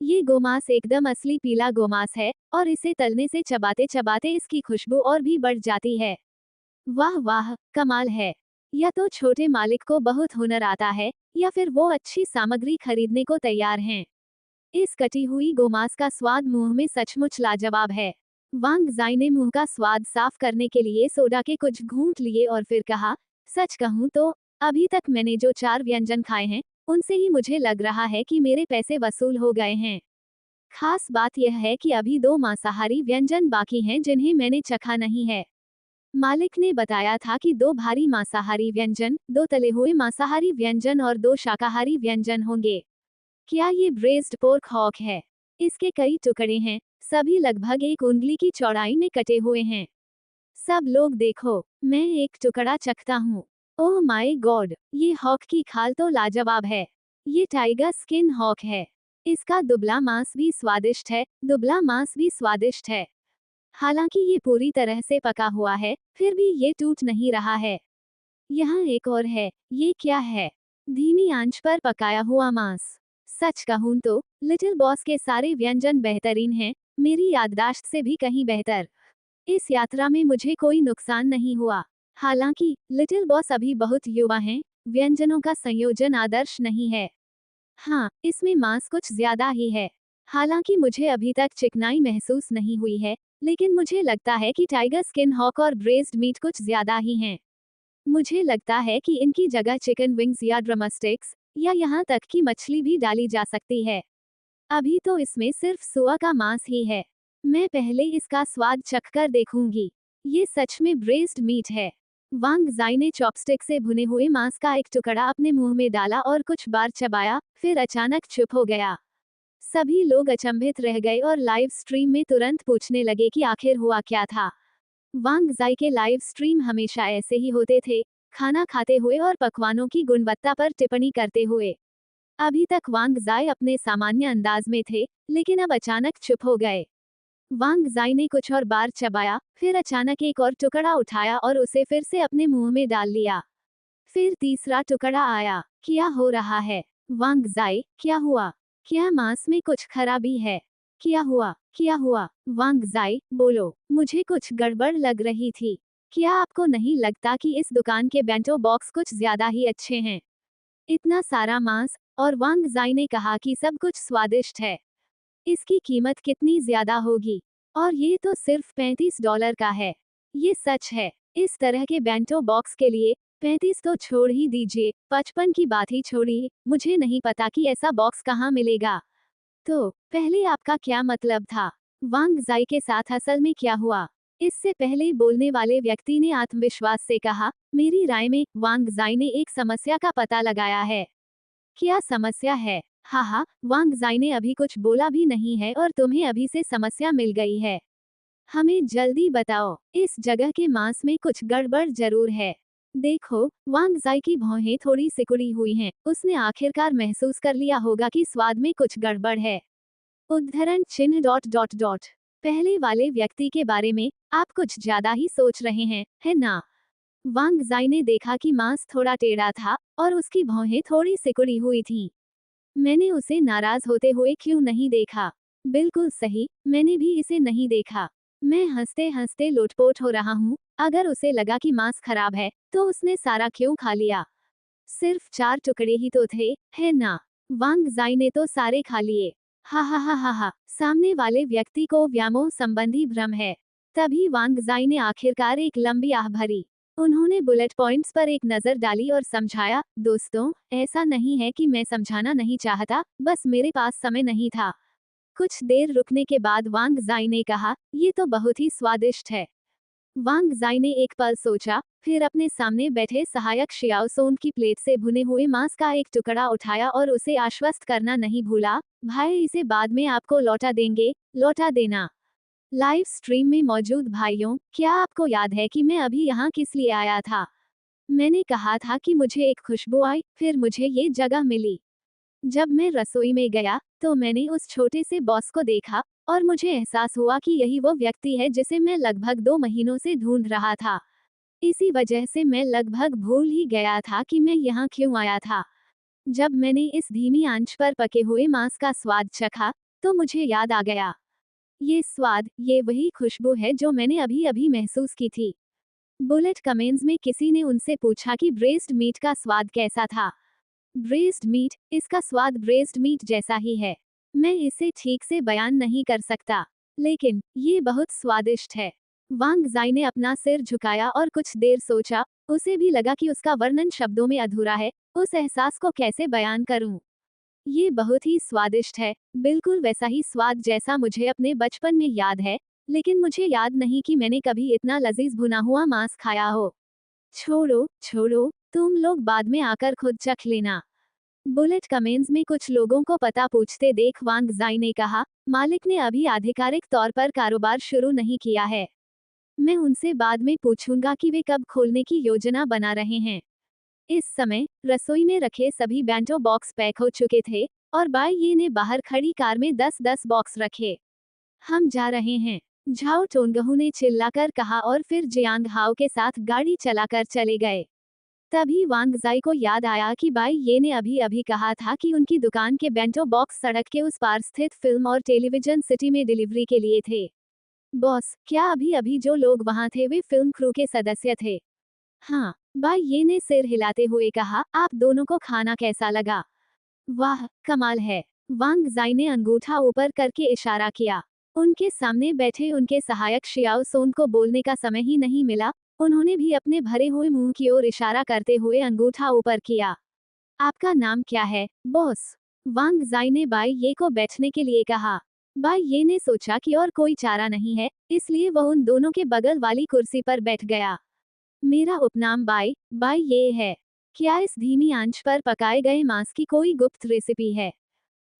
ये गोमांस एकदम असली पीला गोमांस है और इसे तलने से चबाते चबाते इसकी खुशबू और भी बढ़ जाती है। वाह वाह, कमाल है। या तो छोटे मालिक को बहुत हुनर आता है, या फिर वो अच्छी सामग्री खरीदने को तैयार हैं। इस कटी हुई गोमांस का स्वाद मुंह में सचमुच लाजवाब है। वांग जाई ने मुंह का स्वाद साफ करने के लिए सोडा के कुछ घूंट लिए और फिर कहा, सच कहूं तो अभी तक मैंने जो 4 व्यंजन खाए हैं, उनसे ही मुझे लग रहा है कि मेरे पैसे वसूल हो गए हैं। खास बात यह है कि अभी 2 मांसाहारी व्यंजन बाकी हैं जिन्हें मैंने चखा नहीं है। मालिक ने बताया था कि 2 भारी मांसाहारी व्यंजन, 2 तले हुए मांसाहारी व्यंजन और 2 शाकाहारी व्यंजन होंगे। क्या ये ब्रेस्ड पोर्क हॉक है? इसके कई टुकड़े हैं, सभी लगभग 1 उंगली की चौड़ाई में कटे हुए हैं। सब लोग देखो, मैं एक टुकड़ा चखता हूँ। ओह माय गॉड, ये हॉक की खाल तो लाजवाब है। ये टाइगर स्किन हॉक है। इसका दुबला मांस भी स्वादिष्ट है, दुबला मांस भी स्वादिष्ट है। हालांकि ये पूरी तरह से पका हुआ है, फिर भी ये टूट नहीं रहा है। यहाँ एक और है, ये क्या है? धीमी आंच पर पकाया हुआ मांस। सच कहूं तो लिटिल बॉस के सारे व्यंजन बेहतरीन हैं, मेरी याददाश्त से भी कहीं बेहतर। इस यात्रा में मुझे कोई नुकसान नहीं हुआ। हालांकि लिटिल बॉस अभी बहुत युवा हैं, व्यंजनों का संयोजन आदर्श नहीं है। हाँ, इसमें मांस कुछ ज्यादा ही है। हालांकि मुझे अभी तक चिकनाई महसूस नहीं हुई है, लेकिन मुझे लगता है कि टाइगर स्किन हॉक और ब्रेस्ड मीट कुछ ज्यादा ही हैं। मुझे लगता है कि इनकी जगह चिकन विंग्स या ड्रमस्टिक्स, या यहाँ तक कि मछली भी डाली जा सकती है। अभी तो इसमें सिर्फ सुआ का मांस ही है। मैं पहले इसका स्वाद चखकर देखूंगी। ये सच में ब्रेस्ड मीट है। वांग जाई ने चॉपस्टिक से भुने हुए मांस का एक टुकड़ा अपने मुंह में डाला और कुछ बार चबाया, फिर अचानक चुप हो गया। सभी लोग अचंभित रह गए और लाइव स्ट्रीम में तुरंत पूछने लगे कि आखिर हुआ क्या था। वांग जाई के लाइव स्ट्रीम हमेशा ऐसे ही होते थे, खाना खाते हुए और पकवानों की गुणवत्ता पर टिप्पणी करते हुए। अभी तक वांग जाई अपने सामान्य अंदाज में थे, लेकिन अब अचानक चुप हो गए। वांग जाई ने कुछ और बार चबाया, फिर अचानक एक और टुकड़ा उठाया और उसे फिर से अपने मुंह में डाल लिया। फिर तीसरा टुकड़ा आया। क्या हो रहा है? वांग जाई, क्या हुआ? क्या मांस में कुछ खराबी है? क्या हुआ? क्या हुआ? वांग जाई, बोलो, मुझे कुछ गड़बड़ लग रही थी। क्या आपको नहीं लगता कि इस दुकान के बेंटो बॉक्स कुछ ज्यादा ही अच्छे हैं? इतना सारा मांस, और वांग जाई ने कहा कि सब कुछ स्वादिष्ट है। इसकी कीमत कितनी ज्यादा होगी? और ये तो सिर्फ $35 का है। ये सच है। इस तरह के बेंटो बॉक्स के लिए 35 तो छोड़ ही दीजिए, 55 की बात ही छोड़िए, मुझे नहीं पता कि ऐसा बॉक्स कहाँ मिलेगा। तो पहले आपका क्या मतलब था? वांग जाई के साथ असल में क्या हुआ? इससे पहले बोलने वाले व्यक्ति ने आत्मविश्वास से कहा, मेरी राय में वांग जाई ने एक समस्या का पता लगाया है। क्या समस्या है? हाँ हाँ, वांग जाई ने अभी कुछ बोला भी नहीं है और तुम्हें अभी से समस्या मिल गई है। हमें जल्दी बताओ, इस जगह के मांस में कुछ गड़बड़ जरूर है। देखो, वांग जाई की भौहें थोड़ी सिकुड़ी हुई हैं, उसने आखिरकार महसूस कर लिया होगा कि स्वाद में कुछ गड़बड़ है। उद्धरण चिन्ह डॉट डॉट डॉट। पहले वाले व्यक्ति के बारे में आप कुछ ज्यादा ही सोच रहे हैं, है ना? वांग जाई ने देखा कि मांस थोड़ा टेढ़ा था और उसकी भौहें थोड़ी सिकुड़ी हुई थीं। मैंने उसे नाराज होते हुए क्यों नहीं देखा? बिल्कुल सही, मैंने भी इसे नहीं देखा। मैं हंसते हंसते लोटपोट हो रहा हूँ। अगर उसे लगा कि मांस खराब है, तो उसने सारा क्यों खा लिया? सिर्फ 4 टुकड़े ही तो थे, है ना? वांग जाई ने तो सारे खा लिए। हा हा हा हा हा। सामने वाले व्यक्ति को व्यामोह संबंधी भ्रम है। तभी वांग जाई ने आखिरकार एक लंबी आह भरी। उन्होंने बुलेट पॉइंट्स पर एक नजर डाली और समझाया, दोस्तों, ऐसा नहीं है कि मैं समझाना नहीं चाहता, बस मेरे पास समय नहीं था। कुछ देर रुकने के बाद वांग जाई ने कहा, ये तो बहुत ही स्वादिष्ट है। वांग जाई ने एक पल सोचा, फिर अपने सामने बैठे सहायक शियाओ सोन की प्लेट से भुने हुए मांस का एक टुकड़ा उठाया और उसे आश्वस्त करना नहीं भूला, भाई इसे बाद में आपको लौटा देंगे, लौटा देना। लाइव स्ट्रीम में मौजूद भाइयों, क्या आपको याद है कि मैं अभी यहाँ किस लिए आया था? मैंने कहा था कि मुझे एक खुशबू आई, फिर मुझे ये जगह मिली। जब मैं रसोई में गया, तो मैंने उस छोटे से बॉस को देखा, और मुझे एहसास हुआ कि यही वो व्यक्ति है जिसे मैं लगभग 2 महीनों से ढूंढ रहा था। इसी वजह से मैं लगभग भूल ही गया था कि मैं यहाँ क्यों आया था। जब मैंने इस धीमी आंच पर पके हुए मांस का स्वाद चखा, तो मुझे याद आ गया। ये स्वाद, ये वही खुशबू है जो मैंने अभी अभी महसूस की थी। बुलेट कमेंस में किसी ने उनसे पूछा कि ब्रेस्ड मीट का स्वाद कैसा था। ब्रेस्ड मीट, इसका स्वाद ब्रेस्ड मीट जैसा ही है। मैं इसे ठीक से बयान नहीं कर सकता, लेकिन ये बहुत स्वादिष्ट है। वांग जाई ने अपना सिर झुकाया और कुछ देर सोचा। उसे भी लगा कि उसका वर्णन शब्दों में अधूरा है। उस एहसास को कैसे बयान करूं? ये बहुत ही स्वादिष्ट है, बिल्कुल वैसा ही स्वाद जैसा मुझे अपने बचपन में याद है, लेकिन मुझे याद नहीं कि मैंने कभी इतना लजीज भुना हुआ मांस खाया हो। छोड़ो छोड़ो, तुम लोग बाद में आकर खुद चख लेना। बुलेट कमेंस में कुछ लोगों को पता पूछते देख वांग जाई ने कहा, मालिक ने अभी आधिकारिक तौर पर कारोबार शुरू नहीं किया है। मैं उनसे बाद में पूछूंगा कि वे कब खोलने की योजना बना रहे हैं। इस समय रसोई में रखे सभी बेंटो बॉक्स पैक हो चुके थे, और बाई ये ने बाहर खड़ी कार में 10-10 बॉक्स रखे। हम जा रहे हैं, झाओ टोनगहू ने चिल्लाकर कहा और फिर जियांग हाओ के साथ गाड़ी चलाकर चले गए। तभी वांग जाई को याद आया कि बाई ये ने अभी अभी कहा था कि उनकी दुकान के बेंटो बॉक्स सड़क के उस पार स्थित फिल्म और टेलीविजन सिटी में डिलीवरी के लिए थे। बॉस, क्या अभी अभी जो लोग वहां थे वे फिल्म क्रू के सदस्य थे? हाँ, बाई ये ने सिर हिलाते हुए कहा, आप दोनों को खाना कैसा लगा? वाह, कमाल है। वांग जाई ने अंगूठा ऊपर करके इशारा किया। उनके सामने बैठे उनके सहायक शियाओ सोन को बोलने का समय ही नहीं मिला। उन्होंने भी अपने भरे हुए मुंह की ओर इशारा करते हुए अंगूठा ऊपर किया। आपका नाम क्या है, बॉस? वांग जाई ने बाई ये को बैठने के लिए कहा। बाई ये ने सोचा कि और कोई चारा नहीं है, इसलिए वह उन दोनों के बगल वाली कुर्सी पर बैठ गया। मेरा उपनाम बाई बाई ये है। क्या इस धीमी आंच पर पकाए गए मांस की कोई गुप्त रेसिपी है?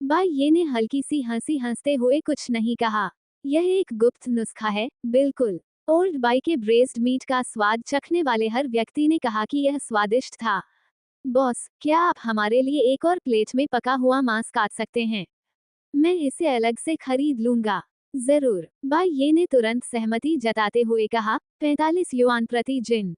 बाई ये ने हल्की सी हंसी हंसते हुए कुछ नहीं कहा। यह एक गुप्त नुस्खा है, बिल्कुल। ओल्ड बाई के ब्रेस्ड मीट का स्वाद चखने वाले हर व्यक्ति ने कहा कि यह स्वादिष्ट था। बॉस, क्या आप हमारे लिए एक और प्लेट में पका हुआ मांस काट सकते हैं? मैं इसे अलग से खरीद लूंगा। जरूर, बाई ये ने तुरंत सहमति जताते हुए कहा, 45 युआन प्रति जिन।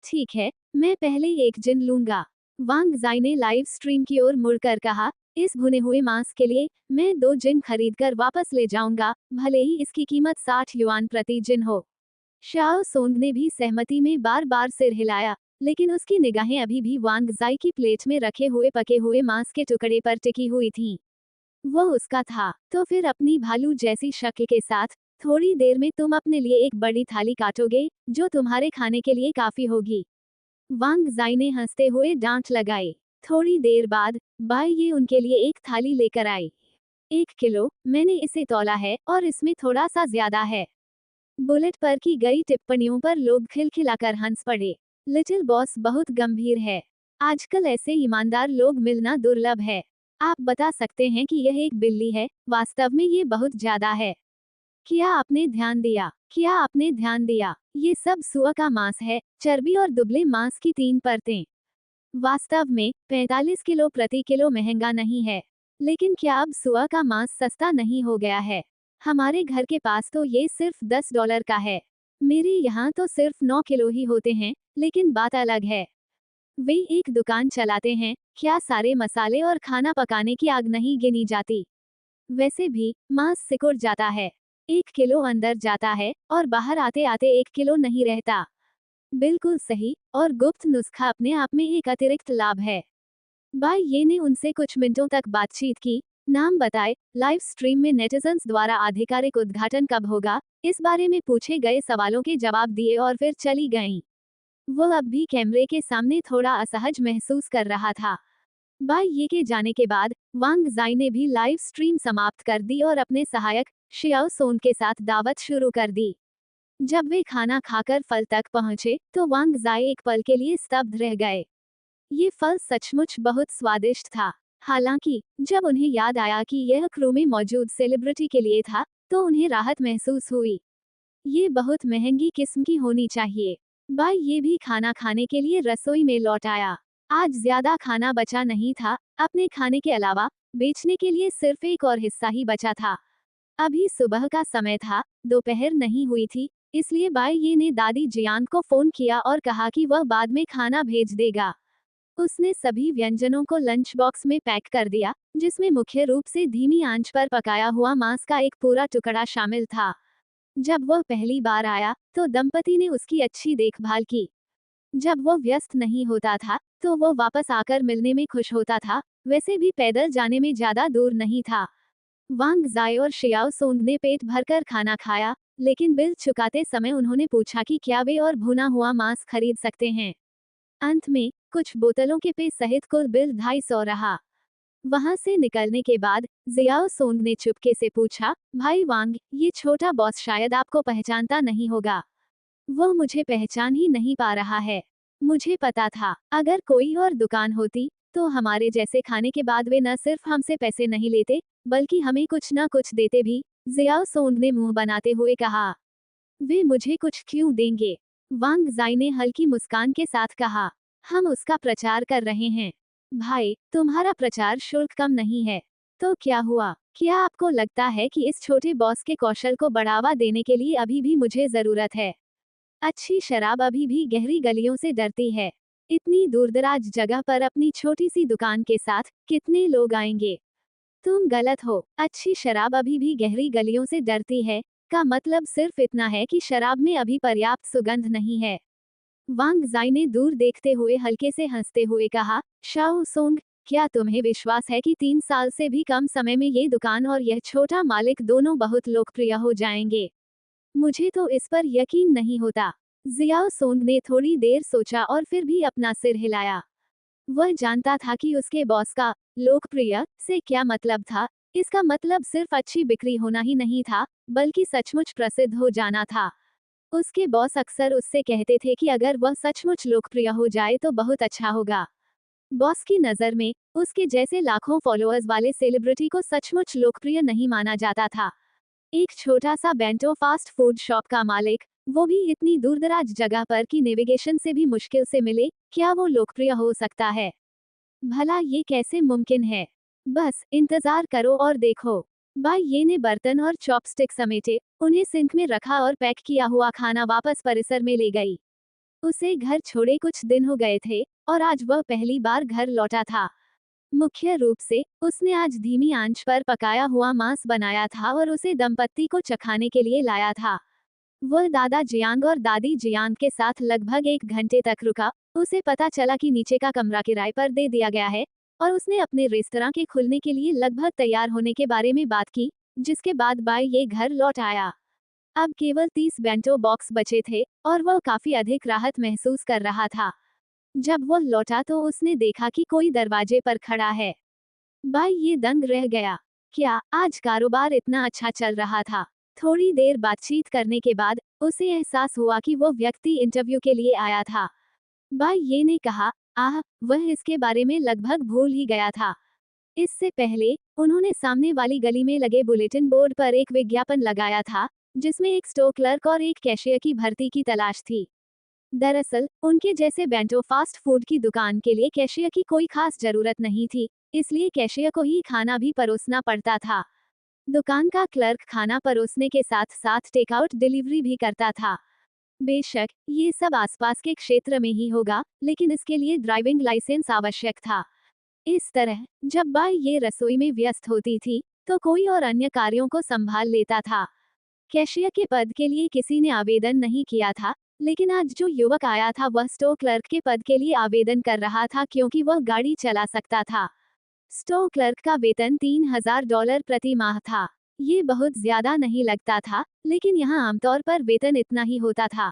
ठीक है, मैं पहले एक जिन लूंगा। वांग जाई ने लाइव स्ट्रीम की ओर मुड़कर कहा, इस भुने हुए मांस के लिए मैं 2 जिन खरीदकर वापस ले जाऊंगा, भले ही इसकी कीमत 60 युआन प्रति जिन हो। शाओ सोंग ने भी सहमति में बार बार सिर हिलाया, लेकिन उसकी निगाहें अभी भी वांग जाई की प्लेट में रखे हुए पके हुए मांस के टुकड़े पर टिकी हुई थीं। वो उसका था, तो फिर अपनी भालू जैसी शक्ल के साथ, थोड़ी देर में तुम अपने लिए एक बड़ी थाली काटोगे, जो तुम्हारे खाने के लिए काफी होगी। वांग जाई ने हंसते हुए डांट लगाई। थोड़ी देर बाद बाई ये उनके लिए एक थाली लेकर आई। 1 किलो, मैंने इसे तौला है और इसमें थोड़ा सा ज्यादा है। बुलेट पर की गई टिप्पणियों पर लोग खिलखिलाकर हंस पड़े। लिटिल बॉस बहुत गंभीर है। आजकल ऐसे ईमानदार लोग मिलना दुर्लभ है। आप बता सकते हैं कि यह एक बिल्ली है, वास्तव में ये बहुत ज्यादा है। क्या आपने ध्यान दिया? क्या आपने ध्यान दिया? ये सब सुअर का मांस है, चर्बी और दुबले मांस की 3 परतें। वास्तव में 45 किलो प्रति किलो महंगा नहीं है। लेकिन क्या अब सुअर का मांस सस्ता नहीं हो गया है? हमारे घर के पास तो ये सिर्फ $10 का है। मेरे यहाँ तो सिर्फ 9 किलो ही होते हैं, लेकिन बात अलग है। वे एक दुकान चलाते हैं, क्या सारे मसाले और खाना पकाने की आग नहीं गिनी जाती? वैसे भी मांस सिकुड़ जाता है। 1 किलो अंदर जाता है और बाहर आते आते 1 किलो नहीं रहता। बिल्कुल सही, और गुप्त नुस्खा अपने आप में एक अतिरिक्त लाभ है। बाई ये ने उनसे कुछ मिनटों तक बातचीत की। नाम बताए, लाइव स्ट्रीम में नेटिजन्स द्वारा आधिकारिक उद्घाटन कब होगा, इस बारे में पूछे गए सवालों के जवाब दिए और फिर चली गईं। वो अब भी कैमरे के सामने थोड़ा असहज महसूस कर रहा था। बाई ये के जाने के बाद वांग जाई ने भी लाइव स्ट्रीम समाप्त कर दी और अपने सहायक शियाओ सोन के साथ दावत शुरू कर दी। जब वे खाना खाकर फल तक पहुंचे, तो वांग जाई एक पल के लिए स्तब्ध रह गए। ये फल सचमुच बहुत स्वादिष्ट था। हालांकि जब उन्हें याद आया कि यह क्रू में मौजूद सेलिब्रिटी के लिए था, तो उन्हें राहत महसूस हुई। ये बहुत महंगी किस्म की होनी चाहिए। बाई ये भी खाना खाने के लिए रसोई में लौट आया। आज ज्यादा खाना बचा नहीं था, अपने खाने के अलावा बेचने के लिए सिर्फ एक और हिस्सा ही बचा था। अभी सुबह का समय था, दोपहर नहीं हुई थी, इसलिए बाई ये ने दादी जियांग को फोन किया और कहा कि वह बाद में खाना भेज देगा। उसने सभी व्यंजनों को लंच बॉक्स में पैक कर दिया, जिसमें मुख्य रूप से धीमी आंच पर पकाया हुआ मांस का एक पूरा टुकड़ा शामिल था। जब वह पहली बार आया, तो दंपति ने उसकी अच्छी देखभाल की। जब वो व्यस्त नहीं होता था, तो वो वापस आकर मिलने में खुश होता था, वैसे भी पैदल जाने में ज्यादा दूर नहीं था। वांग जाई और शियाओ सोंग ने पेट भरकर खाना खाया, लेकिन बिल चुकाते समय उन्होंने पूछा कि क्या वे और भुना हुआ मांस खरीद सकते हैं। अंत में कुछ बोतलों के पे सहित कुल बिल 250 रहा। वहां से निकलने के बाद जियाओ सोंग ने चुपके से पूछा, भाई वांग, ये छोटा बॉस शायद आपको पहचानता नहीं होगा। वो मुझे पहचान ही नहीं पा रहा है। मुझे पता था, अगर कोई और दुकान होती, तो हमारे जैसे खाने के बाद वे न सिर्फ हमसे पैसे नहीं लेते, बल्कि हमें कुछ न कुछ देते भी। जियाओ सोंग ने मुंह बनाते हुए कहा। वे मुझे कुछ क्यों देंगे? वांग जाई ने हल्की मुस्कान के साथ कहा। हम उसका प्रचार कर रहे हैं। भाई, तुम्हारा प्रचार शुल्क कम नहीं है। तो क्या हुआ? क्या आपको लगता है कि इस छोटे बॉस के कौशल को बढ़ावा देने के लिए अभी भी मुझे जरूरत है? अच्छी शराब अभी भी गहरी गलियों से डरती है। इतनी दूरदराज जगह पर अपनी छोटी सी दुकान के साथ कितने लोग आएंगे? तुम गलत हो। अच्छी शराब अभी भी गहरी गलियों से डरती है, का मतलब सिर्फ इतना है कि शराब में अभी पर्याप्त सुगंध नहीं है। वांग जाई ने दूर देखते हुए हल्के से हंसते हुए कहा, शाओ सोंग, क्या तुम्हें विश्वास है कि 3 साल से भी कम समय में ये दुकान और यह छोटा मालिक दोनों बहुत लोकप्रिय हो जाएंगे? मुझे तो इस पर यकीन नहीं होता। जियाओ सोंग ने थोड़ी देर सोचा और फिर भी अपना सिर हिलाया। वह जानता था कि उसके बॉस का लोकप्रिय से क्या मतलब था। इसका मतलब सिर्फ अच्छी बिक्री होना ही नहीं था, बल्कि सचमुच प्रसिद्ध हो जाना था। उसके बॉस अक्सर उससे कहते थे कि अगर वह सचमुच लोकप्रिय हो जाए तो बहुत अच्छा होगा। बॉस की नज़र में उसके जैसे लाखों फॉलोअर्स वाले सेलिब्रिटी को सचमुच लोकप्रिय नहीं माना जाता था। एक छोटा सा बेंटो फास्ट फूड शॉप का मालिक, वो भी इतनी दूरदराज जगह पर कि नेविगेशन से भी मुश्किल से मिले, क्या वो लोकप्रिय हो सकता है? भला ये कैसे मुमकिन है? बस इंतजार करो और देखो। बाई ये ने बर्तन और चॉपस्टिक समेटे, उन्हें सिंक में रखा और पैक किया हुआ खाना वापस परिसर में ले गई। उसे घर छोड़े कुछ दिन हो गए थे, और आज वह पहली बार घर लौटा था। मुख्य रूप से उसने आज धीमी आंच पर पकाया हुआ मांस बनाया था और उसे दंपत्ति को चखाने के लिए लाया था। वह दादा जियांग और दादी जियांग के साथ लगभग 1 घंटे तक रुका। उसे पता चला कि नीचे का कमरा किराए पर दे दिया गया है और उसने अपने रेस्तरां के खुलने के लिए लगभग तैयार होने के बारे में बात की, जिसके बाद बाई ये घर लौट आया। अब केवल 30 बेंटो बॉक्स बचे थे और वह काफी अधिक राहत महसूस कर रहा था। जब वह लौटा तो उसने देखा कि कोई दरवाजे पर खड़ा है। भाई ये दंग रह गया। क्या आज कारोबार इतना अच्छा चल रहा था? थोड़ी देर बातचीत करने के बाद उसे एहसास हुआ कि वो व्यक्ति इंटरव्यू के लिए आया था। भाई ये ने कहा, आह, वह इसके बारे में लगभग भूल ही गया था। इससे पहले उन्होंने सामने वाली गली में लगे बुलेटिन बोर्ड पर एक विज्ञापन लगाया था, जिसमें एक स्टोर क्लर्क और एक कैशियर की भर्ती की तलाश थी। दरअसल उनके जैसे बेंटो फास्ट फूड की दुकान के लिए कैशियर की कोई खास जरूरत नहीं थी, इसलिए कैशियर को ही खाना भी परोसना पड़ता था। दुकान का क्लर्क खाना परोसने के साथ साथ टेकआउट डिलीवरी भी करता था। बेशक ये सब आसपास के क्षेत्र में ही होगा, लेकिन इसके लिए ड्राइविंग लाइसेंस आवश्यक था। इस तरह जब बाई ये रसोई में व्यस्त होती थी, तो कोई और अन्य कार्यों को संभाल लेता था। कैशियर के पद के लिए किसी ने आवेदन नहीं किया था, लेकिन आज जो युवक आया था वह स्टोर क्लर्क के पद के लिए आवेदन कर रहा था क्योंकि वह गाड़ी चला सकता था। स्टोर क्लर्क का वेतन $3000 प्रति माह था। ये बहुत ज्यादा नहीं लगता था, लेकिन यहाँ आमतौर पर वेतन इतना ही होता था।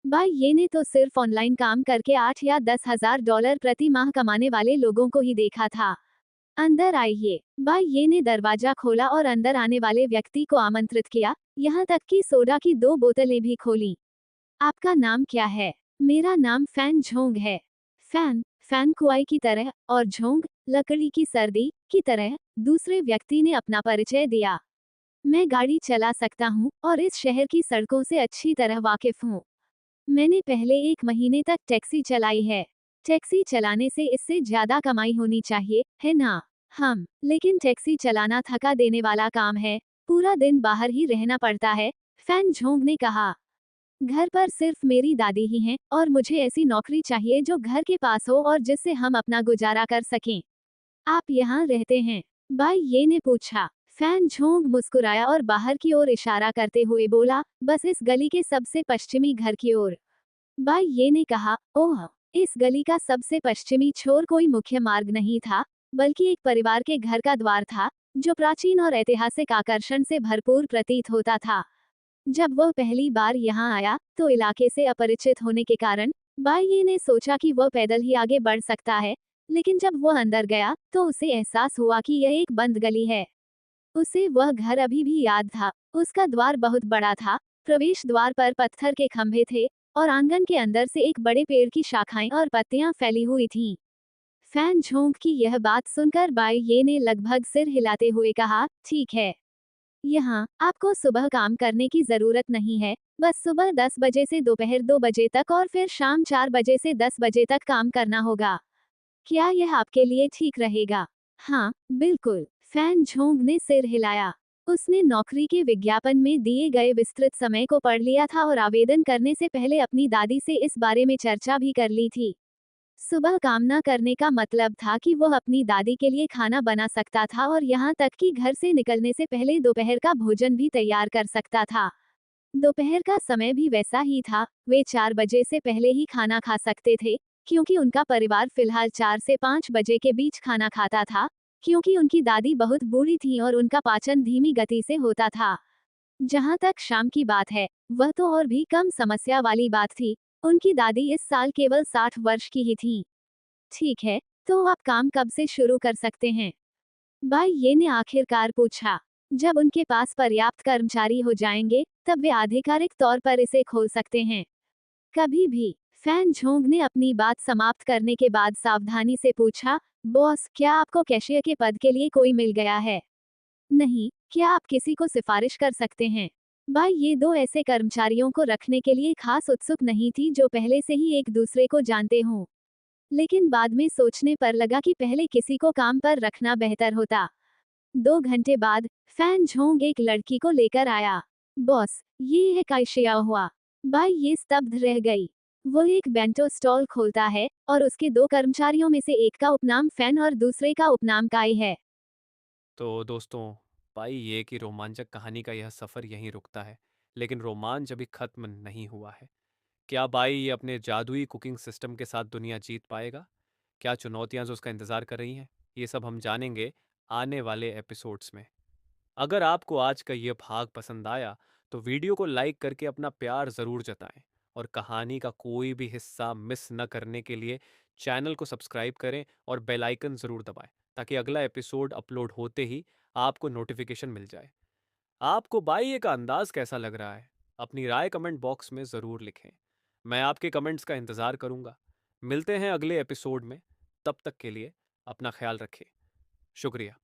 भाई ये ने तो सिर्फ ऑनलाइन काम करके 8 या $10,000 प्रति माह कमाने वाले लोगों को ही देखा था। अंदर आइए। भाई ये ने दरवाजा खोला और अंदर आने वाले व्यक्ति को आमंत्रित किया, यहाँ तक कि सोडा की 2 बोतलें भी खोली। आपका नाम क्या है? मेरा नाम फैन झोंग है। फैन, फैन कुआई की तरह, और झोंग, लकड़ी की सर्दी की तरह, दूसरे व्यक्ति ने अपना परिचय दिया। मैं गाड़ी चला सकता हूँ और इस शहर की सड़कों से अच्छी तरह वाकिफ हूँ। मैंने पहले 1 महीने तक टैक्सी चलाई है। टैक्सी चलाने से इससे ज्यादा कमाई होनी चाहिए, है ना? लेकिन टैक्सी चलाना थका देने वाला काम है। पूरा दिन बाहर ही रहना पड़ता है, फैन झोंग ने कहा। घर पर सिर्फ मेरी दादी ही हैं और मुझे ऐसी नौकरी चाहिए जो घर के पास हो और जिससे हम अपना गुजारा कर सकें। आप यहाँ रहते हैं? भाई ये ने पूछा। फैन झोंग मुस्कुराया और बाहर की ओर इशारा करते हुए बोला, बस इस गली के सबसे पश्चिमी घर की ओर। भाई ये ने कहा, ओह, इस गली का सबसे पश्चिमी छोर कोई मुख्य मार्ग नहीं था, बल्कि एक परिवार के घर का द्वार था, जो प्राचीन और ऐतिहासिक आकर्षण से भरपूर प्रतीत होता था। जब वह पहली बार यहाँ आया, तो इलाके से अपरिचित होने के कारण बाई ने सोचा कि वह पैदल ही आगे बढ़ सकता है, लेकिन जब वह अंदर गया, तो उसे एहसास हुआ कि यह एक बंद गली है। उसे वह घर अभी भी याद था। उसका द्वार बहुत बड़ा था, प्रवेश द्वार पर पत्थर के खंभे थे और आंगन के अंदर से एक बड़े पेड़ की शाखाएं और पत्तियां फैली हुई थीं। फैन झोंक की यह बात सुनकर बाई ये ने लगभग सिर हिलाते हुए कहा, ठीक है। यहाँ आपको सुबह काम करने की जरूरत नहीं है, बस सुबह 10 बजे से दोपहर 2 बजे तक और फिर शाम 4 बजे से 10 बजे तक काम करना होगा। क्या यह आपके लिए ठीक रहेगा? हाँ, बिल्कुल। फैन झोंग ने सिर हिलाया। उसने नौकरी के विज्ञापन में दिए गए विस्तृत समय को पढ़ लिया था और आवेदन करने से पहले अपनी दादी से इस बारे में चर्चा भी कर ली थी। सुबह काम न करने का मतलब था कि वह अपनी दादी के लिए खाना बना सकता था और यहाँ तक कि घर से निकलने से पहले दोपहर का भोजन भी तैयार कर सकता था। दोपहर का समय भी वैसा ही था, वे 4 बजे से पहले ही खाना खा सकते थे, क्योंकि उनका परिवार फिलहाल 4 से 5 बजे के बीच खाना खाता था, क्योंकि उनकी दादी बहुत बूढ़ी थी और उनका पाचन धीमी गति से होता था। जहाँ तक शाम की बात है, वह तो और भी कम समस्या वाली बात थी। उनकी दादी इस साल केवल 60 वर्ष की ही थी। ठीक है, तो आप काम कब से शुरू कर सकते हैं? भाई ये ने आखिरकार पूछा। जब उनके पास पर्याप्त कर्मचारी हो जाएंगे, तब वे आधिकारिक तौर पर इसे खोल सकते हैं। कभी भी। फैन झोंग ने अपनी बात समाप्त करने के बाद सावधानी से पूछा, बॉस, क्या आपको कैशियर के पद के लिए कोई मिल गया है? नहीं, क्या आप किसी को सिफारिश कर सकते हैं? भाई ये दो ऐसे कर्मचारियों को रखने के लिए खास उत्सुक नहीं थी जो पहले से ही एक दूसरे को जानते हों। लेकिन बाद में सोचने पर लगा कि पहले किसी को काम पर रखना बेहतर होता। 2 घंटे बाद फैन झोंग एक लड़की को लेकर आया। बॉस, ये है काइशिया हुआ। भाई ये स्तब्ध रह गई। वो एक बेंटो स्टॉल खोलता है और उसके 2 कर्मचारियों में से एक का उपनाम फैन और दूसरे का उपनाम काई है। तो दोस्तों, पाई ये कि रोमांचक कहानी का यह सफ़र यहीं रुकता है। लेकिन रोमांच अभी खत्म नहीं हुआ है। क्या बाई ये अपने जादुई कुकिंग सिस्टम के साथ दुनिया जीत पाएगा? क्या चुनौतियां जो उसका इंतजार कर रही हैं? ये सब हम जानेंगे आने वाले एपिसोड्स में। अगर आपको आज का ये भाग पसंद आया तो वीडियो को लाइक करके अपना प्यार ज़रूर जताएं और कहानी का कोई भी हिस्सा मिस न करने के लिए चैनल को सब्सक्राइब करें और बेल आइकन ज़रूर दबाएं ताकि अगला एपिसोड अपलोड होते ही आपको नोटिफिकेशन मिल जाए। आपको बाई का अंदाज कैसा लग रहा है? अपनी राय कमेंट बॉक्स में ज़रूर लिखें। मैं आपके कमेंट्स का इंतज़ार करूंगा। मिलते हैं अगले एपिसोड में। तब तक के लिए अपना ख्याल रखें। शुक्रिया।